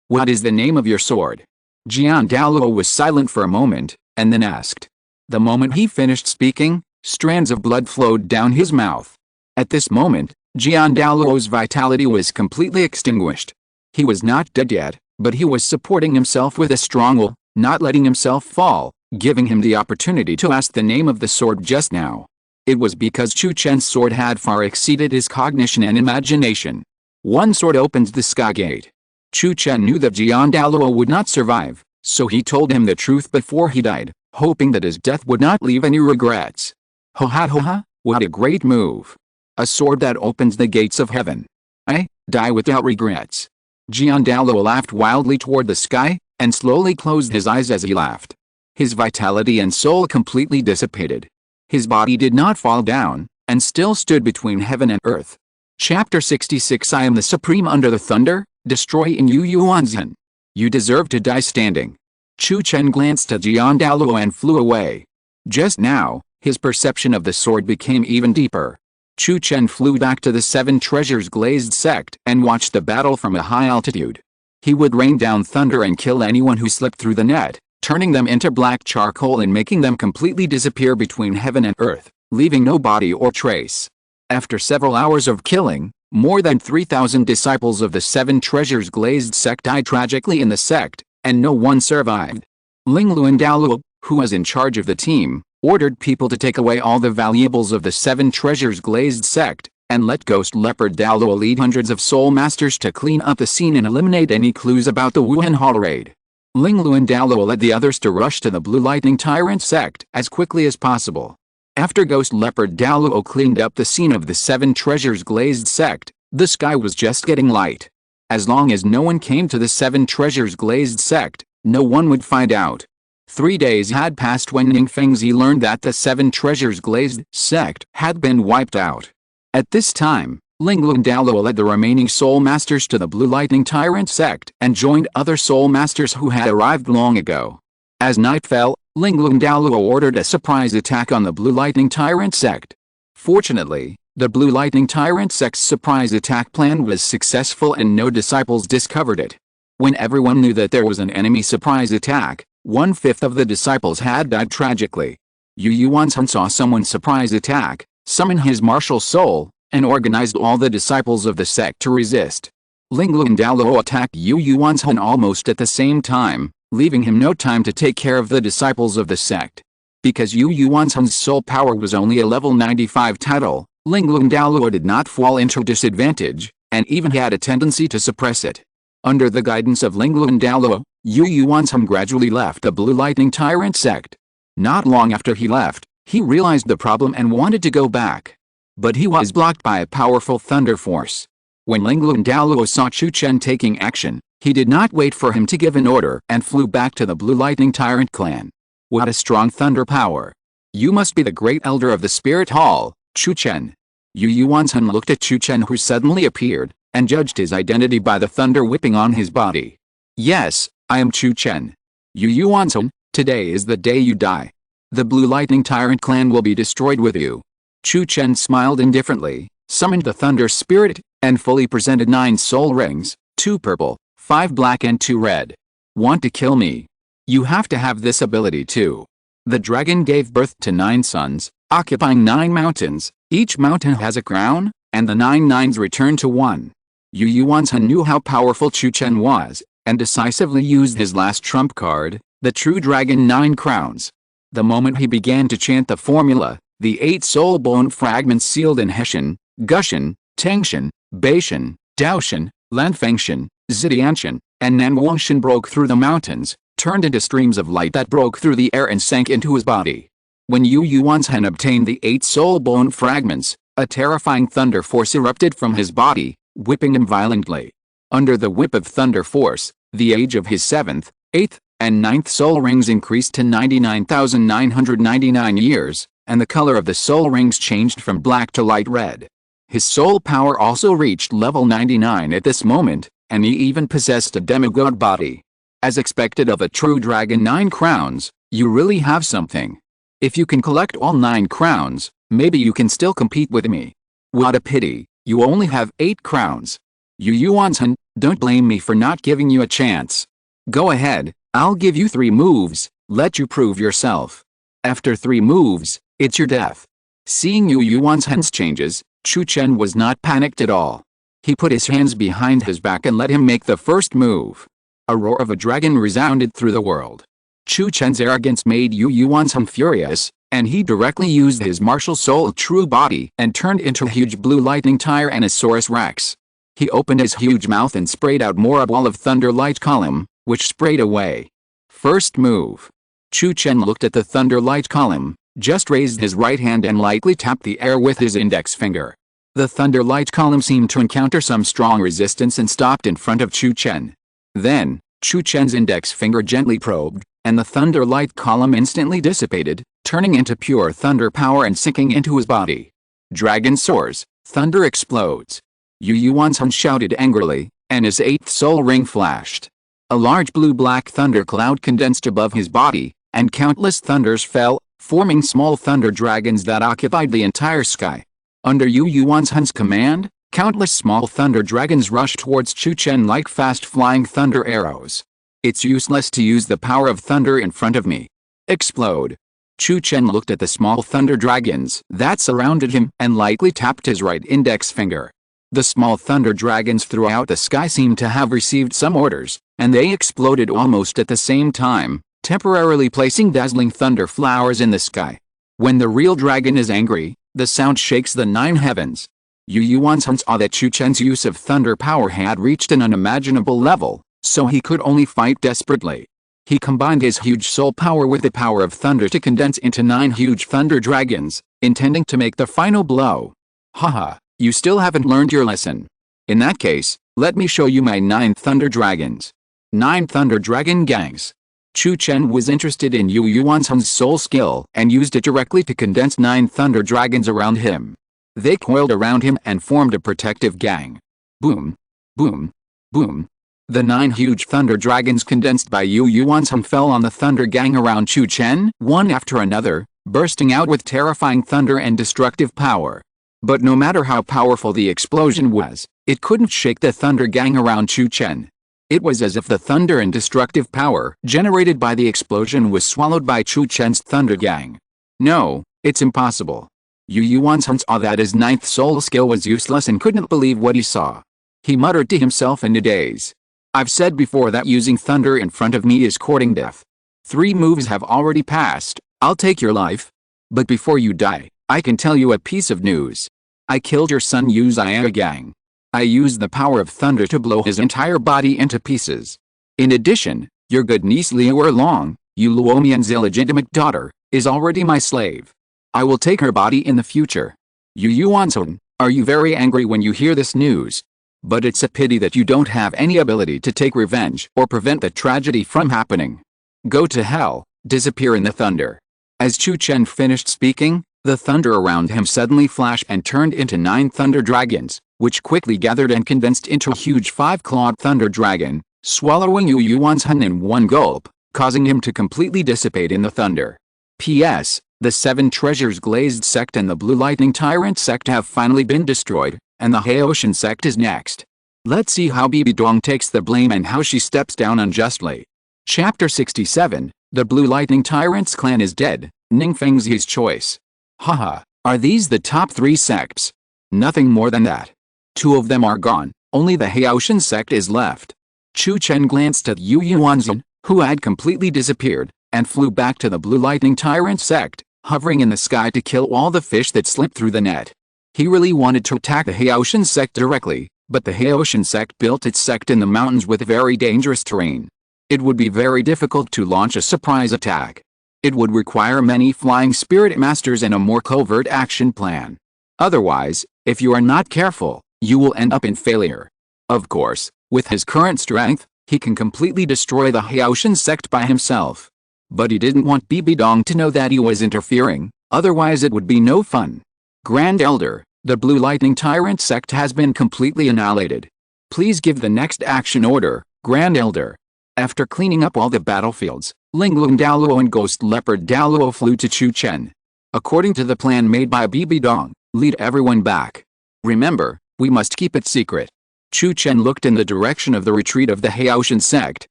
What is the name of your sword? Qian Douluo was silent for a moment, and then asked. The moment he finished speaking, strands of blood flowed down his mouth. At this moment, Qian Douluo's vitality was completely extinguished. He was not dead yet, but he was supporting himself with a strong will, not letting himself fall, giving him the opportunity to ask the name of the sword just now. It was because Chu Chen's sword had far exceeded his cognition and imagination. One sword opens the sky gate. Chu Chen knew that Qian Douluo would not survive, so he told him the truth before he died, hoping that his death would not leave any regrets. Ho ha, what a great move. A sword that opens the gates of heaven. I die without regrets. Qian Douluo laughed wildly toward the sky, and slowly closed his eyes as he laughed. His vitality and soul completely dissipated. His body did not fall down, and still stood between heaven and earth. Chapter 66 I am the supreme under the thunder, destroying Yu Yuanzhen. You deserve to die standing. Chu Chen glanced at Qian Douluo and flew away. Just now, his perception of the sword became even deeper. Chu Chen flew back to the Seven Treasures glazed sect and watched the battle from a high altitude. He would rain down thunder and kill anyone who slipped through the net, turning them into black charcoal and making them completely disappear between heaven and earth, leaving no body or trace. After several hours of killing, more than 3,000 disciples of the Seven Treasures glazed sect died tragically in the sect, and no one survived. Lingluan Douluo, who was in charge of the team, ordered people to take away all the valuables of the Seven Treasures glazed sect, and let Ghost Leopard Douluo lead hundreds of soul masters to clean up the scene and eliminate any clues about the Wuhun Hall raid. Lingluan Douluo led the others to rush to the Blue Lightning Tyrant sect as quickly as possible. After Ghost Leopard Douluo cleaned up the scene of the Seven Treasures glazed sect, the sky was just getting light. As long as no one came to the Seven Treasures glazed sect, no one would find out. 3 days had passed when Ning Fengzi learned that the Seven Treasures glazed sect had been wiped out. At this time, Lingluan Douluo led the remaining soul masters to the Blue Lightning Tyrant sect and joined other soul masters who had arrived long ago. As night fell, Lingluan Douluo ordered a surprise attack on the Blue Lightning Tyrant sect. Fortunately, the Blue Lightning Tyrant sect's surprise attack plan was successful and no disciples discovered it. When everyone knew that there was an enemy surprise attack, 1/5 of the disciples had died tragically. Yu Yuanzhen saw someone's surprise attack, summoned his martial soul, and organized all the disciples of the sect to resist. Lingluan Douluo attacked Yu Yuanzhen almost at the same time, leaving him no time to take care of the disciples of the sect. Because Yu Yuanzhen's soul power was only a level 95 title, Lingluan Douluo did not fall into disadvantage, and even had a tendency to suppress it. Under the guidance of Lingluan Douluo, Yu Yuanzhen gradually left the Blue Lightning Tyrant sect. Not long after he left, he realized the problem and wanted to go back. But he was blocked by a powerful thunder force. When Lingluan Douluo saw Chu Chen taking action, he did not wait for him to give an order and flew back to the Blue Lightning Tyrant clan. What a strong thunder power! You must be the great elder of the Spirit Hall, Chu Chen. Yu Yuanzhen looked at Chu Chen who suddenly appeared, and judged his identity by the thunder whipping on his body. Yes, I am Chu Chen. Yu Yuanzhen, today is the day you die. The Blue Lightning Tyrant clan will be destroyed with you. Chu Chen smiled indifferently, summoned the Thunder Spirit, and fully presented 9 soul rings, 2 purple, 5 black and 2 red. Want to kill me? You have to have this ability too. The dragon gave birth to 9 sons, occupying 9 mountains. Each mountain has a crown, and the 9 nines return to 1. Yu Yuanzhen knew how powerful Chu Chen was, and decisively used his last trump card, the True Dragon 9 Crowns. The moment he began to chant the formula, the 8 soul bone fragments sealed in Hessian, Gushan, Tengshan, Beishan, Daoshan, Lanfengshan, Zidianshan, and Nanwangshan broke through the mountains, turned into streams of light that broke through the air and sank into his body. When Yu Yuanzhan obtained the 8 soul bone fragments, a terrifying thunder force erupted from his body, whipping him violently. Under the whip of thunder force, the age of his 7th, 8th, and 9th soul rings increased to 99,999 years, and the color of the soul rings changed from black to light red. His soul power also reached level 99 at this moment, and he even possessed a demigod body. As expected of a true dragon 9 crowns, you really have something. If you can collect all 9 crowns, maybe you can still compete with me. What a pity, you only have 8 crowns. Yu Yuanzhan, don't blame me for not giving you a chance. Go ahead, I'll give you 3 moves, let you prove yourself. After 3 moves, it's your death. Seeing Yu Yuanzhan's changes, Chu Chen was not panicked at all. He put his hands behind his back and let him make the first move. A roar of a dragon resounded through the world. Chu Chen's arrogance made Yu Yuanzhan furious, and he directly used his martial soul true body and turned into a huge blue lightning Tyrannosaurus Rex. He opened his huge mouth and sprayed out more a ball of thunder light column, which sprayed away. First move. Chu Chen looked at the thunder light column, just raised his right hand and lightly tapped the air with his index finger. The thunder light column seemed to encounter some strong resistance and stopped in front of Chu Chen. Then, Chu Chen's index finger gently probed, and the thunder light column instantly dissipated, turning into pure thunder power and sinking into his body. Dragon soars, thunder explodes. Yu Yuanzhan shouted angrily, and his 8th soul ring flashed. A large blue-black thunder cloud condensed above his body, and countless thunders fell, forming small thunder dragons that occupied the entire sky. Under Yu Yuanzhan's command, countless small thunder dragons rushed towards Chu Chen like fast-flying thunder arrows. It's useless to use the power of thunder in front of me. Explode. Chu Chen looked at the small thunder dragons that surrounded him and lightly tapped his right index finger. The small thunder dragons throughout the sky seemed to have received some orders, and they exploded almost at the same time, temporarily placing dazzling thunder flowers in the sky. When the real dragon is angry, the sound shakes the 9 heavens. Yu Yuanzhan saw that Chu Chen's use of thunder power had reached an unimaginable level, so he could only fight desperately. He combined his huge soul power with the power of thunder to condense into 9 huge thunder dragons, intending to make the final blow. Haha, you still haven't learned your lesson. In that case, let me show you my 9 thunder dragons. 9 thunder dragon gangs. Chu Chen was interested in Yu Yuanzhan's soul skill and used it directly to condense 9 thunder dragons around him. They coiled around him and formed a protective gang. Boom, boom, boom. The 9 huge thunder dragons condensed by Yu Yuanzhan fell on the thunder gang around Chu Chen, one after another, bursting out with terrifying thunder and destructive power. But no matter how powerful the explosion was, it couldn't shake the thunder gang around Chu Chen. It was as if the thunder and destructive power generated by the explosion was swallowed by Chu Chen's thunder gang. No, it's impossible. Yu Yuanzhan saw that his 9th soul skill was useless and couldn't believe what he saw. He muttered to himself in a daze. I've said before that using thunder in front of me is courting death. 3 moves have already passed, I'll take your life. But before you die, I can tell you a piece of news. I killed your son Yu Xiaogang. I used the power of thunder to blow his entire body into pieces. In addition, your good niece Liu Long, Yu Luomian's illegitimate daughter, is already my slave. I will take her body in the future. Yu Yuanzhan, are you very angry when you hear this news? But it's a pity that you don't have any ability to take revenge or prevent the tragedy from happening. Go to hell, disappear in the thunder. As Chu Chen finished speaking, the thunder around him suddenly flashed and turned into 9 thunder dragons, which quickly gathered and condensed into a huge 5-clawed thunder dragon, swallowing Yu Yuanzhan in one gulp, causing him to completely dissipate in the thunder. P.S. The 7 treasures glazed sect and the blue lightning tyrant sect have finally been destroyed, and the Haoshan sect is next. Let's see how Bibi Dong takes the blame and how she steps down unjustly. Chapter 67, The Blue Lightning Tyrant's clan is dead, Ningfeng's his choice. Haha, are these the top 3 sects? Nothing more than that. 2 of them are gone, only the Haoshan sect is left. Chu Chen glanced at Yu Yuanzhan, who had completely disappeared, and flew back to the Blue Lightning Tyrant sect, hovering in the sky to kill all the fish that slipped through the net. He really wanted to attack the Haoshan sect directly, But the Haoshan sect built its sect in the mountains with very dangerous terrain. It would be very difficult to launch a surprise attack. It would require many flying spirit masters and a more covert action plan. Otherwise, if you are not careful, you will end up in failure. Of course, with his current strength, he can completely destroy the Haoshan sect by himself. But he didn't want Bibi Dong to know that he was interfering, otherwise it would be no fun. Grand Elder, the Blue Lightning Tyrant sect has been completely annihilated. Please give the next action order, Grand Elder. After cleaning up all the battlefields, Lingluan Douluo and Ghost Leopard Douluo flew to Chu Chen. According to the plan made by Bibi Dong, lead everyone back. Remember, we must keep it secret. Chu Chen looked in the direction of the retreat of the Haoshan sect,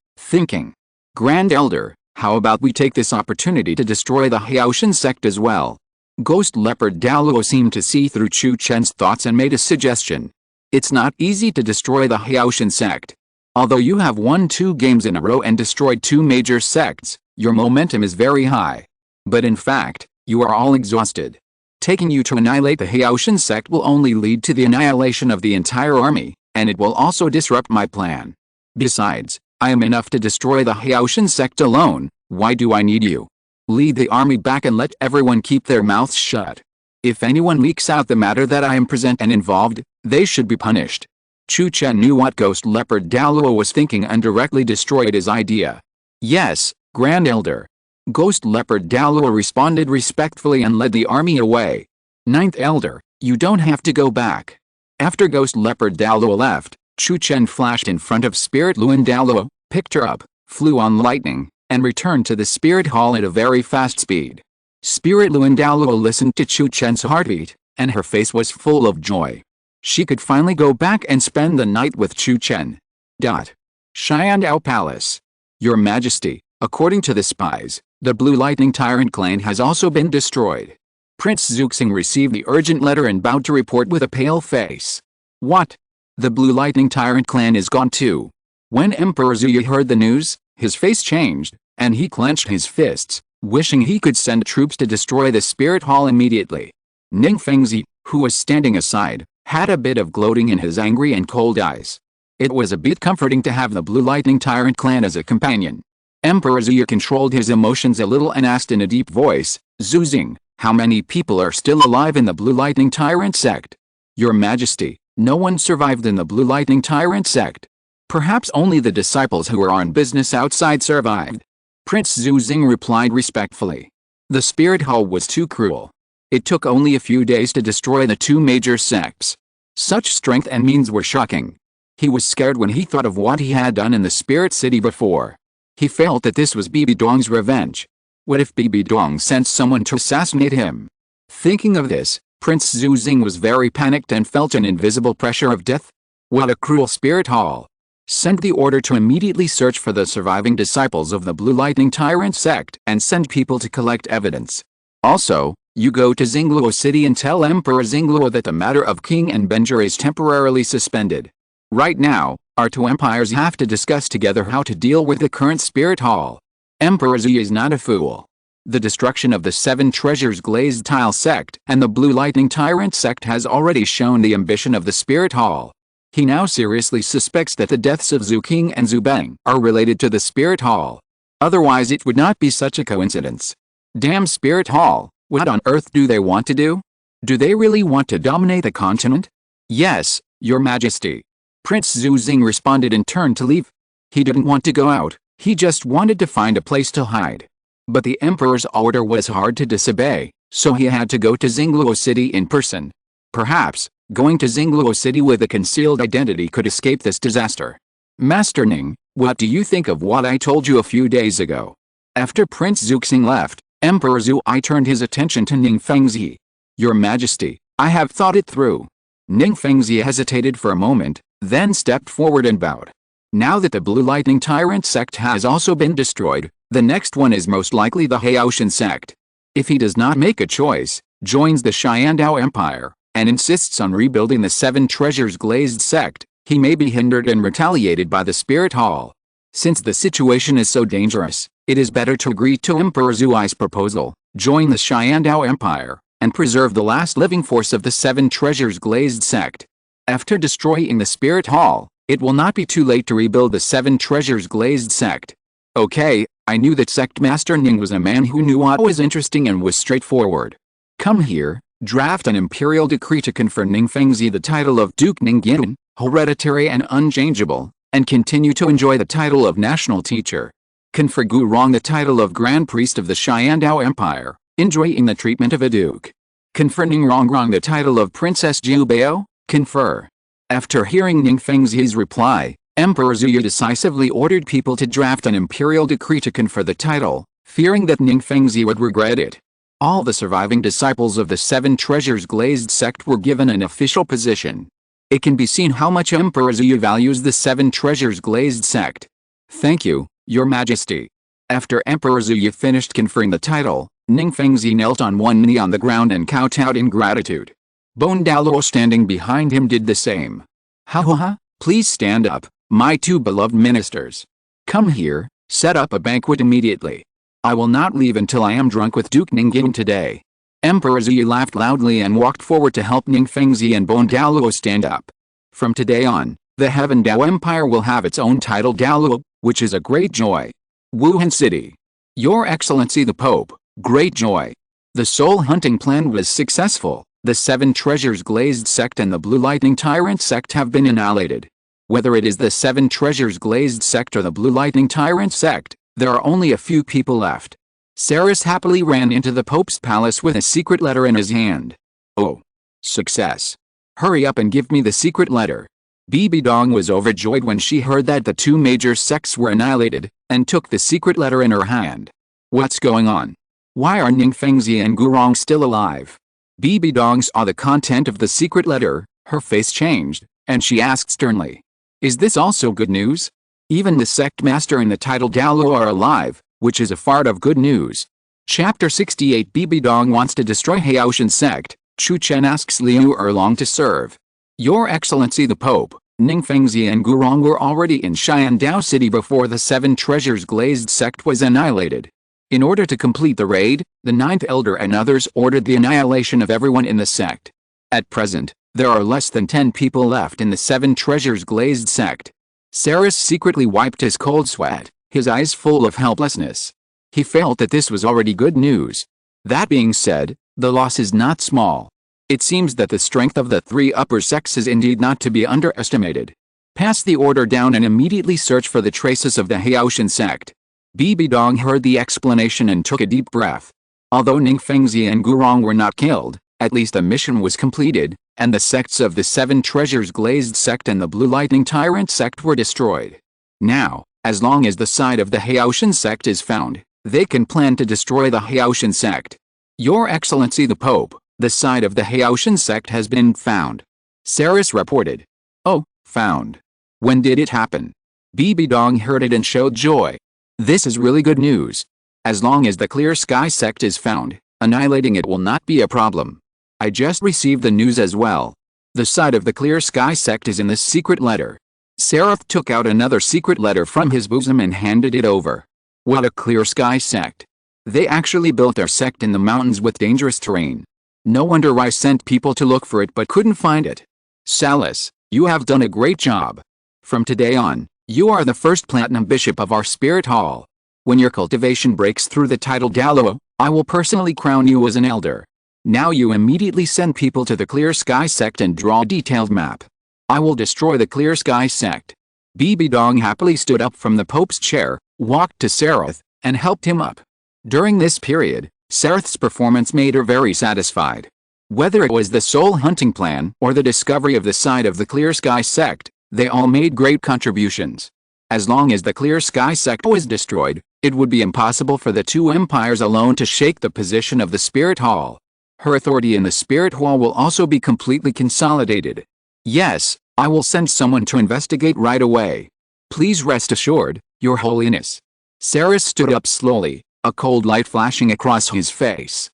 thinking, Grand Elder, how about we take this opportunity to destroy the Haoshan sect as well? Ghost Leopard Douluo seemed to see through Chu Chen's thoughts and made a suggestion. It's not easy to destroy the Haoshan sect. Although you have won 2 games in a row and destroyed 2 major sects, your momentum is very high. But in fact, you are all exhausted. Taking you to annihilate the Haoshan sect will only lead to the annihilation of the entire army, and it will also disrupt my plan. Besides, I am enough to destroy the Haoshan sect alone. Why do I need you? Lead the army back and let everyone keep their mouths shut. If anyone leaks out the matter that I am present and involved, they should be punished. Chu Chen knew what Ghost Leopard Douluo was thinking and directly destroyed his idea. Yes, Grand Elder. Ghost Leopard Douluo responded respectfully and led the army away. 9th Elder, you don't have to go back. After Ghost Leopard Douluo left, Chu Chen flashed in front of Spirit Lingluan Douluo, picked her up, flew on lightning, and returned to the Spirit Hall at a very fast speed. Spirit Lingluan Douluo listened to Chu Chen's heartbeat, and her face was full of joy. She could finally go back and spend the night with Chu Chen. Xiandao Palace. Your Majesty, according to the spies, the Blue Lightning Tyrant clan has also been destroyed. Prince Zuxing received the urgent letter and bowed to report with a pale face. What? The Blue Lightning Tyrant clan is gone too. When Emperor Zhu heard the news, his face changed, and he clenched his fists, wishing he could send troops to destroy the Spirit Hall immediately. Ning Fengzi, who was standing aside, had a bit of gloating in his angry and cold eyes. It was a bit comforting to have the Blue Lightning Tyrant clan as a companion. Emperor Zhu controlled his emotions a little and asked in a deep voice, Zuzing, how many people are still alive in the Blue Lightning Tyrant sect? Your Majesty, no one survived in the Blue Lightning Tyrant sect. Perhaps only the disciples who were on business outside survived. Prince Zuzing replied respectfully. The Spirit Hall was too cruel. It took only a few days to destroy the 2 major sects. Such strength and means were shocking. He was scared when he thought of what he had done in the Spirit City before. He felt that this was Bibi Dong's revenge. What if Bibi Dong sent someone to assassinate him? Thinking of this, Prince Zuzing was very panicked and felt an invisible pressure of death. What a cruel Spirit Hall! Send the order to immediately search for the surviving disciples of the Blue Lightning Tyrant sect and send people to collect evidence. Also, you go to Xingluo City and tell Emperor Xingluo that the matter of King and Benjer is temporarily suspended. Right now, our 2 empires have to discuss together how to deal with the current Spirit Hall. Emperor Zhu is not a fool. The destruction of the 7 Treasures Glazed Tile sect and the Blue Lightning Tyrant sect has already shown the ambition of the Spirit Hall. He now seriously suspects that the deaths of Zhu King and Zhu Beng are related to the Spirit Hall. Otherwise it would not be such a coincidence. Damn Spirit Hall, what on earth do they want to do? Do they really want to dominate the continent? Yes, Your Majesty. Prince Zuzing responded and turned to leave. He didn't want to go out, he just wanted to find a place to hide. But the Emperor's order was hard to disobey, so he had to go to Xingluo City in person. Perhaps, going to Xingluo City with a concealed identity could escape this disaster. Master Ning, what do you think of what I told you a few days ago? After Prince Zuxing left, Emperor Zhu turned his attention to Ning Fengzi. Your Majesty, I have thought it through. Ning Fengzi hesitated for a moment, then stepped forward and bowed. Now that the Blue Lightning Tyrant sect has also been destroyed, the next one is most likely the Haoshan sect. If he does not make a choice, joins the Xiandao Empire, and insists on rebuilding the 7 Treasures Glazed sect, he may be hindered and retaliated by the Spirit Hall. Since the situation is so dangerous, it is better to agree to Emperor Zui's proposal, join the Xiandao Empire, and preserve the last living force of the 7 Treasures Glazed sect. After destroying the Spirit Hall, it will not be too late to rebuild the Seven Treasures Glazed sect. Okay, I knew that Sect Master Ning was a man who knew what was interesting and was straightforward. Come here, draft an imperial decree to confer Ning Fengzi the title of Duke Ningyin, hereditary and unchangeable, and continue to enjoy the title of national teacher. Confer Gu Rong the title of Grand Priest of the Xiandao Empire, enjoying the treatment of a duke. Confer Ning Rongrong the title of Princess Jiubeo, confer. After hearing Ning Fengzi's reply, Emperor Zuyu decisively ordered people to draft an imperial decree to confer the title, fearing that Ning Fengzi would regret it. All the surviving disciples of the Seven Treasures Glazed sect were given an official position. It can be seen how much Emperor Zuyu values the Seven Treasures Glazed sect. Thank you, Your Majesty. After Emperor Zuyu finished conferring the title, Ning Fengzi knelt on one knee on the ground and kowtowed in gratitude. Bone Douluo standing behind him did the same. Ha, please stand up, my two beloved ministers. Come here, set up a banquet immediately. I will not leave until I am drunk with Duke Ningyin today. Emperor Zuyu laughed loudly and walked forward to help Ning Fengzi and Bone Douluo stand up. From today on, the Heaven Dao Empire will have its own title Douluo, which is a great joy. Wuhan City. Your Excellency the Pope, great joy. The soul hunting plan was successful. The Seven Treasures Glazed sect and the Blue Lightning Tyrant sect have been annihilated. Whether it is the Seven Treasures Glazed sect or the Blue Lightning Tyrant sect, there are only a few people left. Cyrus happily ran into the Pope's palace with a secret letter in his hand. Oh, success. Hurry up and give me the secret letter. Bibi Dong was overjoyed when she heard that the two major sects were annihilated, and took the secret letter in her hand. What's going on? Why are Ning Fengzi and Gu Rong still alive? Bibi Dong saw the content of the secret letter, her face changed, and she asked sternly. Is this also good news? Even the sect master and the title Douluo are alive, which is a fart of good news. Chapter 68 Bibi Dong wants to destroy Haoshan sect. Chu Chen asks Liu Erlong to serve. Your Excellency the Pope, Ning Fengzi and Gu Rong were already in Xiandao City before the Seven Treasures Glazed sect was annihilated. In order to complete the raid, the Ninth Elder and others ordered the annihilation of everyone in the sect. At present, there are less than 10 people left in the Seven Treasures Glazed sect. Cyrus secretly wiped his cold sweat, his eyes full of helplessness. He felt that this was already good news. That being said, the loss is not small. It seems that the strength of the three upper sects is indeed not to be underestimated. Pass the order down and immediately search for the traces of the Haoshan sect. Bibi Dong heard the explanation and took a deep breath. Although Ning Fengzi and Gu Rong were not killed, at least the mission was completed, and the sects of the Seven Treasures Glazed sect and the Blue Lightning Tyrant sect were destroyed. Now, as long as the side of the Haoshan sect is found, they can plan to destroy the Haoshan sect. Your Excellency the Pope, the side of the Haoshan sect has been found. Cyrus reported. Oh, found. When did it happen? Bibi Dong heard it and showed joy. This is really good news. As long as the Clear Sky sect is found, annihilating it will not be a problem. I just received the news as well. The side of the Clear Sky sect is in this secret letter. Seraph took out another secret letter from his bosom and handed it over. What a Clear Sky sect. They actually built their sect in the mountains with dangerous terrain. No wonder I sent people to look for it but couldn't find it. Salus, you have done a great job. From today on, you are the first Platinum Bishop of our Spirit Hall. When your cultivation breaks through the title Douluo, I will personally crown you as an elder. Now you immediately send people to the Clear Sky sect and draw a detailed map. I will destroy the Clear Sky sect. Bibi Dong happily stood up from the Pope's chair, walked to Sarath, and helped him up. During this period, Sarath's performance made her very satisfied. Whether it was the soul hunting plan or the discovery of the side of the Clear Sky sect, they all made great contributions. As long as the Clear Sky sect was destroyed, it would be impossible for the two empires alone to shake the position of the Spirit Hall. Her authority in the Spirit Hall will also be completely consolidated. Yes, I will send someone to investigate right away. Please rest assured, Your Holiness. Cyrus stood up slowly, a cold light flashing across his face.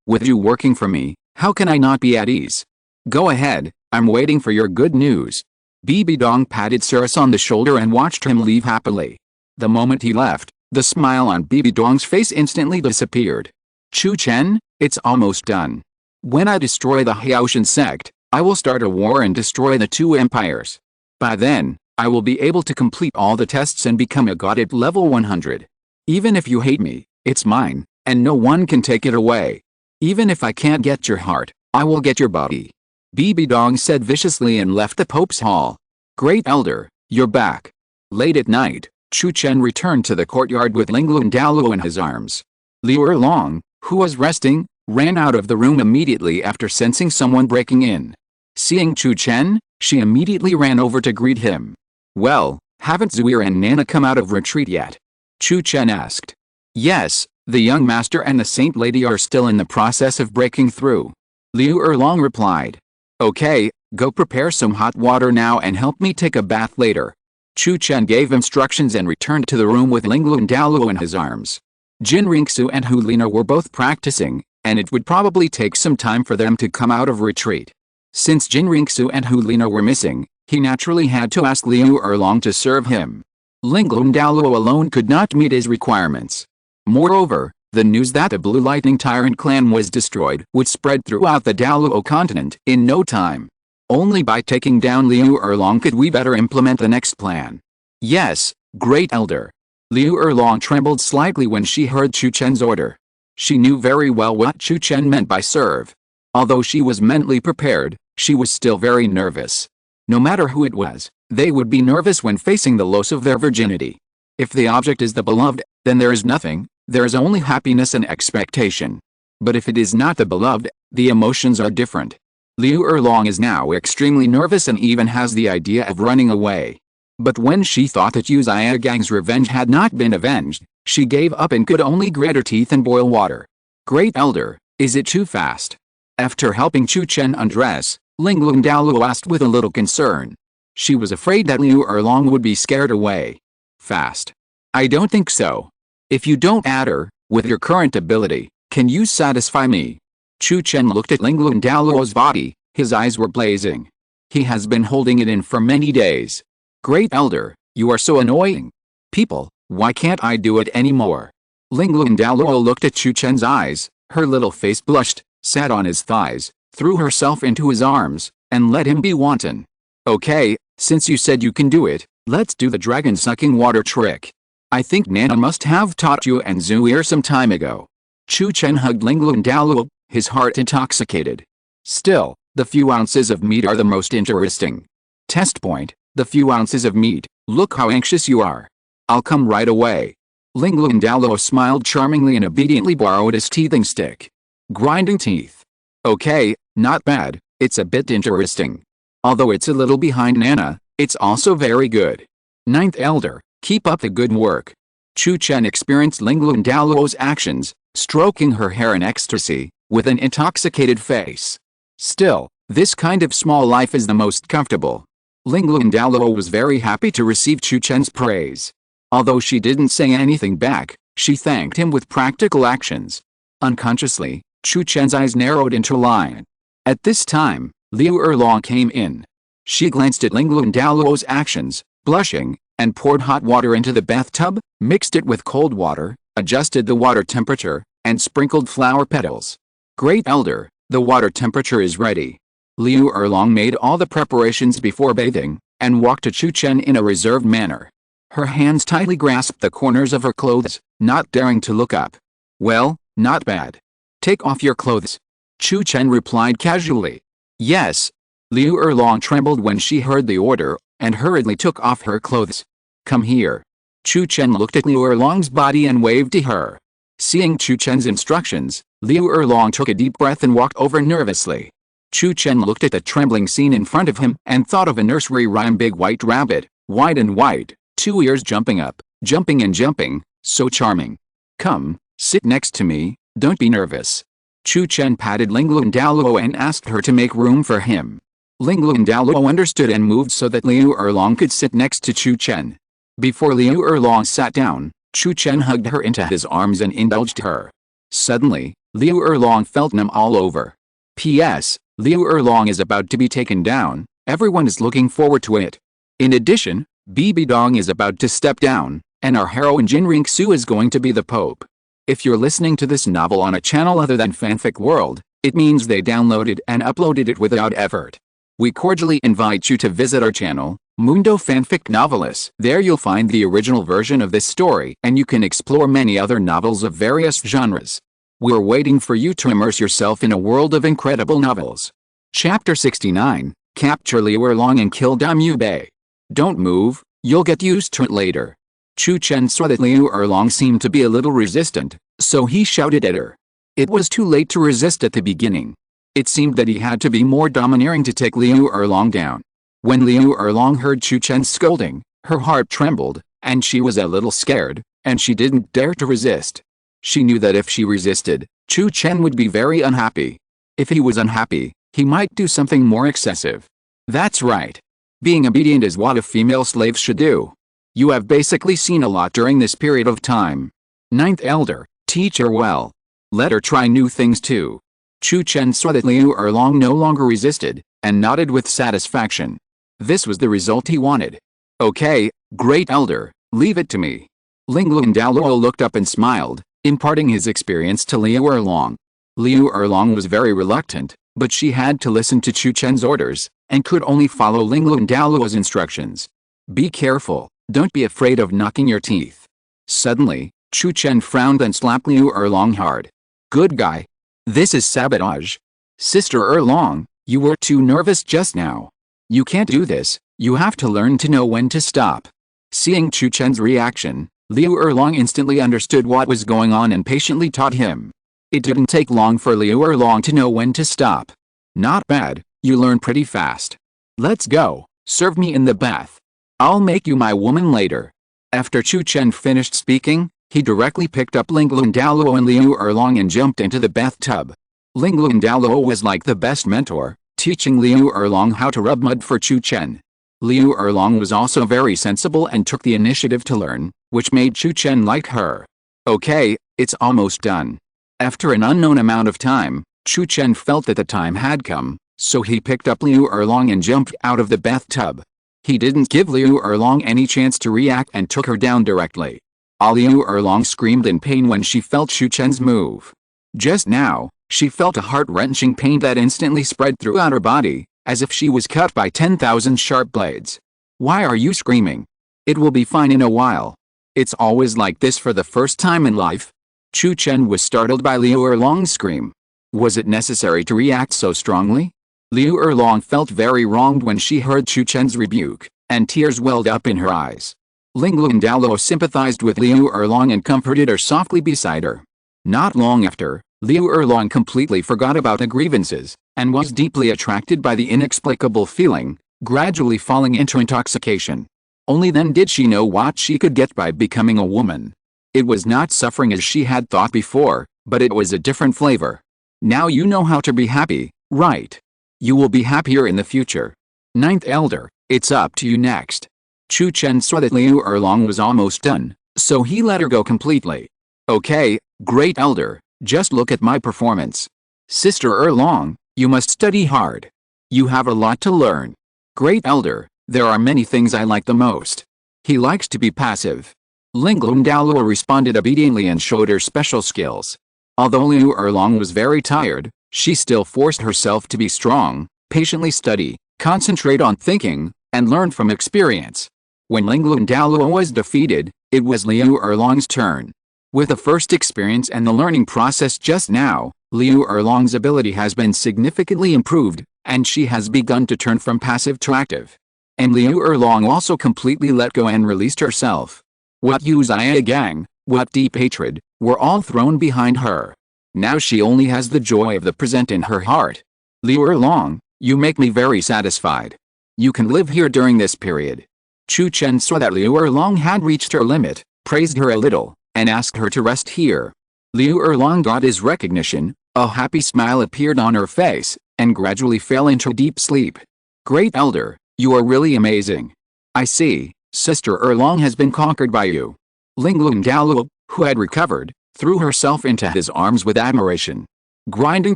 With you working for me, how can I not be at ease? Go ahead, I'm waiting for your good news. Bibi Dong patted Cyrus on the shoulder and watched him leave happily. The moment he left, the smile on Bibi Dong's face instantly disappeared. Chu Chen, it's almost done. When I destroy the Haoshan sect, I will start a war and destroy the two empires. By then, I will be able to complete all the tests and become a god at level 100. Even if you hate me, it's mine, and no one can take it away. Even if I can't get your heart, I will get your body. Bibi Dong said viciously and left the Pope's hall. Great Elder, you're back. Late at night, Chu Chen returned to the courtyard with Lingluan Douluo in his arms. Liu Erlong, who was resting, ran out of the room immediately after sensing someone breaking in. Seeing Chu Chen, she immediately ran over to greet him. Well, haven't Zuir and Nana come out of retreat yet? Chu Chen asked. Yes, the young master and the saint lady are still in the process of breaking through. Liu Erlong replied. Okay, go prepare some hot water now and help me take a bath later. Chu Chen gave instructions and returned to the room with Lingluan Douluo in his arms. Qian Renxue and Liena were both practicing, and it would probably take some time for them to come out of retreat. Since Qian Renxue and Liena were missing, he naturally had to ask Liu Erlong to serve him. Lingluan Douluo alone could not meet his requirements. Moreover, the news that the Blue Lightning Tyrant clan was destroyed would spread throughout the Douluo Continent in no time. Only by taking down Liu Erlong could we better implement the next plan. Yes, Great Elder. Liu Erlong trembled slightly when she heard Chu Chen's order. She knew very well what Chu Chen meant by serve. Although she was mentally prepared, she was still very nervous. No matter who it was, they would be nervous when facing the loss of their virginity. If the object is the beloved, then there is nothing, there is only happiness and expectation. But if it is not the beloved, the emotions are different. Liu Erlong is now extremely nervous and even has the idea of running away. But when she thought that Yu Xiaogang's revenge had not been avenged, she gave up and could only grit her teeth and boil water. Great Elder, is it too fast? After helping Chu Chen undress, Lingluan Douluo asked with a little concern. She was afraid that Liu Erlong would be scared away. Fast? I don't think so. If you don't add her, with your current ability, can you satisfy me? Chu Chen looked at Lingluan Douluo's body, his eyes were blazing. He has been holding it in for many days. Great Elder, you are so annoying. People, why can't I do it anymore? Lingluan Douluo looked at Chu Chen's eyes, her little face blushed, sat on his thighs, threw herself into his arms, and let him be wanton. Okay, since you said you can do it, let's do the dragon-sucking water trick. I think Nana must have taught you and Zuir some time ago. Chu Chen hugged Lingluan Douluo, his heart intoxicated. Still, the few ounces of meat are the most interesting. Test point, the few ounces of meat, look how anxious you are. I'll come right away. Lingluan Douluo smiled charmingly and obediently borrowed his teething stick. Grinding teeth. Okay, not bad, it's a bit interesting. Although it's a little behind Nana, it's also very good. Ninth Elder, keep up the good work. Chu Chen experienced Lingluan Douluo's actions, stroking her hair in ecstasy, with an intoxicated face. Still, this kind of small life is the most comfortable. Lingluan Douluo was very happy to receive Chu Chen's praise. Although she didn't say anything back, she thanked him with practical actions. Unconsciously, Chu Chen's eyes narrowed into a line. At this time, Liu Erlong came in. She glanced at Lingluan Douluo's actions, blushing, and poured hot water into the bathtub, mixed it with cold water, adjusted the water temperature, and sprinkled flower petals. Great Elder, the water temperature is ready. Liu Erlong made all the preparations before bathing, and walked to Chu Chen in a reserved manner. Her hands tightly grasped the corners of her clothes, not daring to look up. Well, not bad. Take off your clothes. Chu Chen replied casually. Yes. Liu Erlong trembled when she heard the order, and hurriedly took off her clothes. Come here. Chu Chen looked at Liu Erlong's body and waved to her. Seeing Chu Chen's instructions, Liu Erlong took a deep breath and walked over nervously. Chu Chen looked at the trembling scene in front of him and thought of a nursery rhyme: big white rabbit, white and white, 2 ears jumping up, jumping and jumping, so charming. Come, sit next to me, don't be nervous. Chu Chen patted Lingluan Douluo and asked her to make room for him. Lingluan Douluo understood and moved so that Liu Erlong could sit next to Chu Chen. Before Liu Erlong sat down, Chu Chen hugged her into his arms and indulged her. Suddenly, Liu Erlong felt numb all over. P.S. Liu Erlong is about to be taken down, everyone is looking forward to it. In addition, Bibi Dong is about to step down, and our heroine Qian Renxue is going to be the Pope. If you're listening to this novel on a channel other than Fanfic World, It means they downloaded and uploaded it without effort. We cordially invite you to visit our channel, Mundo Fanfic Novelist. There you'll find the original version of this story and you can explore many other novels of various genres. We're waiting for you to immerse yourself in a world of incredible novels. Chapter 69, Capture Liu Erlong and Kill Dam Yu Bei. Don't move, you'll get used to it later. Chu Chen saw that Liu Erlong seemed to be a little resistant, so he shouted at her. It was too late to resist at the beginning. It seemed that he had to be more domineering to take Liu Erlong down. When Liu Erlong heard Chu Chen's scolding, her heart trembled, and she was a little scared, and she didn't dare to resist. She knew that if she resisted, Chu Chen would be very unhappy. If he was unhappy, he might do something more excessive. That's right. Being obedient is what a female slave should do. You have basically seen a lot during this period of time. Ninth Elder, teach her well. Let her try new things too. Chu Chen saw that Liu Erlong no longer resisted, and nodded with satisfaction. This was the result he wanted. Okay, Great Elder, leave it to me. Lingluan Douluo looked up and smiled, imparting his experience to Liu Erlong. Liu Erlong was very reluctant, but she had to listen to Chu Chen's orders, and could only follow Lingluan Douluo's instructions. Be careful, don't be afraid of knocking your teeth. Suddenly, Chu Chen frowned and slapped Liu Erlong hard. Good guy. This is sabotage. Sister Erlong, you were too nervous just now. You can't do this, you have to learn to know when to stop. Seeing Chu Chen's reaction, Liu Erlong instantly understood what was going on and patiently taught him. It didn't take long for Liu Erlong to know when to stop. Not bad, you learn pretty fast. Let's go, serve me in the bath. I'll make you my woman later. After Chu Chen finished speaking, he directly picked up Lingluan Douluo and Liu Erlong and jumped into the bathtub. Lingluan Douluo was like the best mentor, teaching Liu Erlong how to rub mud for Chu Chen. Liu Erlong was also very sensible and took the initiative to learn, which made Chu Chen like her. Okay, it's almost done. After an unknown amount of time, Chu Chen felt that the time had come, so he picked up Liu Erlong and jumped out of the bathtub. He didn't give Liu Erlong any chance to react and took her down directly. Liu Erlong screamed in pain when she felt Chu Chen's move. Just now, she felt a heart-wrenching pain that instantly spread throughout her body, as if she was cut by 10,000 sharp blades. Why are you screaming? It will be fine in a while. It's always like this for the first time in life. Chu Chen was startled by Liu Erlong's scream. Was it necessary to react so strongly? Liu Erlong felt very wronged when she heard Chu Chen's rebuke, and tears welled up in her eyes. Lingluan Douluo sympathized with Liu Erlong and comforted her softly beside her. Not long after, Liu Erlong completely forgot about the grievances, and was deeply attracted by the inexplicable feeling, gradually falling into intoxication. Only then did she know what she could get by becoming a woman. It was not suffering as she had thought before, but it was a different flavor. Now you know how to be happy, right? You will be happier in the future. Ninth Elder, it's up to you next. Chu Chen saw that Liu Erlong was almost done, so he let her go completely. Okay, Great Elder, just look at my performance. Sister Erlong, you must study hard. You have a lot to learn. Great Elder, there are many things I like the most. He likes to be passive. Lingluan Douluo responded obediently and showed her special skills. Although Liu Erlong was very tired, she still forced herself to be strong, patiently study, concentrate on thinking, and learn from experience. When Lingluan Douluo was defeated, it was Liu Erlong's turn. With the first experience and the learning process just now, Liu Erlong's ability has been significantly improved, and she has begun to turn from passive to active. And Liu Erlong also completely let go and released herself. What Yu Xiaogang, what deep hatred, were all thrown behind her. Now she only has the joy of the present in her heart. Liu Erlong, you make me very satisfied. You can live here during this period. Chu Chen saw that Liu Erlong had reached her limit, praised her a little, and asked her to rest here. Liu Erlong got his recognition, a happy smile appeared on her face, and gradually fell into deep sleep. Great Elder, you are really amazing. I see, Sister Erlong has been conquered by you. Lingluan Douluo, who had recovered, threw herself into his arms with admiration. Grinding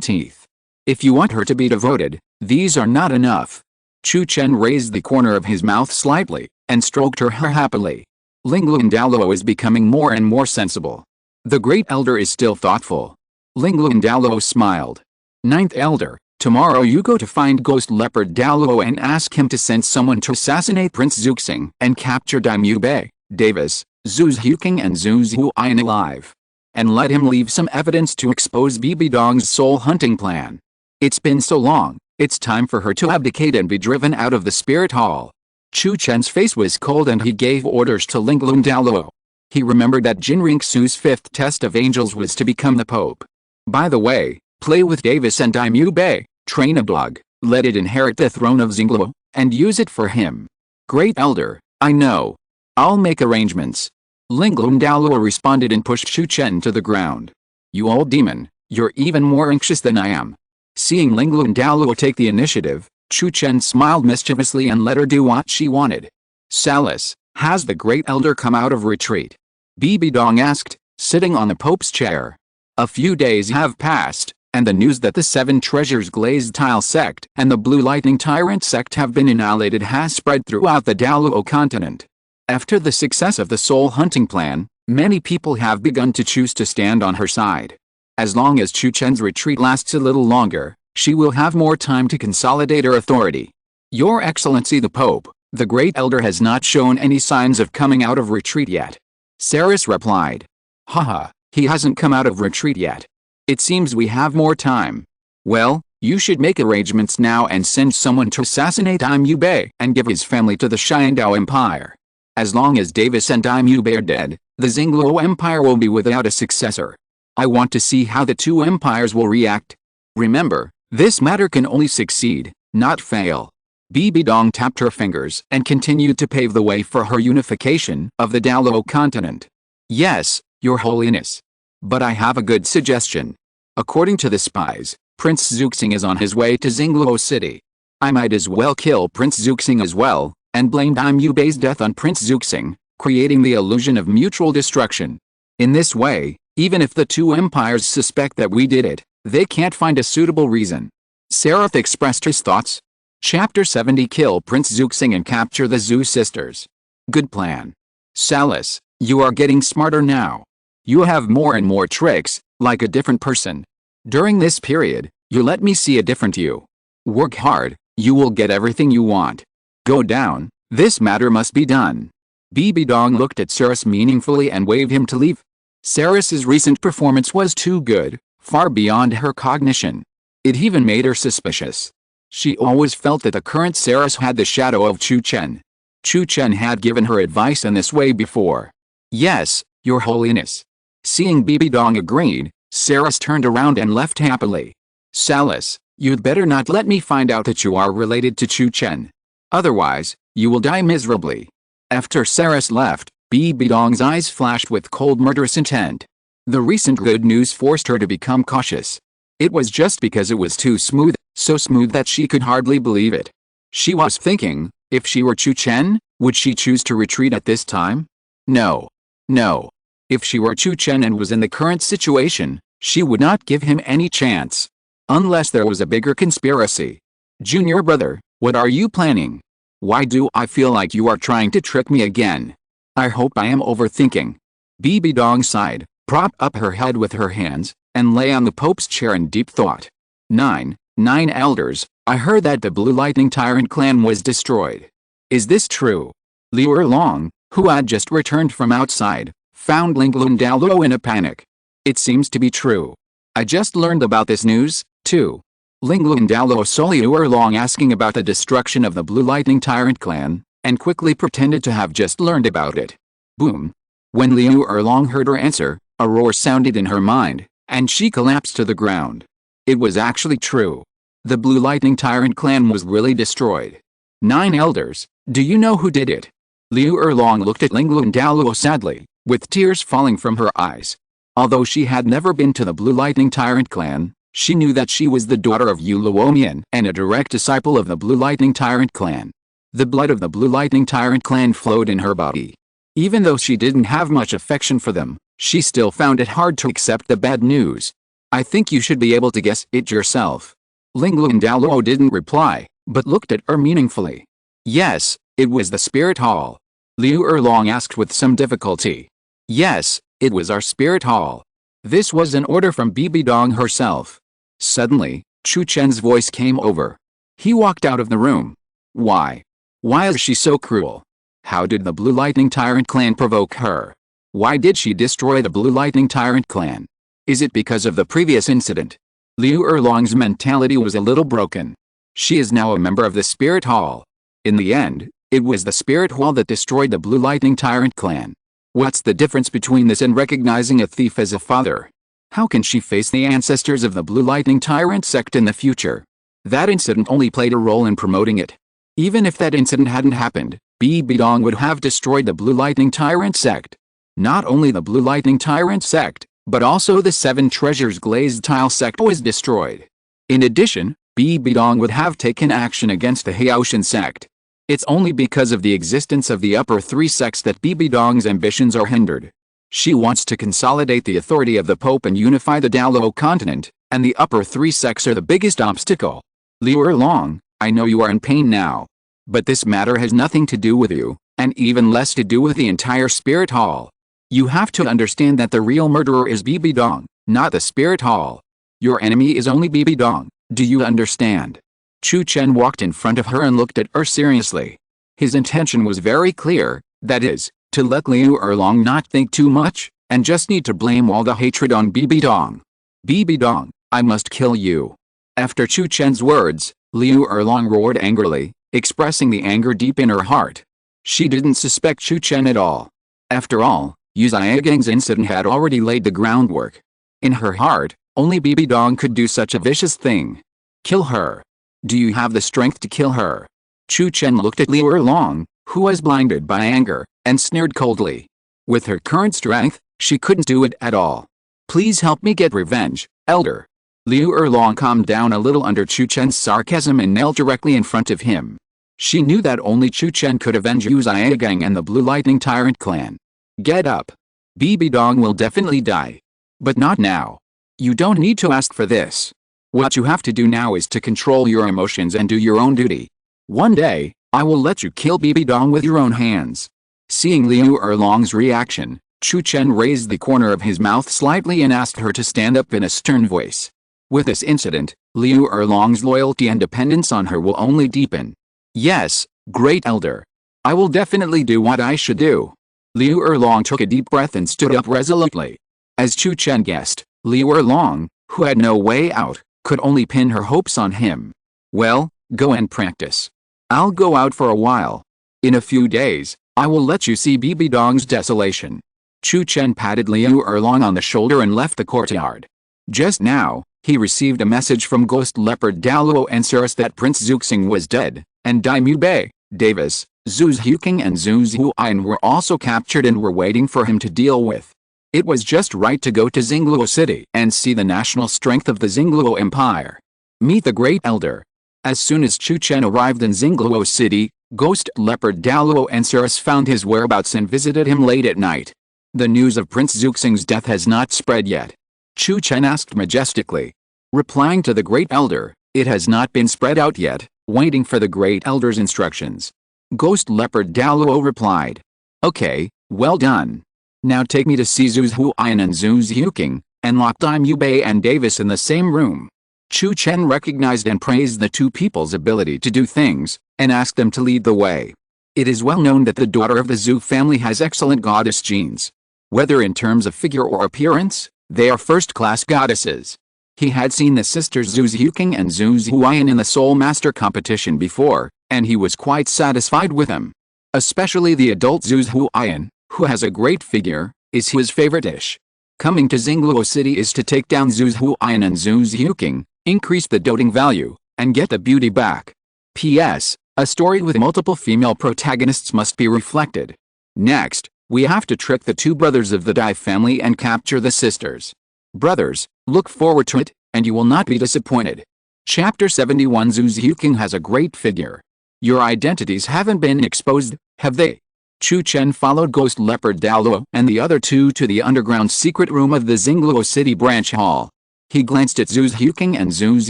teeth. If you want her to be devoted, these are not enough. Chu Chen raised the corner of his mouth slightly, and stroked her hair happily. Lingluan Douluo is becoming more and more sensible. The Great Elder is still thoughtful. Lingluan Douluo smiled. Ninth Elder, tomorrow you go to find Ghost Leopard Douluo and ask him to send someone to assassinate Prince Zuxing and capture Daimyo Bei, Davis, Zhu Xiuqing and Zhu Zuoyan alive. And let him leave some evidence to expose Bibi Dong's soul hunting plan. It's been so long, it's time for her to abdicate and be driven out of the spirit hall. Chu Chen's face was cold and he gave orders to Lingluan Douluo. He remembered that Qian Renxue's fifth test of angels was to become the Pope. By the way, play with Davis and Daimyo Bei, train a dog, let it inherit the throne of Xingluo, and use it for him. Great Elder, I know. I'll make arrangements. Lingluan Douluo responded and pushed Chu Chen to the ground. You old demon, you're even more anxious than I am. Seeing Lingluan Douluo take the initiative, Chu Chen smiled mischievously and let her do what she wanted. Salus, has the Great Elder come out of retreat? Bibi Dong asked, sitting on the Pope's chair. A few days have passed, and the news that the Seven Treasures Glazed Tile sect and the Blue Lightning Tyrant sect have been annihilated has spread throughout the Douluo Continent. After the success of the soul hunting plan, many people have begun to choose to stand on her side. As long as Chu Chen's retreat lasts a little longer, she will have more time to consolidate her authority. Your Excellency the Pope, the Great Elder has not shown any signs of coming out of retreat yet. Saris replied. Haha, he hasn't come out of retreat yet. It seems we have more time. Well, you should make arrangements now and send someone to assassinate Daimyo Bei and give his family to the Xiandao Empire. As long as Davis and Daimyo Bei are dead, the Xingluo Empire will be without a successor. I want to see how the two empires will react. Remember, this matter can only succeed, not fail. Bibi Dong tapped her fingers and continued to pave the way for her unification of the Douluo Continent. Yes, Your Holiness. But I have a good suggestion. According to the spies, Prince Zuxing is on his way to Xingluo City. I might as well kill Prince Zuxing as well, and blame Daimyo Bei's death on Prince Zuxing, creating the illusion of mutual destruction. In this way, even if the two empires suspect that we did it, they can't find a suitable reason. Seraph expressed his thoughts. Chapter 70 Kill Prince Zuxing and capture the Zhu sisters. Good plan. Salus, you are getting smarter now. You have more and more tricks, like a different person. During this period, you let me see a different you. Work hard, you will get everything you want. Go down, this matter must be done. Bibi Dong looked at Saris meaningfully and waved him to leave. Saris's recent performance was too good, far beyond her cognition. It even made her suspicious. She always felt that the current Saris had the shadow of Chu Chen. Chu Chen had given her advice in this way before. Yes, Your Holiness. Seeing Bibi Dong agreed, Saris turned around and left happily. Salus, you'd better not let me find out that you are related to Chu Chen. Otherwise, you will die miserably. After Saris left, Bibi Dong's eyes flashed with cold murderous intent. The recent good news forced her to become cautious. It was just because it was too smooth, so smooth that she could hardly believe it. She was thinking, if she were Chu Chen, would she choose to retreat at this time? No. No. If she were Chu Chen and was in the current situation, she would not give him any chance. Unless there was a bigger conspiracy. Junior brother, what are you planning? Why do I feel like you are trying to trick me again? I hope I am overthinking. Bibi Dong sighed, propped up her head with her hands, and lay on the Pope's chair in deep thought. 9 elders, I heard that the Blue Lightning Tyrant clan was destroyed. Is this true? Liu Erlong, who had just returned from outside, found Lingluan Douluo in a panic. It seems to be true. I just learned about this news, too. Lingluan Douluo saw Liu Erlong asking about the destruction of the Blue Lightning Tyrant clan, and quickly pretended to have just learned about it. Boom. When Liu Erlong heard her answer, a roar sounded in her mind, and she collapsed to the ground. It was actually true. The Blue Lightning Tyrant clan was really destroyed. 9 elders, do you know who did it? Liu Erlong looked at Lingluan Douluo sadly, with tears falling from her eyes. Although she had never been to the Blue Lightning Tyrant clan, she knew that she was the daughter of Yu Luomian and a direct disciple of the Blue Lightning Tyrant clan. The blood of the Blue Lightning Tyrant clan flowed in her body. Even though she didn't have much affection for them, she still found it hard to accept the bad news. I think you should be able to guess it yourself. Lingluan Douluo didn't reply, but looked at her meaningfully. Yes, it was the spirit hall. Liu Erlong asked with some difficulty. Yes, it was our spirit hall. This was an order from Bibi Dong herself. Suddenly, Chu Chen's voice came over. He walked out of the room. Why? Why is she so cruel? How did the Blue Lightning Tyrant clan provoke her? Why did she destroy the Blue Lightning Tyrant clan? Is it because of the previous incident? Liu Erlong's mentality was a little broken. She is now a member of the Spirit Hall. In the end, it was the Spirit Hall that destroyed the Blue Lightning Tyrant clan. What's the difference between this and recognizing a thief as a father? How can she face the ancestors of the Blue Lightning Tyrant sect in the future? That incident only played a role in promoting it. Even if that incident hadn't happened, Bibi Dong would have destroyed the Blue Lightning Tyrant sect. Not only the Blue Lightning Tyrant sect, but also the Seven Treasures Glazed Tile sect was destroyed. In addition, Bibi Dong would have taken action against the Haoshan sect. It's only because of the existence of the upper three sects that Bibi Dong's ambitions are hindered. She wants to consolidate the authority of the Pope and unify the Douluo Continent, and the upper three sects are the biggest obstacle. Liu Erlong, I know you are in pain now. But this matter has nothing to do with you, and even less to do with the entire Spirit Hall. You have to understand that the real murderer is Bibi Dong, not the Spirit Hall. Your enemy is only Bibi Dong, do you understand? Chu Chen walked in front of her and looked at her seriously. His intention was very clear, that is, to let Liu Erlong not think too much, and just need to blame all the hatred on Bibi Dong. Bibi Dong, I must kill you. After Chu Chen's words, Liu Erlong roared angrily, expressing the anger deep in her heart. She didn't suspect Chu Chen at all. After all, Yu Xiaogang's incident had already laid the groundwork. In her heart, only Bibi Dong could do such a vicious thing. Kill her. Do you have the strength to kill her? Chu Chen looked at Liu Erlong, who was blinded by anger, and sneered coldly. With her current strength, she couldn't do it at all. Please help me get revenge, elder. Liu Erlong calmed down a little under Chu Chen's sarcasm and knelt directly in front of him. She knew that only Chu Chen could avenge Yu Xiaogang and the Blue Lightning Tyrant clan. Get up. Bibi Dong will definitely die. But not now. You don't need to ask for this. What you have to do now is to control your emotions and do your own duty. One day, I will let you kill Bibi Dong with your own hands. Seeing Liu Erlong's reaction, Chu Chen raised the corner of his mouth slightly and asked her to stand up in a stern voice. With this incident, Liu Erlong's loyalty and dependence on her will only deepen. Yes, great elder. I will definitely do what I should do. Liu Erlong took a deep breath and stood up resolutely. As Chu Chen guessed, Liu Erlong, who had no way out, could only pin her hopes on him. Well, go and practice. I'll go out for a while. In a few days, I will let you see Bibi Dong's desolation. Chu Chen patted Liu Erlong on the shoulder and left the courtyard. Just now, he received a message from Ghost Leopard Douluo and Saris that Prince Zuxing was dead, and Daimyo Bei, Davis, Zhu Huqing and Zhu Huayan were also captured and were waiting for him to deal with. It was just right to go to Xingluo City and see the national strength of the Xingluo Empire. Meet the Great Elder. As soon as Chu Chen arrived in Xingluo City, Ghost Leopard Douluo and Saris found his whereabouts and visited him late at night. The news of Prince Zuxing's death has not spread yet. Chu Chen asked majestically. Replying to the Great Elder, it has not been spread out yet, waiting for the Great Elder's instructions. Ghost Leopard Douluo replied. Okay, well done. Now take me to see Zhu Huayan and Zhu Huqing, and lock Daimyo Bei and Davis in the same room. Chu Chen recognized and praised the two people's ability to do things, and asked them to lead the way. It is well known that the daughter of the Zhu family has excellent goddess genes. Whether in terms of figure or appearance, they are first-class goddesses. He had seen the sisters Zhu Huqing and Zhu Huayan in the Soul Master competition before, and he was quite satisfied with them. Especially the adult Zhu Huayan, who has a great figure, is his favorite dish. Coming to Xingluo City is to take down Zhu Huayan and Zhu Huqing, increase the doting value, and get the beauty back. P.S. A story with multiple female protagonists must be reflected. Next, we have to trick the two brothers of the Dai family and capture the sisters. Brothers, look forward to it, and you will not be disappointed. Chapter 71. Zhu Huqing has a great figure. Your identities haven't been exposed, have they? Chu Chen followed Ghost Leopard Douluo and the other two to the underground secret room of the Xingluo City branch hall. He glanced at Zhu Huqing and Zhu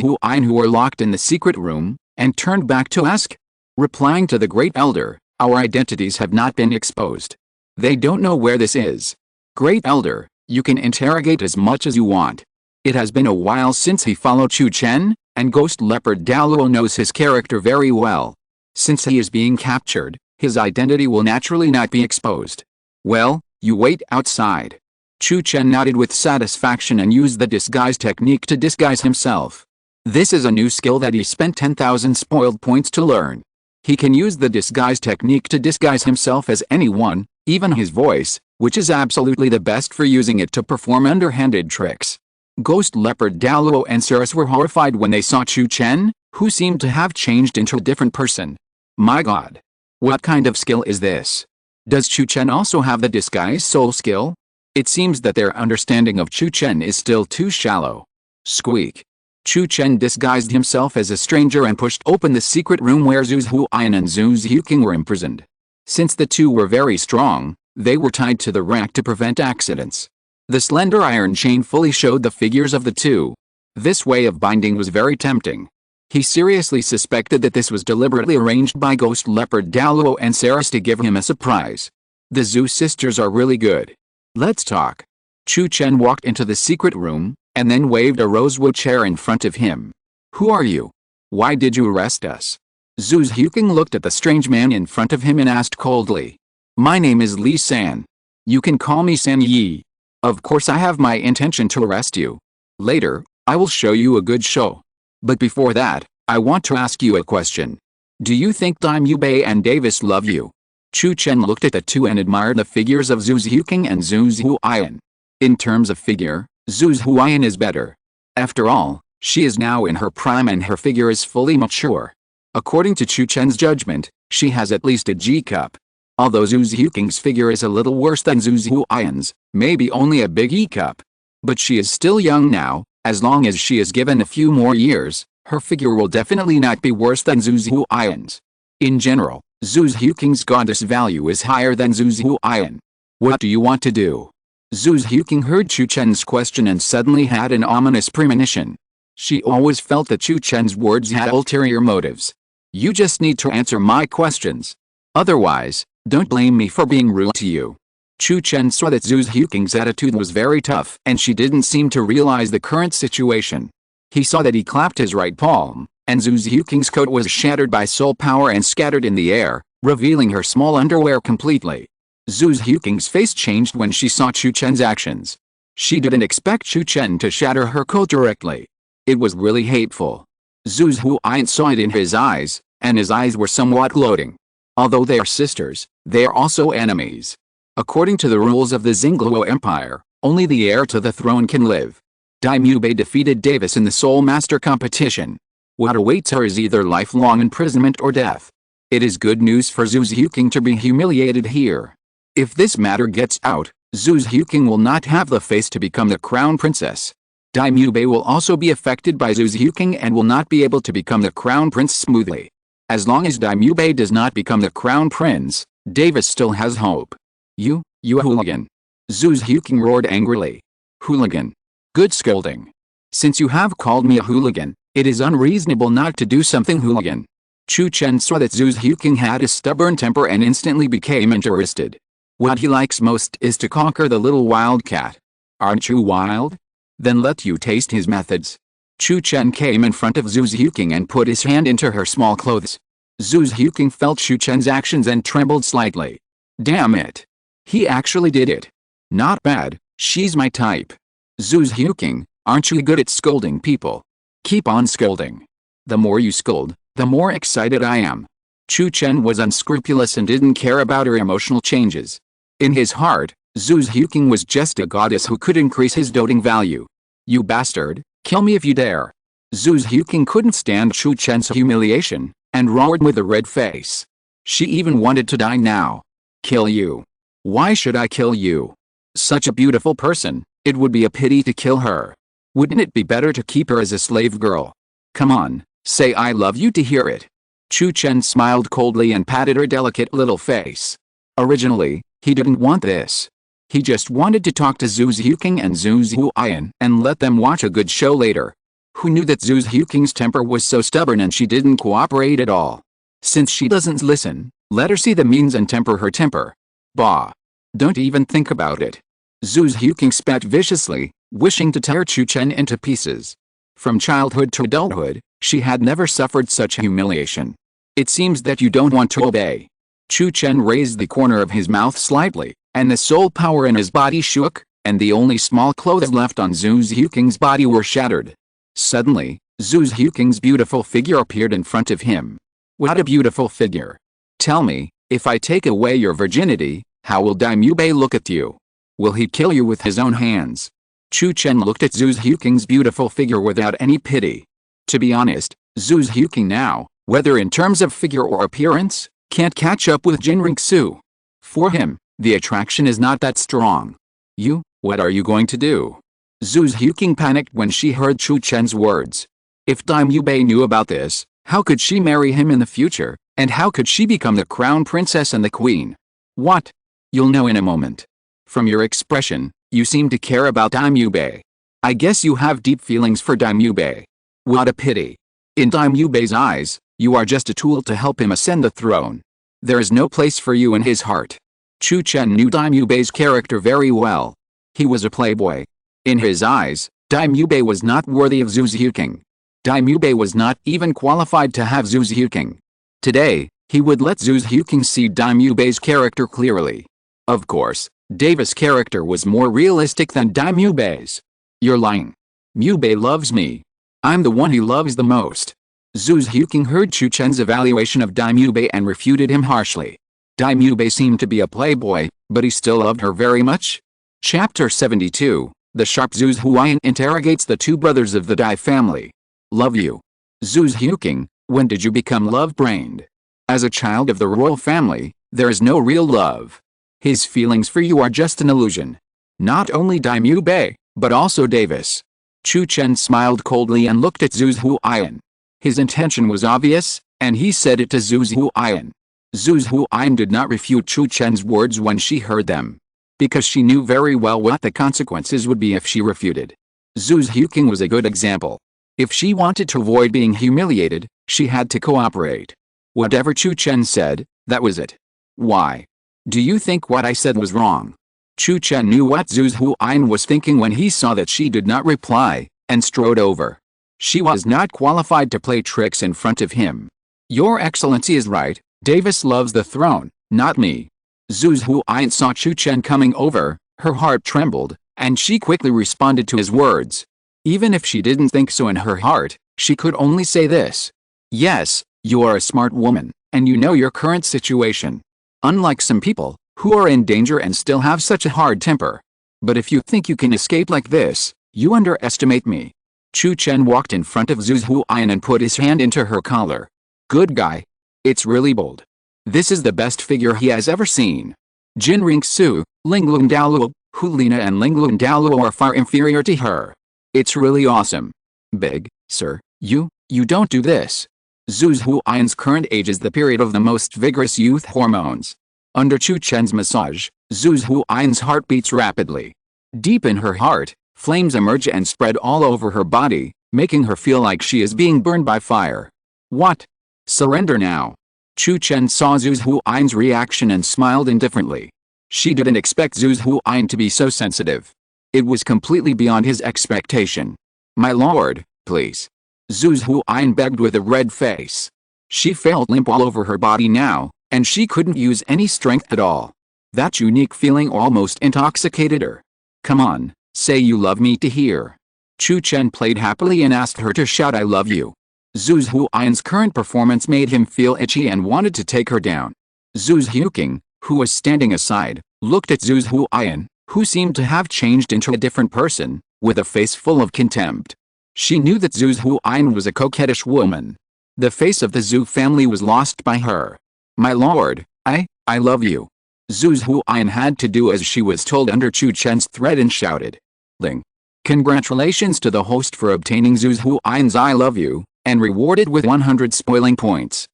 Huayan who were locked in the secret room, and turned back to ask. Replying to the Great Elder, our identities have not been exposed. They don't know where this is. Great Elder, you can interrogate as much as you want. It has been a while since he followed Chu Chen, And Ghost Leopard Douluo knows his character very well. Since he is being captured, his identity will naturally not be exposed. Well, you wait outside. Chu Chen nodded with satisfaction and used the disguise technique to disguise himself. This is a new skill that he spent 10,000 spoiled points to learn. He can use the disguise technique to disguise himself as anyone, even his voice, which is absolutely the best for using it to perform underhanded tricks. Ghost Leopard Douluo and Ceres were horrified when they saw Chu Chen, who seemed to have changed into a different person. My god. What kind of skill is this? Does Chu Chen also have the disguise soul skill? It seems that their understanding of Chu Chen is still too shallow. Squeak. Chu Chen disguised himself as a stranger and pushed open the secret room where Zhu Huaiyan and Zhu Xiuqing were imprisoned. Since the two were very strong, they were tied to the rack to prevent accidents. The slender iron chain fully showed the figures of the two. This way of binding was very tempting. He seriously suspected that this was deliberately arranged by Ghost Leopard Douluo and Ceres to give him a surprise. The Zhu sisters are really good. Let's talk. Chu Chen walked into the secret room, and then waved a rosewood chair in front of him. Who are you? Why did you arrest us? Zhu Xiuqing looked at the strange man in front of him and asked coldly. My name is Li San. You can call me San Yi. Of course I have my intention to arrest you. Later, I will show you a good show. But before that, I want to ask you a question. Do you think Dime Yubei and Davis love you? Chu Chen looked at the two and admired the figures of Zhu Xiuqing and Zhu Huaiyan. In terms of figure, Zhu Huaiyan is better. After all, she is now in her prime and her figure is fully mature. According to Chu Chen's judgment, she has at least a G cup. Although Zhu Xiuqing's figure is a little worse than Zhu Huaiyan's, maybe only a big E cup. But she is still young now. As long as she is given a few more years, her figure will definitely not be worse than Zhu Huaiyan's. In general, Zhu Xiuqing's goddess value is higher than Zhu Huaiyan. What do you want to do? Zhu Xiuqing heard Chu Chen's question and suddenly had an ominous premonition. She always felt that Chu Chen's words had ulterior motives. You just need to answer my questions. Otherwise, don't blame me for being rude to you. Chu Chen saw that Zhu Xiuqing's attitude was very tough and she didn't seem to realize the current situation. He saw that he clapped his right palm, and Zhu Xiuqing's coat was shattered by soul power and scattered in the air, revealing her small underwear completely. Zhu Xiuqing's face changed when she saw Chu Chen's actions. She didn't expect Chu Chen to shatter her coat directly. It was really hateful. Zhu Huaiyan saw it in his eyes, and his eyes were somewhat gloating. Although they are sisters, they are also enemies. According to the rules of the Lingluan Empire, only the heir to the throne can live. Dime Yubei defeated Davis in the Soul Master competition. What awaits her is either lifelong imprisonment or death. It is good news for Zhu Xiuqing to be humiliated here. If this matter gets out, Zhu Xiuqing will not have the face to become the crown princess. Dime Yubei will also be affected by Zhu Xiuqing and will not be able to become the crown prince smoothly. As long as Dime Yubei does not become the crown prince, Davis still has hope. You a hooligan. Zhu Xiuqing roared angrily. Hooligan. Good scolding. Since you have called me a hooligan, it is unreasonable not to do something hooligan. Chu Chen saw that Zhu Xiuqing had a stubborn temper and instantly became interested. What he likes most is to conquer the little wildcat. Aren't you wild? Then let you taste his methods. Chu Chen came in front of Zhu Xiuqing and put his hand into her small clothes. Zhu Xiuqing felt Chu Chen's actions and trembled slightly. Damn it. He actually did it. Not bad, she's my type. Zhu Xiuqing, aren't you good at scolding people? Keep on scolding. The more you scold, the more excited I am. Chu Chen was unscrupulous and didn't care about her emotional changes. In his heart, Zhu Xiuqing was just a goddess who could increase his doting value. You bastard, kill me if you dare. Zhu Xiuqing couldn't stand Chu Chen's humiliation, and roared with a red face. She even wanted to die now. Kill you. Why should I kill you? Such a beautiful person, it would be a pity to kill her. Wouldn't it be better to keep her as a slave girl? Come on, say I love you to hear it. Chu Chen smiled coldly and patted her delicate little face. Originally, he didn't want this. He just wanted to talk to Zhu Xiuqing and Zhu Huaiyan and let them watch a good show later. Who knew that Zhu Xiuqing's temper was so stubborn and she didn't cooperate at all? Since she doesn't listen, let her see the means and temper her temper. Bah. Don't even think about it. Zhu Xiuqing spat viciously, wishing to tear Chu Chen into pieces. From childhood to adulthood, she had never suffered such humiliation. It seems that you don't want to obey. Chu Chen raised the corner of his mouth slightly, and the soul power in his body shook, and the only small clothes left on Zhu Xiuqing's body were shattered. Suddenly, Zhu Xiuqing's beautiful figure appeared in front of him. What a beautiful figure. Tell me, if I take away your virginity, how will Daimyo Bei look at you? Will he kill you with his own hands? Chu Chen looked at Zhu Xiuqing's beautiful figure without any pity. To be honest, Zhu Xiuqing now, whether in terms of figure or appearance, can't catch up with Qian Renxue. For him, the attraction is not that strong. You, what are you going to do? Zhu Xiuqing panicked when she heard Chu Chen's words. If Daimyo Bei knew about this, how could she marry him in the future, and how could she become the crown princess and the queen? What? You'll know in a moment. From your expression, you seem to care about Daimyo Bei. I guess you have deep feelings for Daimyo Bei. What a pity. In Daimyo Bei's eyes, you are just a tool to help him ascend the throne. There is no place for you in his heart. Chu Chen knew Daimyo Bei's character very well. He was a playboy. In his eyes, Daimyo Bei was not worthy of Zhu Xiuqing. Daimyo Bei was not even qualified to have Zhu Xiuqing. Today, he would let Zhu Xiuqing see Daimyo Bei's character clearly. Of course, Davis' character was more realistic than Daimyo Bei's. You're lying. Mu Bei loves me. I'm the one he loves the most. Zhu Xiuqing heard Chu Chen's evaluation of Daimyo Bei and refuted him harshly. Daimyo Bei seemed to be a playboy, but he still loved her very much. Chapter 72, The Sharp Zhu Huayan interrogates the two brothers of the Dai family. Love you. Zhu Xiuqing, when did you become love-brained? As a child of the royal family, there is no real love. His feelings for you are just an illusion. Not only Daimyo Bei, but also Davis. Chu Chen smiled coldly and looked at Zhu Huayan. His intention was obvious, and he said it to Zhu Huayan. Zhu Huayan did not refute Chu Chen's words when she heard them, because she knew very well what the consequences would be if she refuted. Zhu Xiuqing was a good example. If she wanted to avoid being humiliated, she had to cooperate. Whatever Chu Chen said, that was it. Why? Do you think what I said was wrong? Chu Chen knew what Zhu Huayan was thinking when he saw that she did not reply, and strode over. She was not qualified to play tricks in front of him. Your Excellency is right, Davis loves the throne, not me. Zhu Huayan saw Chu Chen coming over, her heart trembled, and she quickly responded to his words. Even if she didn't think so in her heart, she could only say this. Yes, you are a smart woman, and you know your current situation. Unlike some people, who are in danger and still have such a hard temper. But if you think you can escape like this, you underestimate me. Chu Chen walked in front of Zhu Huayan and put his hand into her collar. Good guy. It's really bold. This is the best figure he has ever seen. Qian Renxue, Lingluan Douluo, Liena and Lingluan Douluo are far inferior to her. It's really awesome. Big, sir, you don't do this. Zhu Huayan's current age is the period of the most vigorous youth hormones. Under Chu Chen's massage, Zhu Huayan's heart beats rapidly. Deep in her heart, flames emerge and spread all over her body, making her feel like she is being burned by fire. What? Surrender now. Chu Chen saw Zhu Huayan's reaction and smiled indifferently. She didn't expect Zhu Huayan to be so sensitive. It was completely beyond his expectation. My lord, please. Zhu Huayan begged with a red face. She felt limp all over her body now, and she couldn't use any strength at all. That unique feeling almost intoxicated her. Come on, say you love me to hear. Chu Chen played happily and asked her to shout I love you. Zhu Huayan's current performance made him feel itchy and wanted to take her down. Zhu Xiuqing, who was standing aside, looked at Zhu Huayan, who seemed to have changed into a different person, with a face full of contempt. She knew that Zhu Huayan was a coquettish woman. The face of the Zhu family was lost by her. My lord, I love you. Zhu Huayan had to do as she was told under Chu Chen's threat and shouted. Ling. Congratulations to the host for obtaining Zhu Huayan's I love you, and rewarded with 100 spoiling points.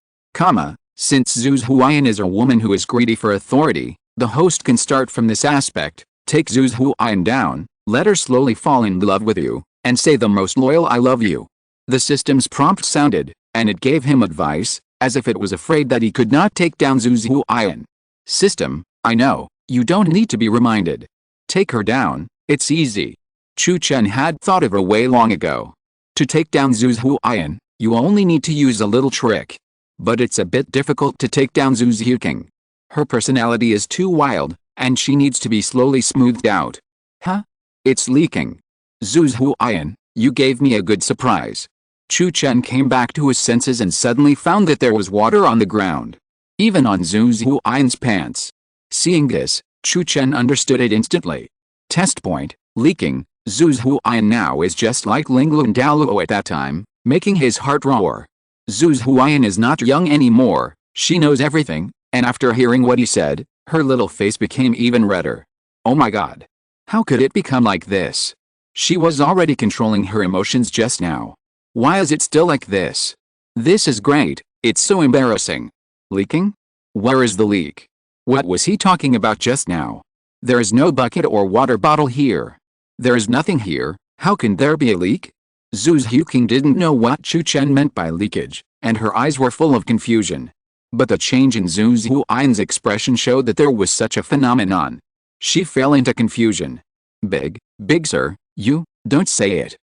Since Zhu Huayan is a woman who is greedy for authority, the host can start from this aspect, take Zhu Huayan down, let her slowly fall in love with you, and say the most loyal I love you. The system's prompt sounded, and it gave him advice, as if it was afraid that he could not take down Zhu Huayan. System, I know, you don't need to be reminded. Take her down, it's easy. Chu Chen had thought of a way long ago. To take down Zhu's Huaiyan, you only need to use a little trick. But it's a bit difficult to take down Zhu's Huking. Her personality is too wild, and she needs to be slowly smoothed out. Huh? It's leaking. Zhu's Huaiyan, you gave me a good surprise. Chu Chen came back to his senses and suddenly found that there was water on the ground. Even on Zhu's Huaiyan's pants. Seeing this, Chu Chen understood it instantly. Test point, leaking. Zhu's Huaiyan now is just like Lingluan Douluo at that time, making his heart roar. Zhu's Huaiyan is not young anymore, she knows everything, and after hearing what he said, her little face became even redder. Oh my god. How could it become like this? She was already controlling her emotions just now. Why is it still like this? This is great, it's so embarrassing. Leaking? Where is the leak? What was he talking about just now? There is no bucket or water bottle here. There is nothing here, how can there be a leak? Zhu's Huking didn't know what Chu Chen meant by leakage, and her eyes were full of confusion. But the change in Zhu's Huaiyan's expression showed that there was such a phenomenon. She fell into confusion. Big sir, you, don't say it.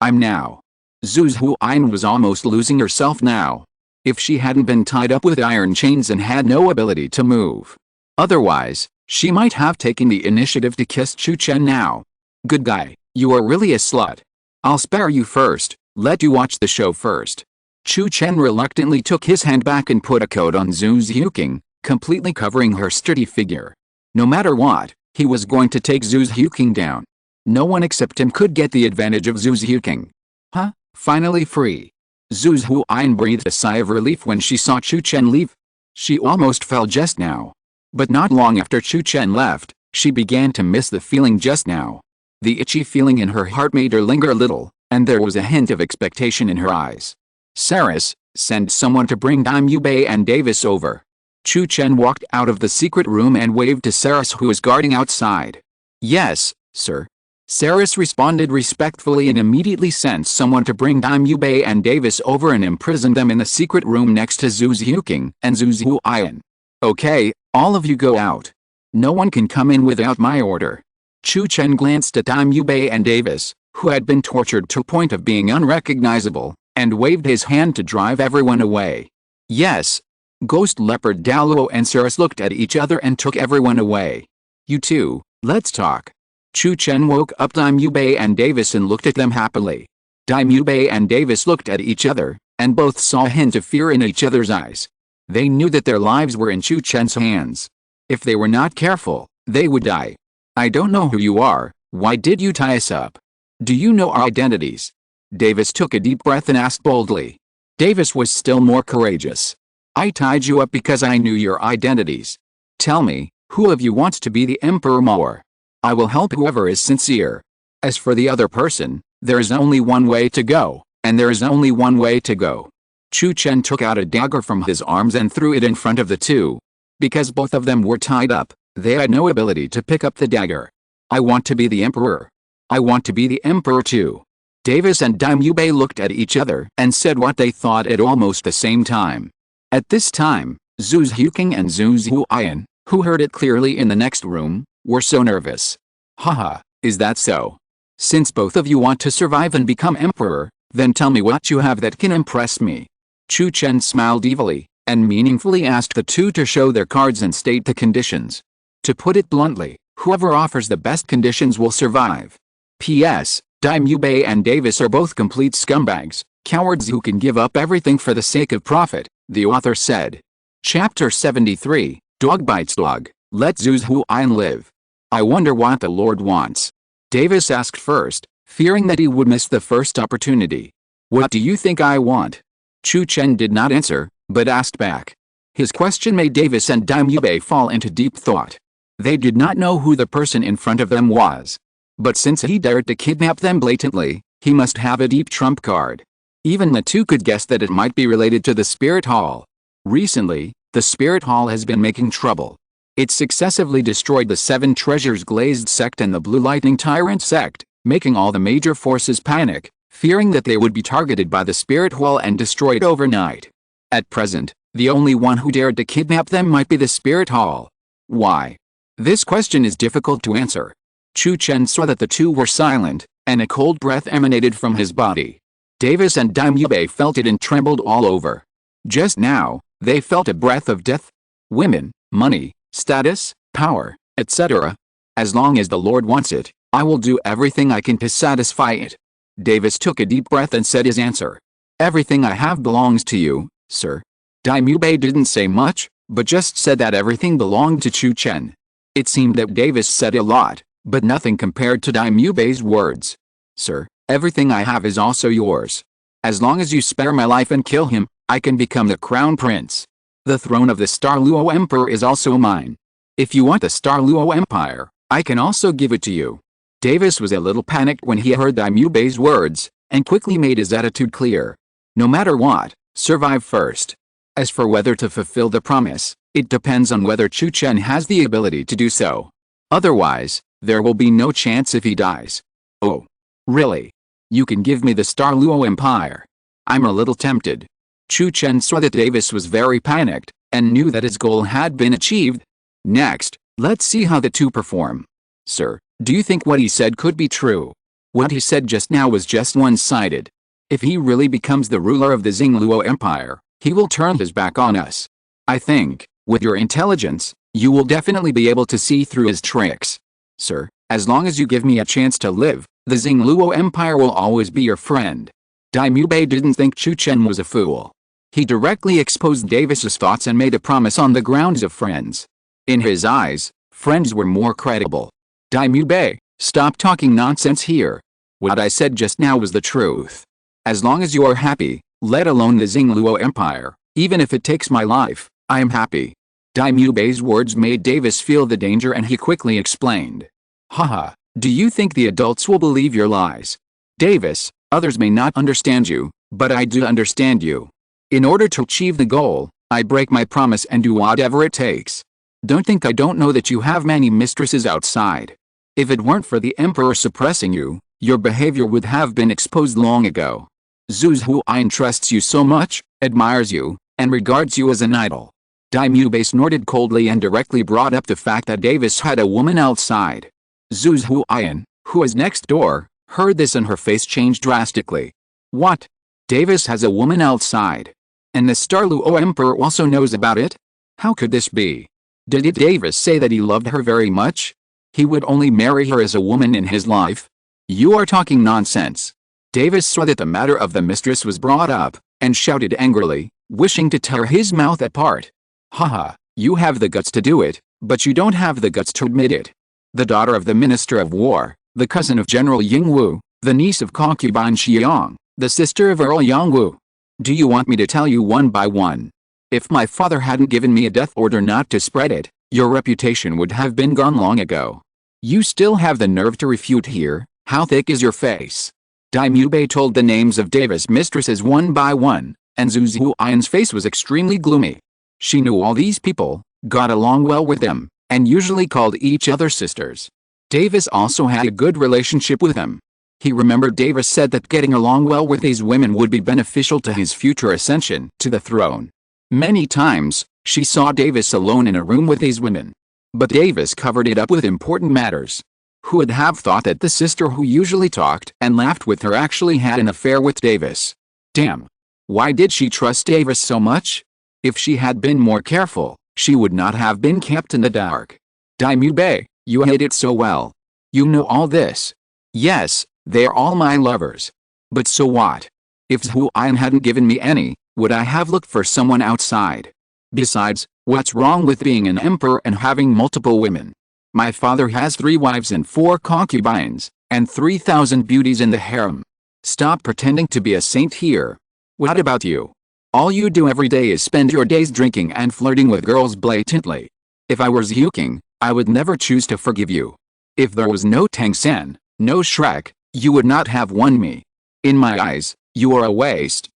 I'm now. Zhu's Huaiyan was almost losing herself now. If she hadn't been tied up with iron chains and had no ability to move. Otherwise, she might have taken the initiative to kiss Chu Chen now. Good guy, you are really a slut. I'll spare you first, let you watch the show first. Chu Chen reluctantly took his hand back and put a coat on Zhu's Huking, completely covering her sturdy figure. No matter what, he was going to take Zhu's Huking down. No one except him could get the advantage of Zhu's Huking. Huh? Finally free. Zhu's Huaiyan breathed a sigh of relief when she saw Chu Chen leave. She almost fell just now. But not long after Chu Chen left, she began to miss the feeling just now. The itchy feeling in her heart made her linger a little, and there was a hint of expectation in her eyes. Saris, send someone to bring Yubei and Davis over. Chu Chen walked out of the secret room and waved to Saris, who was guarding outside. Yes, sir. Saris responded respectfully and immediately sent someone to bring Yubei and Davis over and imprison them in the secret room next to Zhu's Huking and Zhu's Huaiyan. Okay, all of you go out. No one can come in without my order. Chu Chen glanced at Yubei and Davis, who had been tortured to a point of being unrecognizable, and waved his hand to drive everyone away. Yes. Ghost Leopard Douluo and Saris looked at each other and took everyone away. You two, let's talk. Chu Chen woke up Yubei and Davis and looked at them happily. Yubei and Davis looked at each other, and both saw a hint of fear in each other's eyes. They knew that their lives were in Chu Chen's hands. If they were not careful, they would die. I don't know who you are, why did you tie us up? Do you know our identities? Davis took a deep breath and asked boldly. Davis was still more courageous. I tied you up because I knew your identities. Tell me, who of you wants to be the emperor more? I will help whoever is sincere. As for the other person, there is only one way to go, and there is only one way to go. Chu Chen took out a dagger from his arms and threw it in front of the two. Because both of them were tied up, they had no ability to pick up the dagger. I want to be the emperor. I want to be the emperor too. Davis and Yubei looked at each other and said what they thought at almost the same time. At this time, Zhu's Huking and Zhu's Huaiyan, who heard it clearly in the next room, were so nervous. Haha, is that so? Since both of you want to survive and become emperor, then tell me what you have that can impress me. Chu Chen smiled evilly, and meaningfully asked the two to show their cards and state the conditions. To put it bluntly, whoever offers the best conditions will survive. P.S. Yubei and Davis are both complete scumbags, cowards who can give up everything for the sake of profit, the author said. Chapter 73, Dog Bites Dog, Let Zhu's Huaiyan Live. I wonder what the Lord wants. Davis asked first, fearing that he would miss the first opportunity. What do you think I want? Chu Chen did not answer, but asked back. His question made Davis and Yubei fall into deep thought. They did not know who the person in front of them was. But since he dared to kidnap them blatantly, he must have a deep trump card. Even the two could guess that it might be related to the Spirit Hall. Recently, the Spirit Hall has been making trouble. It successively destroyed the Seven Treasures Glazed sect and the Blue Lightning Tyrant sect, making all the major forces panic, fearing that they would be targeted by the Spirit Hall and destroyed overnight. At present, the only one who dared to kidnap them might be the Spirit Hall. Why? This question is difficult to answer. Chu Chen saw that the two were silent, and a cold breath emanated from his body. Davis and Daimyo felt it and trembled all over. Just now, they felt a breath of death. Women, money, status, power, etc. As long as the Lord wants it, I will do everything I can to satisfy it. Davis took a deep breath and said his answer. Everything I have belongs to you, sir. Daimyo didn't say much, but just said that everything belonged to Chu Chen. It seemed that Davis said a lot, but nothing compared to Daimyo's words. Sir, everything I have is also yours. As long as you spare my life and kill him, I can become the crown prince. The throne of the Star Luo Emperor is also mine. If you want the Star Luo Empire, I can also give it to you. Davis was a little panicked when he heard Daimyo's words, and quickly made his attitude clear. No matter what, survive first. As for whether to fulfill the promise, it depends on whether Chu Chen has the ability to do so. Otherwise, there will be no chance if he dies. Oh. Really? You can give me the Star Luo Empire? I'm a little tempted. Chu Chen saw that Davis was very panicked, and knew that his goal had been achieved. Next, let's see how the two perform. Sir, do you think what he said could be true? What he said just now was just one-sided. If he really becomes the ruler of the Xingluo Empire, he will turn his back on us. I think, with your intelligence, you will definitely be able to see through his tricks. Sir, as long as you give me a chance to live, the Xingluo Empire will always be your friend. Daimyo didn't think Chu Chen was a fool. He directly exposed Davis's thoughts and made a promise on the grounds of friends. In his eyes, friends were more credible. Daimyo, stop talking nonsense here. What I said just now was the truth. As long as you are happy, let alone the Xingluo Empire, even if it takes my life, I am happy. Daimyo's words made Davis feel the danger and he quickly explained. Haha, do you think the adults will believe your lies? Davis, others may not understand you, but I do understand you. In order to achieve the goal, I break my promise and do whatever it takes. Don't think I don't know that you have many mistresses outside. If it weren't for the Emperor suppressing you, your behavior would have been exposed long ago. Zhu Huayan trusts you so much, admires you, and regards you as an idol. Daimyo snorted coldly and directly brought up the fact that Davis had a woman outside. Zhu Huayan, who was next door, heard this and her face changed drastically. What? Davis has a woman outside. And the Star Luo Emperor also knows about it? How could this be? Did Davis say that he loved her very much? He would only marry her as a woman in his life? You are talking nonsense. Davis saw that the matter of the mistress was brought up, and shouted angrily, wishing to tear his mouth apart. Haha, you have the guts to do it, but you don't have the guts to admit it. The daughter of the Minister of War, the cousin of General Yingwu, the niece of concubine Xiang, the sister of Earl Yangwu. Do you want me to tell you one by one? If my father hadn't given me a death order not to spread it, your reputation would have been gone long ago. You still have the nerve to refute here? How thick is your face? Daimyo told the names of Davis' mistresses one by one, and Zhu Huayan's face was extremely gloomy. She knew all these people, got along well with them, and usually called each other sisters. Davis also had a good relationship with them. He remembered Davis said that getting along well with these women would be beneficial to his future ascension to the throne. Many times, she saw Davis alone in a room with these women. But Davis covered it up with important matters. Who would have thought that the sister who usually talked and laughed with her actually had an affair with Davis? Damn. Why did she trust Davis so much? If she had been more careful, she would not have been kept in the dark. Daimyo, you hid it so well. You know all this. Yes, they're all my lovers. But so what? If Huayan hadn't given me any, would I have looked for someone outside? Besides, what's wrong with being an emperor and having multiple women? My father has 3 wives and 4 concubines, and 3,000 beauties in the harem. Stop pretending to be a saint here. What about you? All you do every day is spend your days drinking and flirting with girls blatantly. If I were Zhu King, I would never choose to forgive you. If there was no Tang San, no Shrek, you would not have won me. In my eyes, you are a waste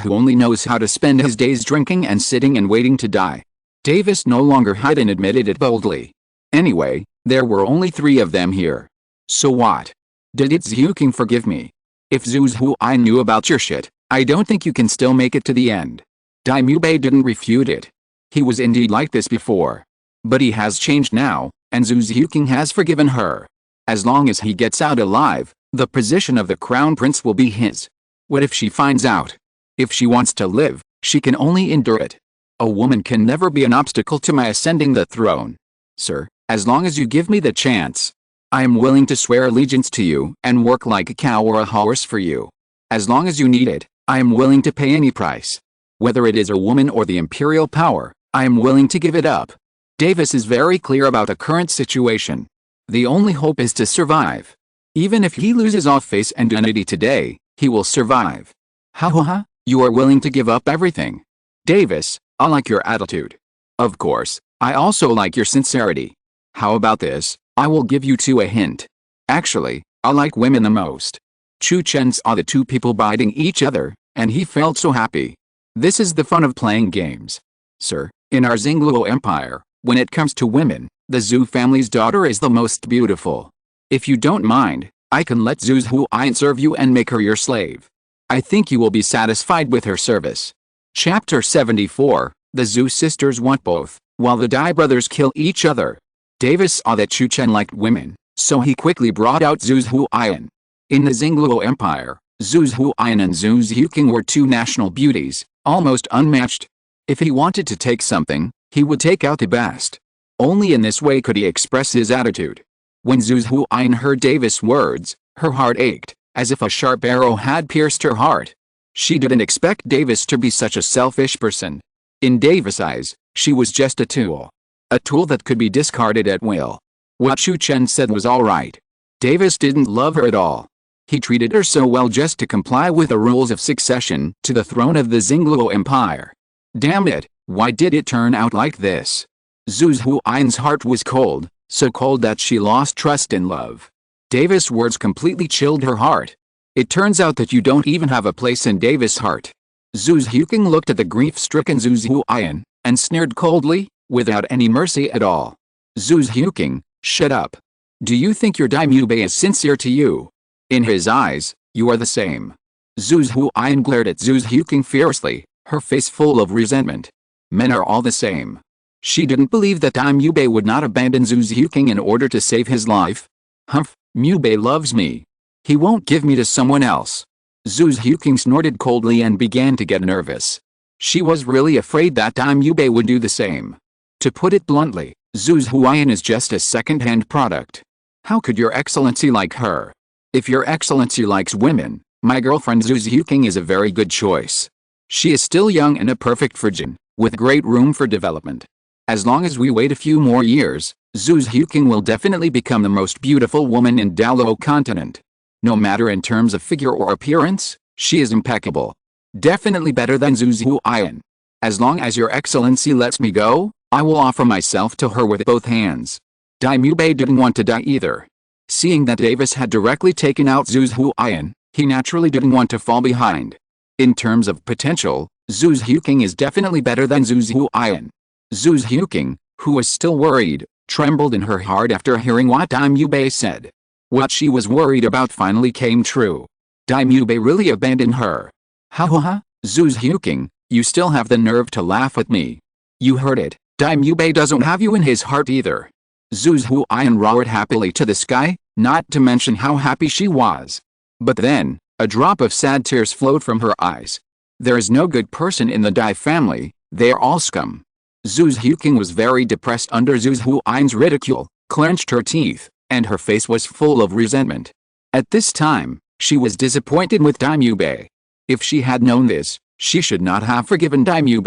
who only knows how to spend his days drinking and sitting and waiting to die. Davis no longer hid and admitted it boldly. Anyway, there were only 3 of them here. So what? Did Zhu King forgive me? If Zhu Huayan knew about your shit, I don't think you can still make it to the end. Daimyo didn't refute it. He was indeed like this before. But he has changed now, and Zhu King has forgiven her. As long as he gets out alive, the position of the crown prince will be his. What if she finds out? If she wants to live, she can only endure it. A woman can never be an obstacle to my ascending the throne. Sir, as long as you give me the chance, I am willing to swear allegiance to you and work like a cow or a horse for you. As long as you need it, I am willing to pay any price. Whether it is a woman or the imperial power, I am willing to give it up. Davis is very clear about the current situation. The only hope is to survive. Even if he loses all face and dignity today, he will survive. Ha, you are willing to give up everything. Davis, I like your attitude. Of course, I also like your sincerity. How about this? I will give you two a hint. Actually, I like women the most. Chu Chen saw the two people biting each other, and he felt so happy. This is the fun of playing games. Sir, in our Lingluan Empire, when it comes to women, the Zhu family's daughter is the most beautiful. If you don't mind, I can let Zhu's Huayan serve you and make her your slave. I think you will be satisfied with her service. Chapter 74, the Zhu sisters want both, while the Dai brothers kill each other. Davis saw that Chu Chen liked women, so he quickly brought out Zhu's Huayan. In the Lingluan Empire, Zhu's Huayan and Zhu's Yuking were two national beauties, almost unmatched. If he wanted to take something, he would take out the best. Only in this way could he express his attitude. When Zhu's Huayan heard Davis' words, her heart ached, as if a sharp arrow had pierced her heart. She didn't expect Davis to be such a selfish person. In Davis' eyes, she was just a tool. A tool that could be discarded at will. What Chu Chen said was all right. Davis didn't love her at all. He treated her so well just to comply with the rules of succession to the throne of the Lingluan Empire. Damn it, why did it turn out like this? Zhu's Huayan's heart was cold, so cold that she lost trust in love. Davis' words completely chilled her heart. It turns out that you don't even have a place in Davis' heart. Zhu's Yuking looked at the grief-stricken Zhu's Huayan, and sneered coldly, without any mercy at all. Zhu's Yuking, shut up. Do you think your daimyo is sincere to you? In his eyes, you are the same. Zhu's Huayan glared at Zhu's Yuking fiercely, her face full of resentment. Men are all the same. She didn't believe that daimyo would not abandon Zhu's Yuking in order to save his life. Humph, Mubei loves me. He won't give me to someone else. Zhu's Yuking snorted coldly and began to get nervous. She was really afraid that daimyo would do the same. To put it bluntly, Zhu's Huayan is just a second-hand product. How could your excellency like her? If your excellency likes women, my girlfriend Zhu's Yuking is a very good choice. She is still young and a perfect virgin, with great room for development. As long as we wait a few more years, Zhu's Yuking will definitely become the most beautiful woman in Douluo Continent. No matter in terms of figure or appearance, she is impeccable. Definitely better than Zhu's Huayan. As long as your excellency lets me go, I will offer myself to her with both hands. Daimyo didn't want to die either. Seeing that Davis had directly taken out Zhu's Huayan, he naturally didn't want to fall behind. In terms of potential, Zhu's Yuking is definitely better than Zhu's Huayan. Zhu's Yuking, who was still worried, trembled in her heart after hearing what Daimyo said. What she was worried about finally came true. Daimyo really abandoned her. Ha, Zhu's Yuking, you still have the nerve to laugh at me. You heard it, Daimyo doesn't have you in his heart either. Zhu's Huayan roared happily to the sky, not to mention how happy she was. But then, a drop of sad tears flowed from her eyes. There is no good person in the Dai family, they are all scum. Zhu's Yuking was very depressed under Zhu's Huayan's ridicule, clenched her teeth, and her face was full of resentment. At this time, she was disappointed with Daimyo. If she had known this, she should not have forgiven Daimyo.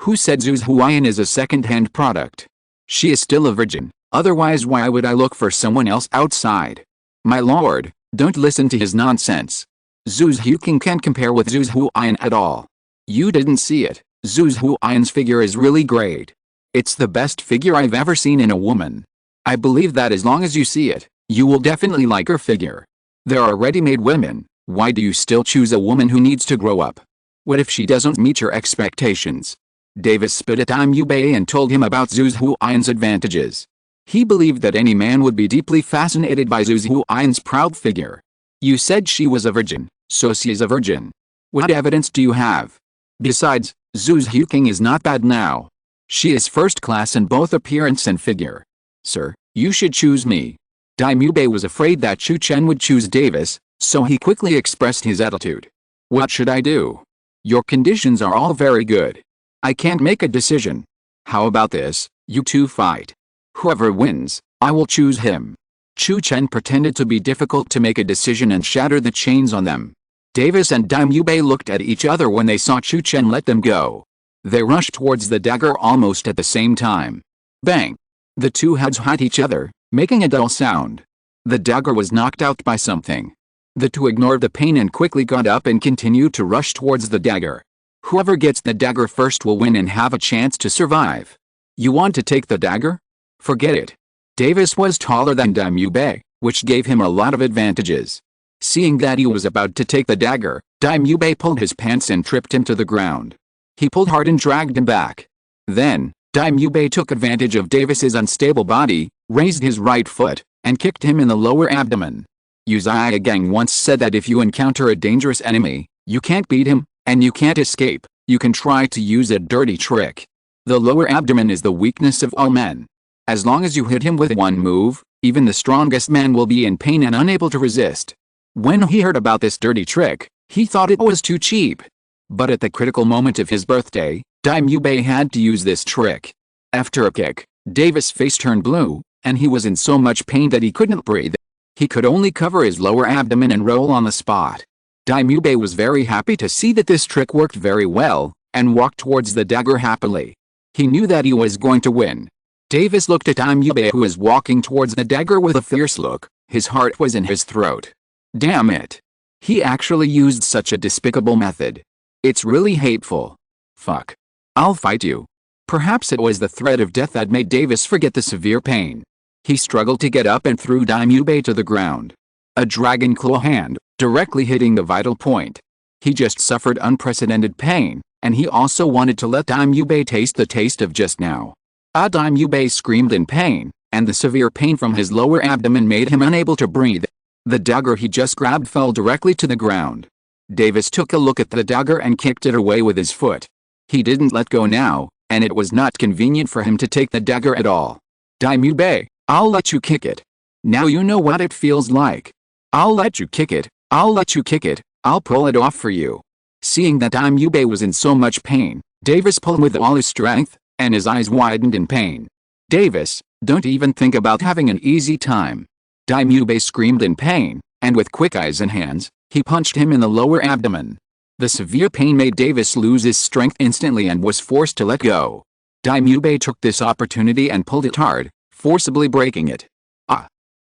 Who said Zhu's Huayan is a second-hand product? She is still a virgin, otherwise why would I look for someone else outside? My lord, don't listen to his nonsense. Zhu's Yuking can't compare with Zhu's Huayan at all. You didn't see it, Zhu's Huayan's figure is really great. It's the best figure I've ever seen in a woman. I believe that as long as you see it, you will definitely like her figure. There are ready-made women, why do you still choose a woman who needs to grow up? What if she doesn't meet your expectations? Davis spit at Daimyo and told him about Zhu's Huayan's advantages. He believed that any man would be deeply fascinated by Zhu's Huayan's proud figure. You said she was a virgin, so she is a virgin. What evidence do you have? Besides, Zhu's Yuking is not bad now. She is first class in both appearance and figure. Sir, you should choose me. Daimyo was afraid that Chu Chen would choose Davis, so he quickly expressed his attitude. What should I do? Your conditions are all very good. I can't make a decision. How about this, you two fight. Whoever wins, I will choose him. Chu Chen pretended to be difficult to make a decision and shattered the chains on them. Davis and Dime Yubei looked at each other when they saw Chu Chen let them go. They rushed towards the dagger almost at the same time. Bang! The two heads hit each other, making a dull sound. The dagger was knocked out by something. The two ignored the pain and quickly got up and continued to rush towards the dagger. Whoever gets the dagger first will win and have a chance to survive. You want to take the dagger? Forget it. Davis was taller than Dime Yubei, which gave him a lot of advantages. Seeing that he was about to take the dagger, Dime Yubei pulled his pants and tripped him to the ground. He pulled hard and dragged him back. Then, Dime Yubei took advantage of Davis's unstable body, raised his right foot, and kicked him in the lower abdomen. Yu Xiaogang once said that if you encounter a dangerous enemy, you can't beat him, and you can't escape, you can try to use a dirty trick. The lower abdomen is the weakness of all men. As long as you hit him with one move, even the strongest man will be in pain and unable to resist. When he heard about this dirty trick, he thought it was too cheap. But at the critical moment of his birthday, Dime Yubei had to use this trick. After a kick, Davis' face turned blue, and he was in so much pain that he couldn't breathe. He could only cover his lower abdomen and roll on the spot. Dime Yubei was very happy to see that this trick worked very well, and walked towards the dagger happily. He knew that he was going to win. Davis looked at Dime Yubei, who was walking towards the dagger with a fierce look. His heart was in his throat. Damn it. He actually used such a despicable method. It's really hateful. Fuck. I'll fight you. Perhaps it was the threat of death that made Davis forget the severe pain. He struggled to get up and threw Dime Yubei to the ground. A dragon claw hand, directly hitting the vital point. He just suffered unprecedented pain, and he also wanted to let Dime Yubei taste the taste of just now. Dime Yubei screamed in pain, and the severe pain from his lower abdomen made him unable to breathe. The dagger he just grabbed fell directly to the ground. Davis took a look at the dagger and kicked it away with his foot. He didn't let go now, and it was not convenient for him to take the dagger at all. Dime Yubei, I'll let you kick it. Now you know what it feels like. I'll let you kick it, I'll let you kick it, I'll pull it off for you. Seeing that Dime Yubei was in so much pain, Davis pulled with all his strength, and his eyes widened in pain. Davis, don't even think about having an easy time. Dime Yubei screamed in pain, and with quick eyes and hands, he punched him in the lower abdomen. The severe pain made Davis lose his strength instantly and was forced to let go. Dime Yubei took this opportunity and pulled it hard, forcibly breaking it.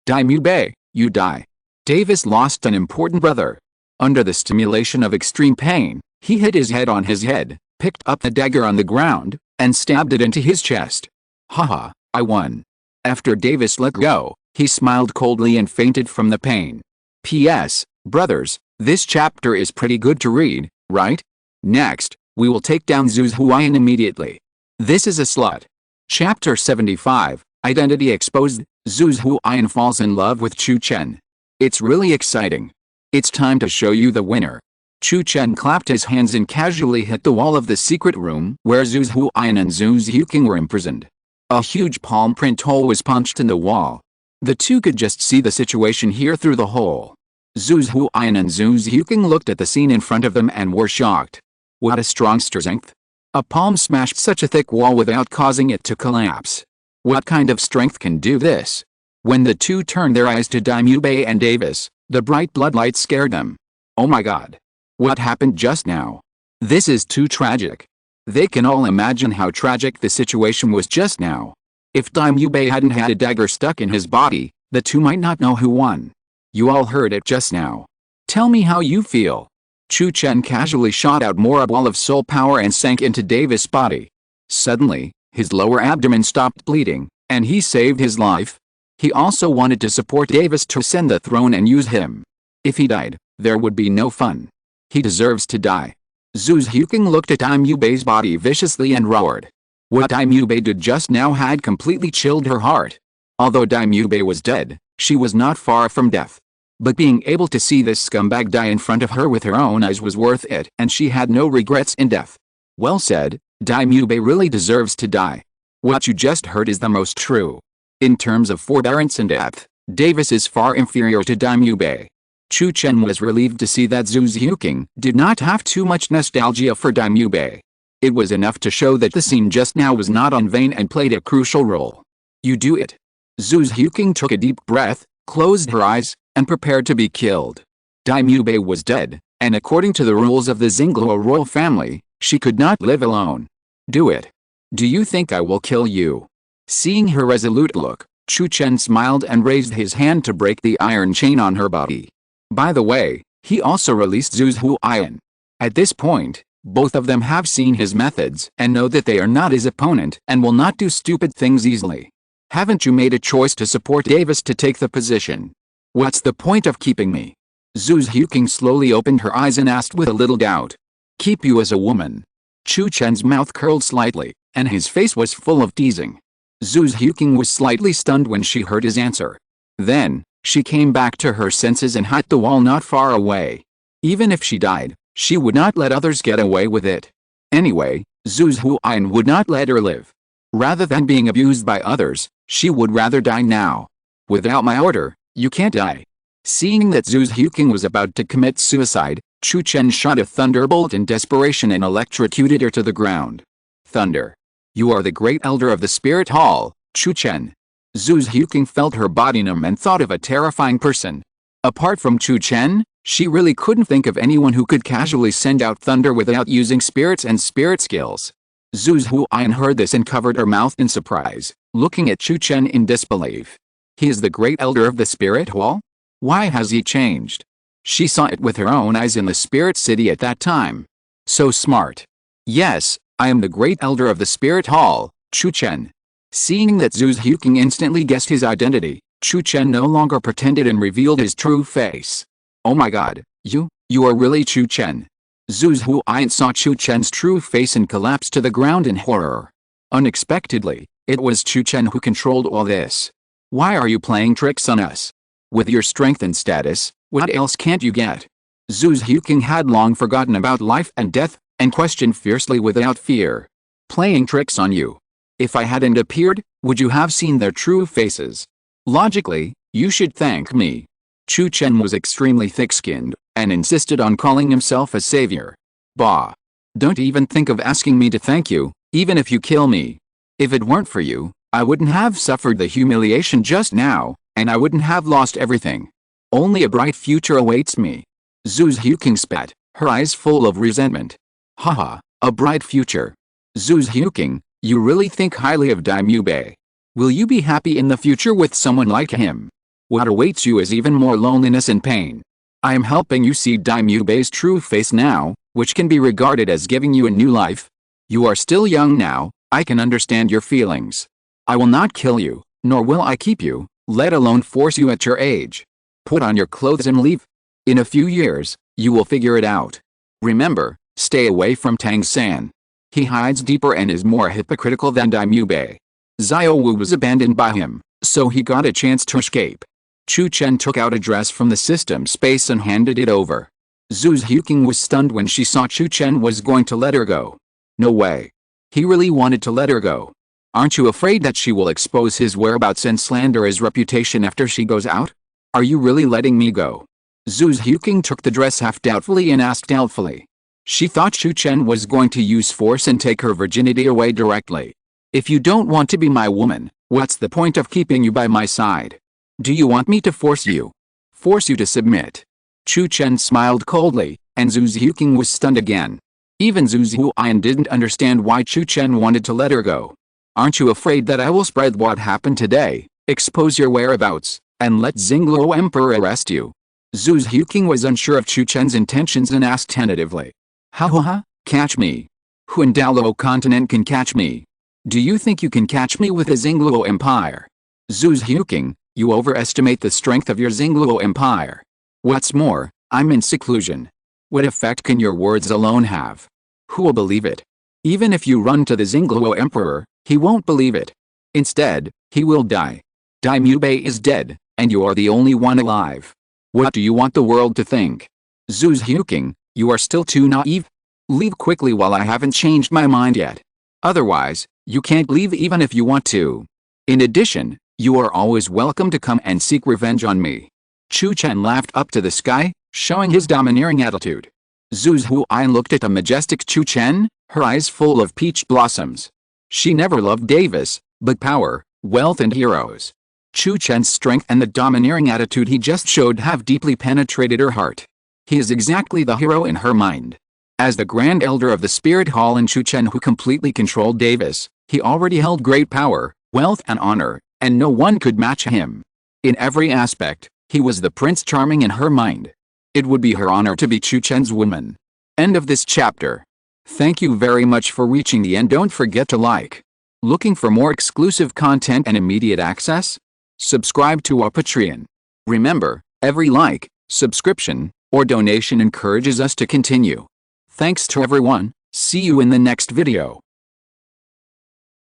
Dime Yubei, you die. Davis lost an important brother. Under the stimulation of extreme pain, he hit his head on his head, picked up the dagger on the ground, and stabbed it into his chest. Haha, I won. After Davis let go, he smiled coldly and fainted from the pain. P.S. Brothers, this chapter is pretty good to read, right? Next, we will take down Zhu's Huayan immediately. This is a slut. Chapter 75, Identity Exposed. Zhu's Huayan falls in love with Chu Chen. It's really exciting. It's time to show you the winner. Chu Chen clapped his hands and casually hit the wall of the secret room where Zhu's Huayan and Zhu Xiuqing were imprisoned. A huge palm print hole was punched in the wall. The two could just see the situation here through the hole. Zhu's Huayan and Zhu Xiuqing looked at the scene in front of them and were shocked. What a strong strength. A palm smashed such a thick wall without causing it to collapse. What kind of strength can do this? When the two turned their eyes to Dime Yubei and Davis, the bright bloodlight scared them. Oh my god. What happened just now? This is too tragic. They can all imagine how tragic the situation was just now. If Dime Yubei hadn't had a dagger stuck in his body, the two might not know who won. You all heard it just now. Tell me how you feel. Chu Chen casually shot out more ball of soul power and sank into Davis' body. Suddenly, his lower abdomen stopped bleeding, and he saved his life. He also wanted to support Davis to ascend the throne and use him. If he died, there would be no fun. He deserves to die. Zhu Xiuqing looked at Dime Yubei's body viciously and roared. What Dime Yubei did just now had completely chilled her heart. Although Dime Yubei was dead, she was not far from death. But being able to see this scumbag die in front of her with her own eyes was worth it, and she had no regrets in death. Well said, Dime Yubei really deserves to die. What you just heard is the most true. In terms of forbearance and depth, Davis is far inferior to Dime Yubei. Chu Chen was relieved to see that Zhu Xiuqing did not have too much nostalgia for Daimyo Bei. It was enough to show that the scene just now was not in vain and played a crucial role. You do it. Zhu Xiuqing took a deep breath, closed her eyes, and prepared to be killed. Daimyo Bei was dead, and according to the rules of the Xingluo royal family, she could not live alone. Do it. Do you think I will kill you? Seeing her resolute look, Chu Chen smiled and raised his hand to break the iron chain on her body. By the way, he also released Zhu's Huaiyan. At this point, both of them have seen his methods and know that they are not his opponent and will not do stupid things easily. Haven't you made a choice to support Davis to take the position? What's the point of keeping me? Zhu Xiuqing slowly opened her eyes and asked with a little doubt. Keep you as a woman. Chu Chen's mouth curled slightly, and his face was full of teasing. Zhu Xiuqing was slightly stunned when she heard his answer. Then, she came back to her senses and hit the wall not far away. Even if she died, she would not let others get away with it. Anyway, Zhu's Huaiyan would not let her live. Rather than being abused by others, she would rather die now. Without my order, you can't die. Seeing that Zhu Xiuqing was about to commit suicide, Chu Chen shot a thunderbolt in desperation and electrocuted her to the ground. Thunder. You are the great elder of the spirit hall, Chu Chen. Zhu Xiuqing felt her body numb and thought of a terrifying person. Apart from Chu Chen, she really couldn't think of anyone who could casually send out thunder without using spirits and spirit skills. Zhu's Huaiyan heard this and covered her mouth in surprise, looking at Chu Chen in disbelief. He is the great elder of the spirit hall? Why has he changed? She saw it with her own eyes in the spirit city at that time. So smart. Yes, I am the great elder of the spirit hall, Chu Chen. Seeing that Zhu Xiuqing instantly guessed his identity, Chu Chen no longer pretended and revealed his true face. Oh my god, you are really Chu Chen. Zhu's Huaiyan saw Chu Chen's true face and collapsed to the ground in horror. Unexpectedly, it was Chu Chen who controlled all this. Why are you playing tricks on us? With your strength and status, what else can't you get? Zhu Xiuqing had long forgotten about life and death, and questioned fiercely without fear. Playing tricks on you. If I hadn't appeared, would you have seen their true faces? Logically, you should thank me. Chu Chen was extremely thick-skinned, and insisted on calling himself a savior. Bah! Don't even think of asking me to thank you, even if you kill me. If it weren't for you, I wouldn't have suffered the humiliation just now, and I wouldn't have lost everything. Only a bright future awaits me. Zhu Xiuqing spat, her eyes full of resentment. Haha, a bright future. Zhu Xiuqing, you really think highly of Daimyo Bei. Will you be happy in the future with someone like him? What awaits you is even more loneliness and pain. I am helping you see Daimyo Bei's true face now, which can be regarded as giving you a new life. You are still young now, I can understand your feelings. I will not kill you, nor will I keep you, let alone force you at your age. Put on your clothes and leave. In a few years, you will figure it out. Remember, stay away from Tang San. He hides deeper and is more hypocritical than Daimyo Bei. Xiao Wu was abandoned by him, so he got a chance to escape. Chu Chen took out a dress from the system space and handed it over. Zhu Xiuqing was stunned when she saw Chu Chen was going to let her go. No way. He really wanted to let her go. Aren't you afraid that she will expose his whereabouts and slander his reputation after she goes out? Are you really letting me go? Zhu Xiuqing took the dress half doubtfully and asked doubtfully. She thought Chu Chen was going to use force and take her virginity away directly. If you don't want to be my woman, what's the point of keeping you by my side? Do you want me to force you? Force you to submit? Chu Chen smiled coldly, and Zhu Xiuqing was stunned again. Even Zhu Huaiyan didn't understand why Chu Chen wanted to let her go. Aren't you afraid that I will spread what happened today, expose your whereabouts, and let Xingluo Emperor arrest you? Zhu Xiuqing was unsure of Chu Chen's intentions and asked tentatively. Ha, catch me? Who in Douluo Continent can catch me? Do you think you can catch me with the Xingluo Empire? Zhu Xiuqing, you overestimate the strength of your Xingluo Empire. What's more, I'm in seclusion. What effect can your words alone have? Who will believe it? Even if you run to the Xingluo Emperor, he won't believe it. Instead, he will die. Daimyo Bei is dead, and you are the only one alive. What do you want the world to think? Zhu Xiuqing, you are still too naive. Leave quickly while I haven't changed my mind yet. Otherwise, you can't leave even if you want to. In addition, you are always welcome to come and seek revenge on me. Chu Chen laughed up to the sky, showing his domineering attitude. Zhu Huan looked at the majestic Chu Chen, her eyes full of peach blossoms. She never loved Davis, but power, wealth and heroes. Chu Chen's strength and the domineering attitude he just showed have deeply penetrated her heart. He is exactly the hero in her mind. As the Grand Elder of the Spirit Hall and Chu Chen who completely controlled Davis, he already held great power, wealth and honor, and no one could match him. In every aspect, he was the Prince Charming in her mind. It would be her honor to be Chu Chen's woman. End of this chapter. Thank you very much for reaching the end. Don't forget to like. Looking for more exclusive content and immediate access? Subscribe to our Patreon. Remember, every like, subscription, or donation encourages us to continue. Thanks to everyone. See you in the next video.